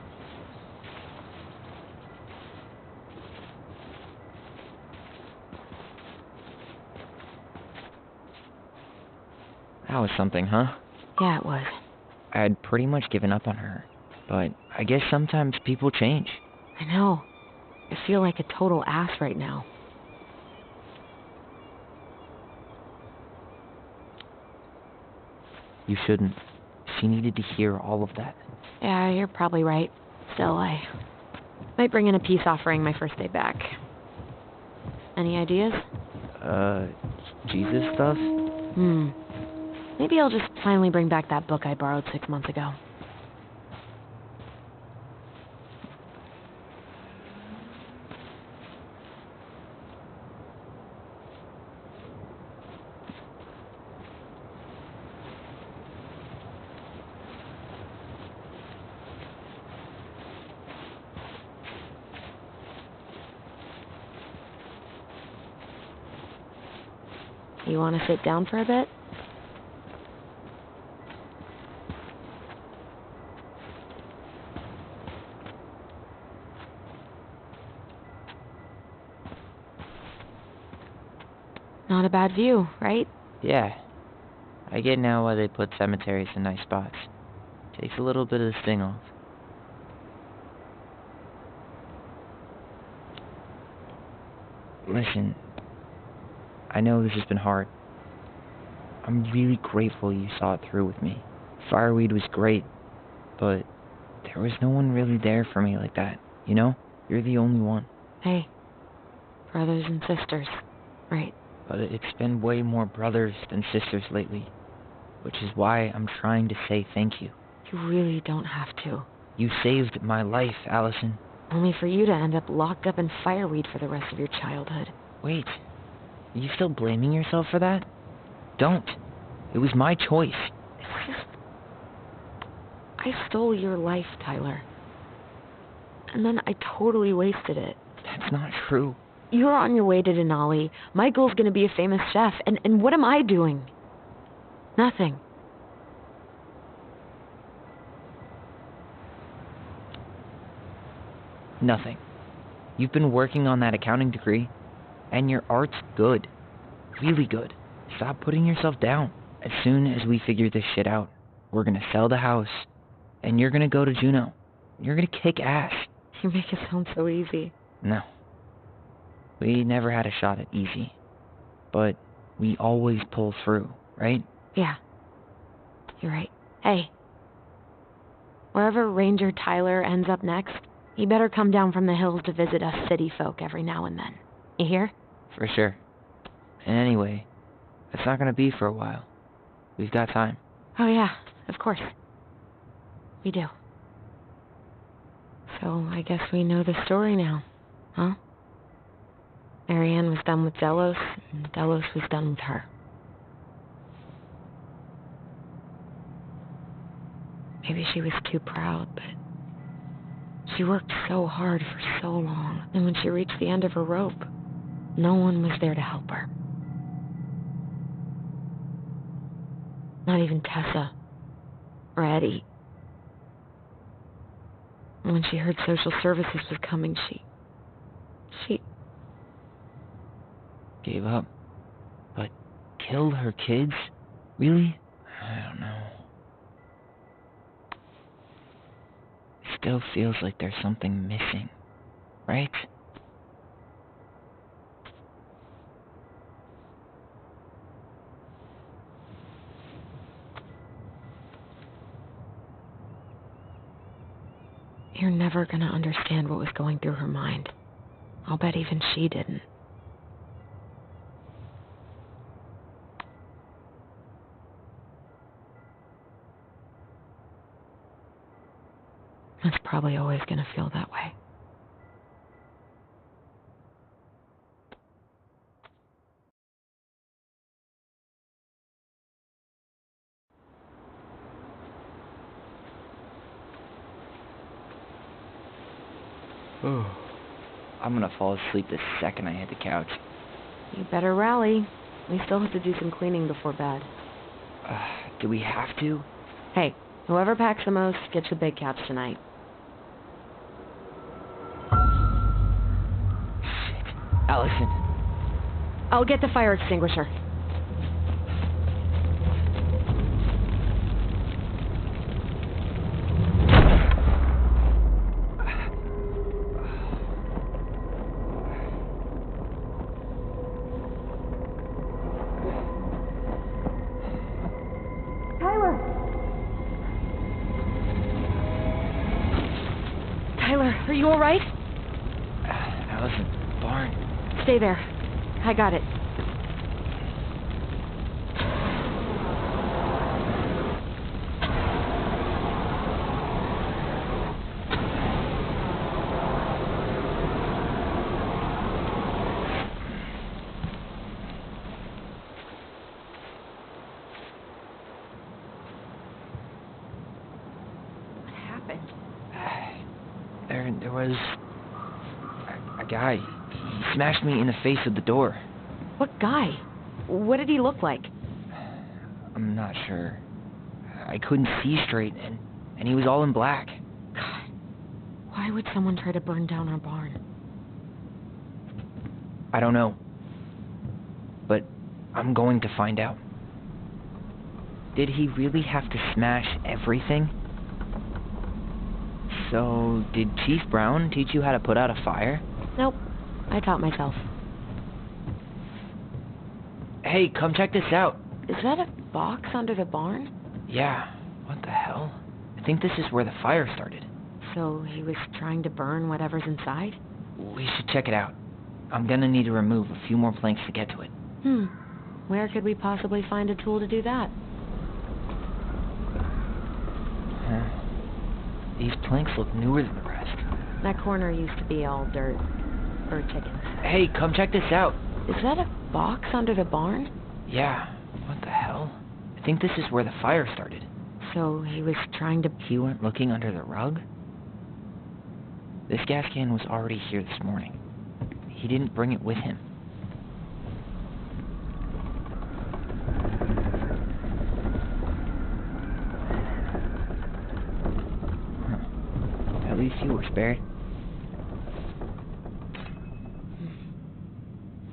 That was something, huh? Yeah, it was. I had pretty much given up on her, but I guess sometimes people change. I know. I feel like a total ass right now. You shouldn't. She needed to hear all of that. Yeah, you're probably right. Still, I might bring in a peace offering my first day back. Any ideas? Jesus stuff? Maybe I'll just finally bring back that book I borrowed 6 months ago. You want to sit down for a bit? Not a bad view, right? Yeah. I get now why they put cemeteries in nice spots. Takes a little bit of the sting off. Listen, I know this has been hard. I'm really grateful you saw it through with me. Fireweed was great, but there was no one really there for me like that, you know? You're the only one. Hey, brothers and sisters, right? But it's been way more brothers than sisters lately, which is why I'm trying to say thank you. You really don't have to. You saved my life, Allison. Only for you to end up locked up in fireweed for the rest of your childhood. Wait, are you still blaming yourself for that? Don't. It was my choice. It's just... I stole your life, Tyler. And then I totally wasted it. That's not true. You're on your way to Denali. Michael's gonna be a famous chef. And what am I doing? Nothing. Nothing. You've been working on that accounting degree, and your art's good. Really good. Stop putting yourself down. As soon as we figure this shit out, we're gonna sell the house, and you're gonna go to Juneau. You're gonna kick ass. You make it sound so easy. No. We never had a shot at easy. But we always pull through, right? Yeah. You're right. Hey, Wherever Ranger Tyler ends up next, he better come down from the hills to visit us city folk every now and then. You hear? For sure. And anyway, it's not gonna be for a while. We've got time. Oh yeah, of course. We do. So I guess we know the story now, huh? Marianne was done with Delos, and Delos was done with her. Maybe she was too proud, but she worked so hard for so long, and when she reached the end of her rope, no one was there to help her. Not even Tessa or Eddie. And when she heard social services was coming, she gave up. But killed her kids? Really? I don't know. It still feels like there's something missing, right? You're never gonna understand what was going through her mind. I'll bet even she didn't. It's probably always gonna feel that way. I'm gonna fall asleep the second I hit the couch. You better rally. We still have to do some cleaning before bed. Do we have to? Hey, whoever packs the most gets the big couch tonight. Shit. Allison. I'll get the fire extinguisher. Tyler, are you all right? Allison, barn. Stay there. I got it. What happened? There was a guy. He smashed me in the face with the door. What guy? What did he look like? I'm not sure. I couldn't see straight, and he was all in black. God, why would someone try to burn down our barn? I don't know. But I'm going to find out. Did he really have to smash everything? So, did Chief Brown teach you how to put out a fire? Nope. I taught myself. Hey, come check this out. Is that a box under the barn? Yeah. What the hell? I think this is where the fire started. So he was trying to burn whatever's inside? We should check it out. I'm gonna need to remove a few more planks to get to it. Where could we possibly find a tool to do that? These planks look newer than the rest. That corner used to be all dirt. Or chickens. Hey, come check this out. Is that a box under the barn? Yeah. What the hell? I think this is where the fire started. So he was trying to... He went looking under the rug? This gas can was already here this morning. He didn't bring it with him. At least you were spared.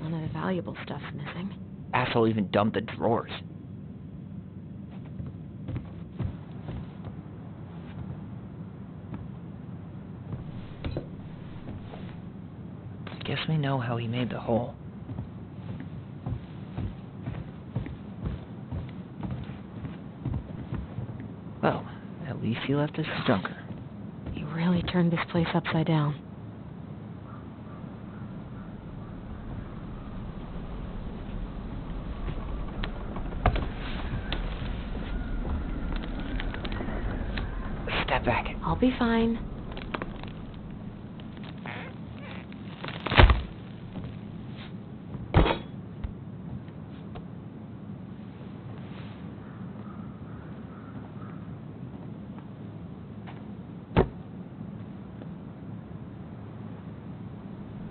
None of the valuable stuff's missing. Asshole even dumped the drawers. Guess we know how he made the hole. Well, at least he left us his junker. He really turned this place upside down. Step back. I'll be fine.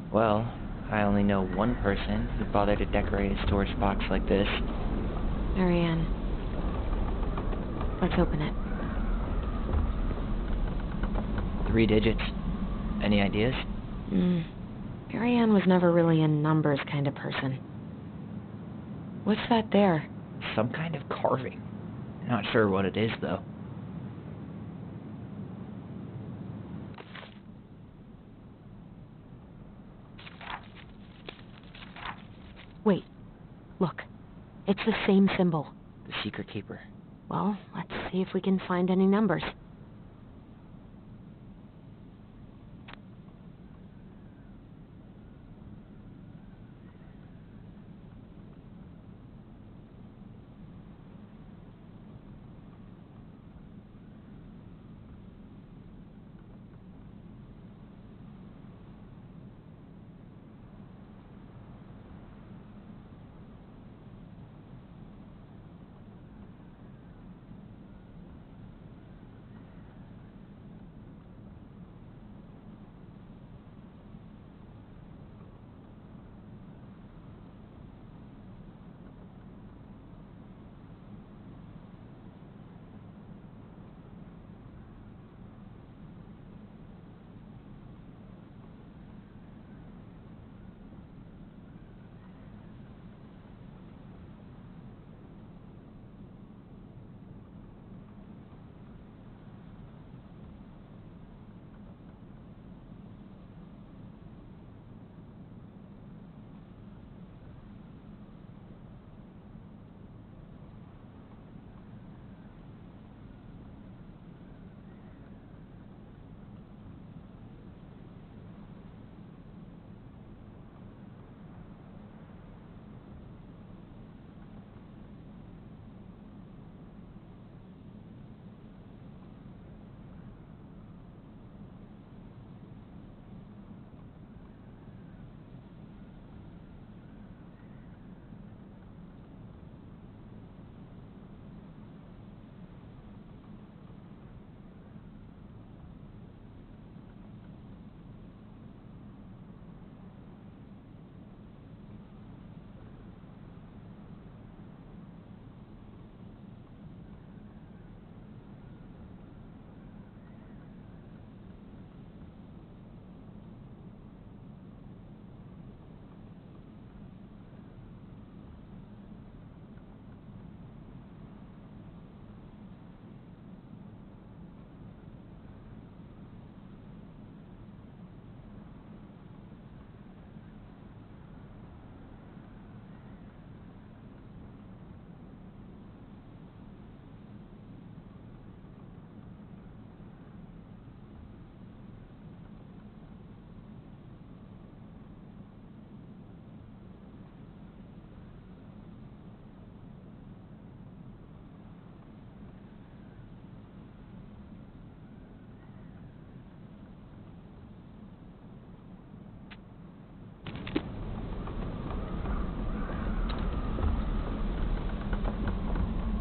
Well, I only know one person who'd bother to decorate a storage box like this. Marianne. Let's open it. 3 digits. Any ideas? Marianne was never really a numbers kind of person. What's that there? Some kind of carving. Not sure what it is, though. Wait. Look. It's the same symbol. The Secret Keeper. Well, let's see if we can find any numbers.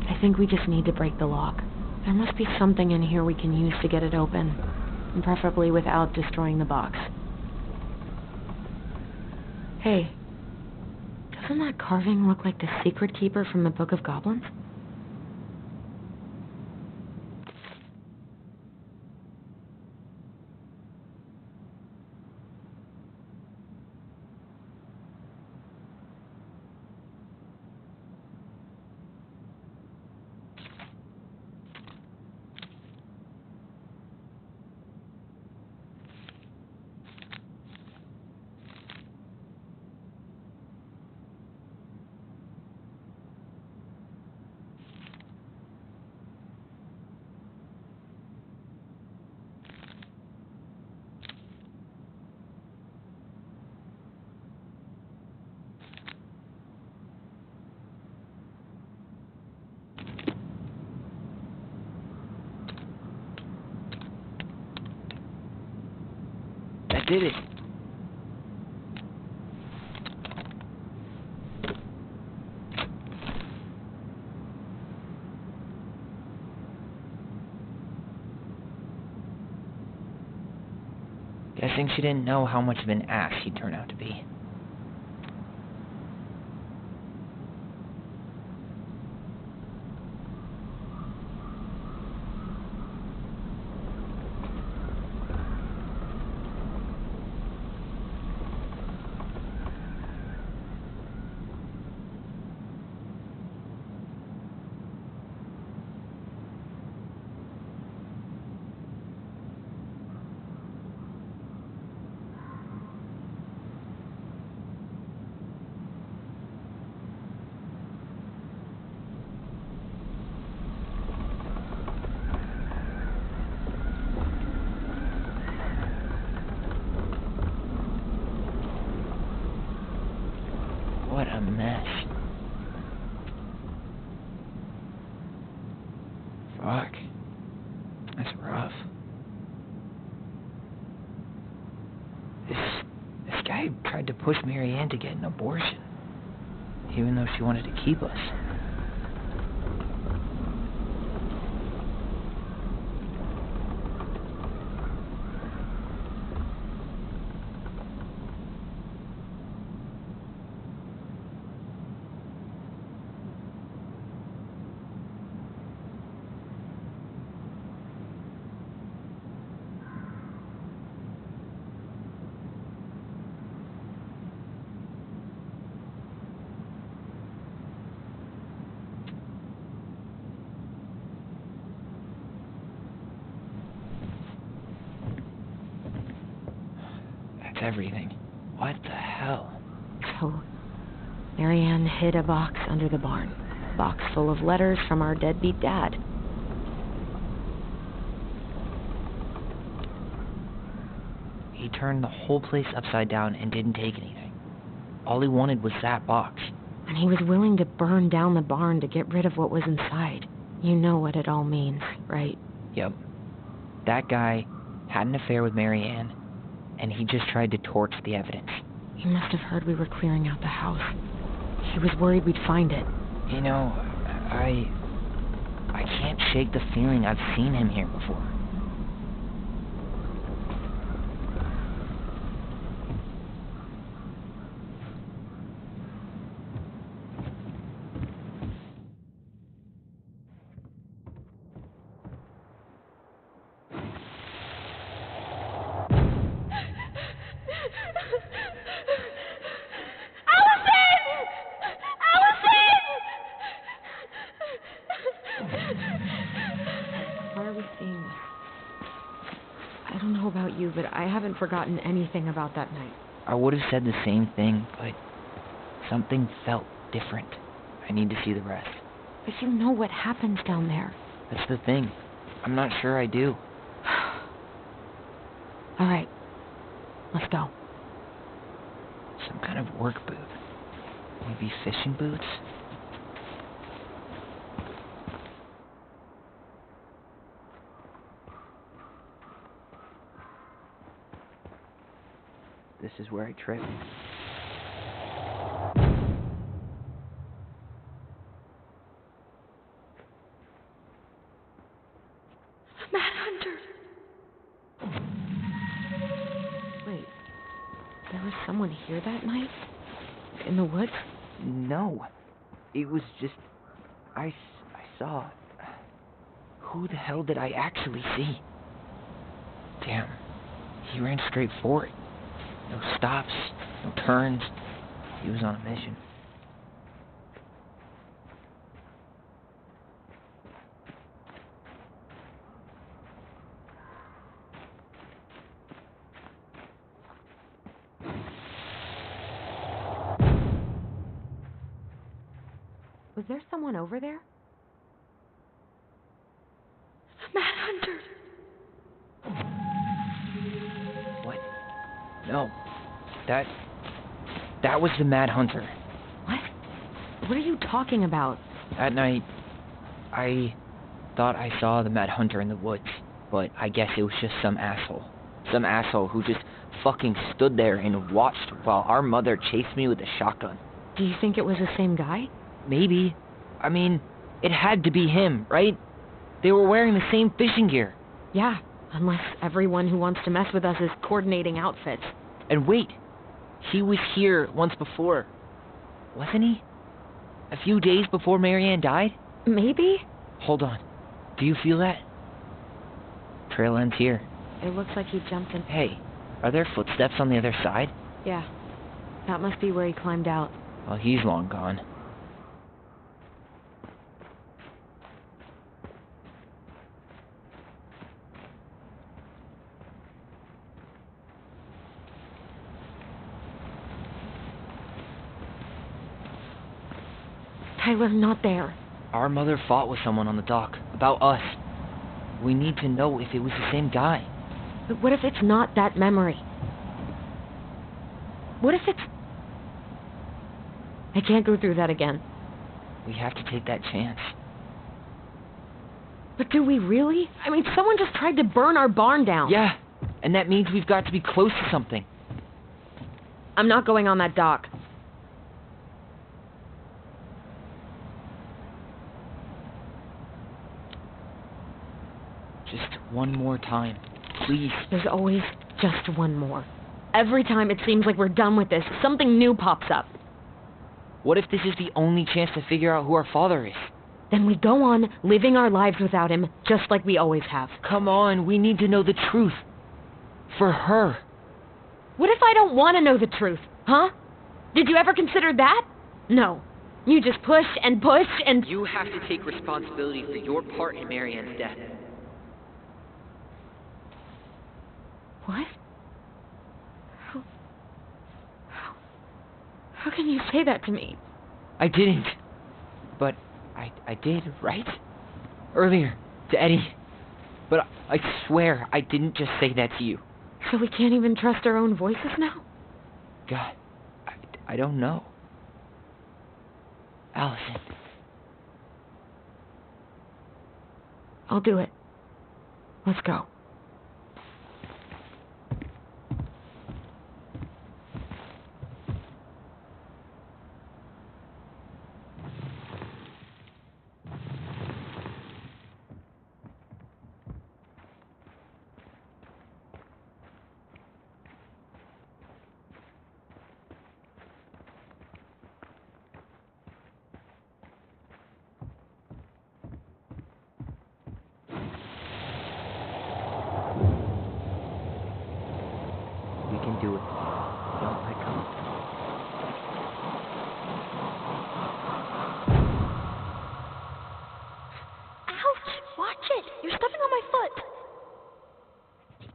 I think we just need to break the lock. There must be something in here we can use to get it open, and preferably without destroying the box. Hey, doesn't that carving look like the Secret Keeper from the Book of Goblins? did it. Guessing she didn't know how much of an ass he'd turn out to be. What a mess. Fuck. That's rough. This guy tried to push Mary Ann to get an abortion, even though she wanted to keep us. Everything. What the hell? So, Mary Ann hid a box under the barn. A box full of letters from our deadbeat dad. He turned the whole place upside down and didn't take anything. All he wanted was that box. And he was willing to burn down the barn to get rid of what was inside. You know what it all means, right? Yep. That guy had an affair with Mary Ann, and he just tried to torch the evidence. He must have heard we were clearing out the house. He was worried we'd find it. You know, I can't shake the feeling I've seen him here before. But I haven't forgotten anything about that night. I would have said the same thing, but something felt different. I need to see the rest. But you know what happens down there. That's the thing. I'm not sure I do. All right. Let's go. Some kind of work boot. Maybe fishing boots? This is where I tripped. The Mad Hunter! Wait, there was someone here that night? In the woods? No. It was just... I saw... Who the hell did I actually see? Damn. He ran straight for it. No stops, no turns. He was on a mission. Was there someone over there? The Mad Hunter! What? No. That was the Mad Hunter. What? What are you talking about? That night, I thought I saw the Mad Hunter in the woods, but I guess it was just some asshole. Some asshole who just fucking stood there and watched while our mother chased me with a shotgun. Do you think it was the same guy? Maybe. I mean, it had to be him, right? They were wearing the same fishing gear. Yeah, unless everyone who wants to mess with us is coordinating outfits. And wait, he was here once before, wasn't he? A few days before Marianne died? Maybe? Hold on. Do you feel that? Trail ends here. It looks like he jumped in. Hey, are there footsteps on the other side? Yeah, that must be where he climbed out. Well, he's long gone. Tyler, not there. Our mother fought with someone on the dock about us. We need to know if it was the same guy. But what if it's not that memory? What if it's... I can't go through that again. We have to take that chance. But do we really? I mean, someone just tried to burn our barn down. Yeah, and that means we've got to be close to something. I'm not going on that dock. Just one more time, please. There's always just one more. Every time it seems like we're done with this, something new pops up. What if this is the only chance to figure out who our father is? Then we go on living our lives without him, just like we always have. Come on, we need to know the truth. For her. What if I don't want to know the truth, huh? Did you ever consider that? No. You just push and push and... You have to take responsibility for your part in Marianne's death. What? How can you say that to me? I didn't. But I did, right? Earlier, to Eddie. But I swear I didn't just say that to you. So we can't even trust our own voices now? God, I don't know. Allison. I'll do it. Let's go. We can do it. Don't let go. Ouch! Watch it! You're stepping on my foot!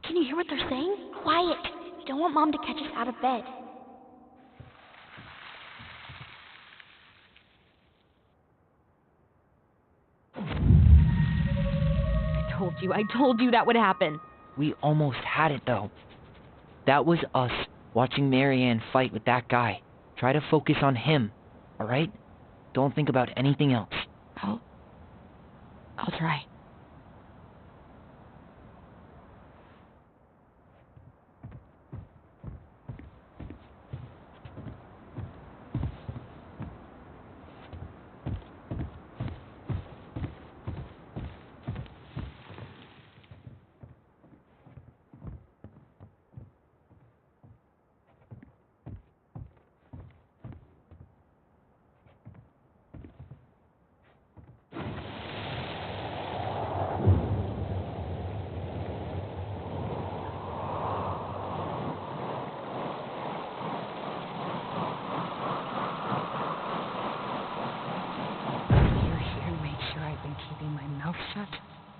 Can you hear what they're saying? Quiet! We don't want Mom to catch us out of bed. I told you that would happen. We almost had it, though. That was us watching Marianne fight with that guy. Try to focus on him, alright? Don't think about anything else. I'll try.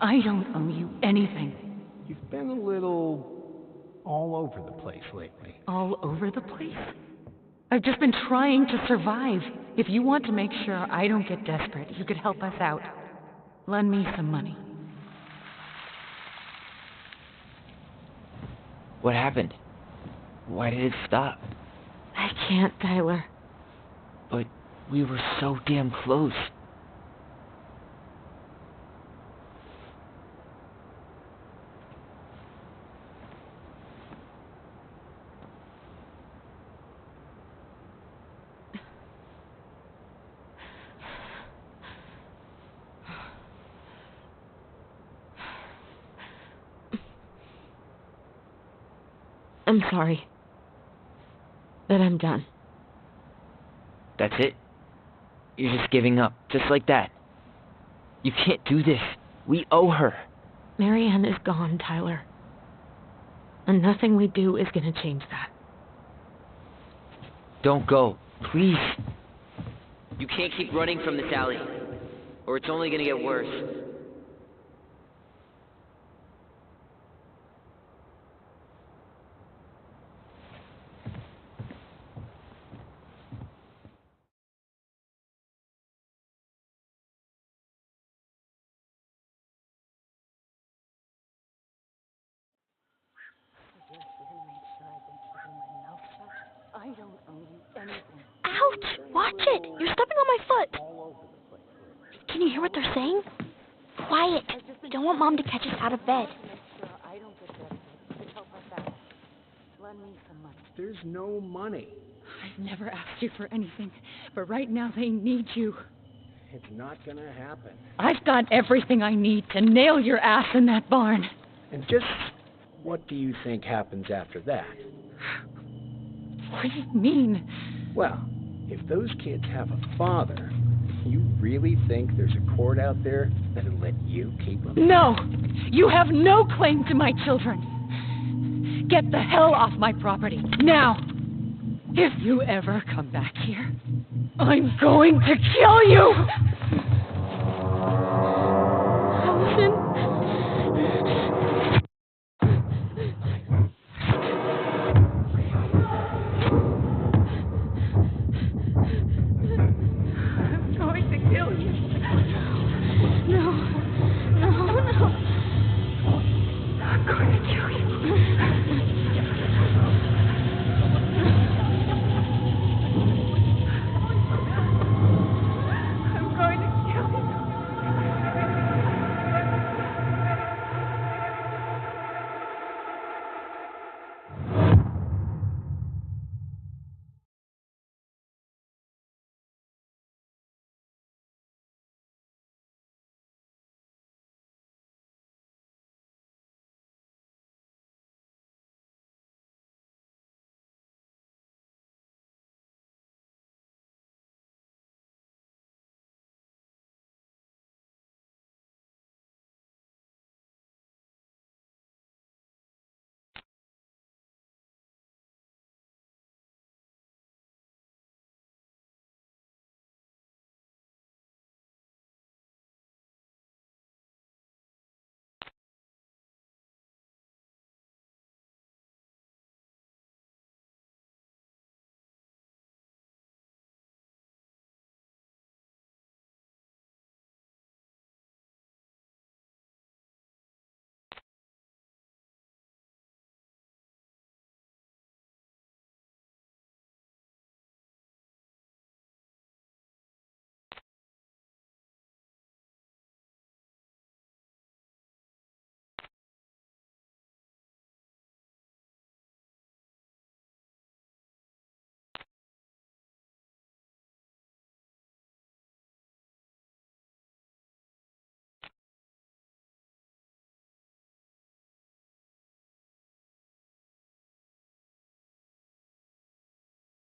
I don't owe you anything. You've been a little all over the place lately. All over the place? I've just been trying to survive. If you want to make sure I don't get desperate, you could help us out. Lend me some money. What happened? Why did it stop? I can't, Tyler. But we were so damn close. I'm sorry. But I'm done. That's it? You're just giving up, just like that. You can't do this. We owe her. Marianne is gone, Tyler. And nothing we do is going to change that. Don't go, please. You can't keep running from this alley, or it's only going to get worse. Ouch! Watch it! You're stepping on my foot! Can you hear what they're saying? Quiet! We don't want Mom to catch us out of bed. There's no money. I've never asked you for anything, but right now they need you. It's not gonna happen. I've got everything I need to nail your ass in that barn. And just what do you think happens after that? What do you mean? Well, if those kids have a father, you really think there's a court out there that'll let you keep them? No! You have no claim to my children. Get the hell off my property, now! If you ever come back here, I'm going to kill you! Allison? I'm going to kill you. No. I'm going to kill you. I'm going to kill you.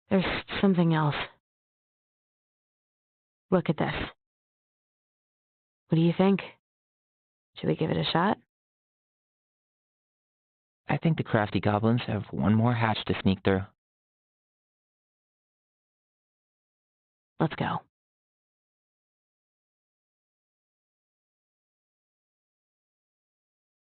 There's something else. Look at this. What do you think? Should we give it a shot? I think the crafty goblins have one more hatch to sneak through. Let's go.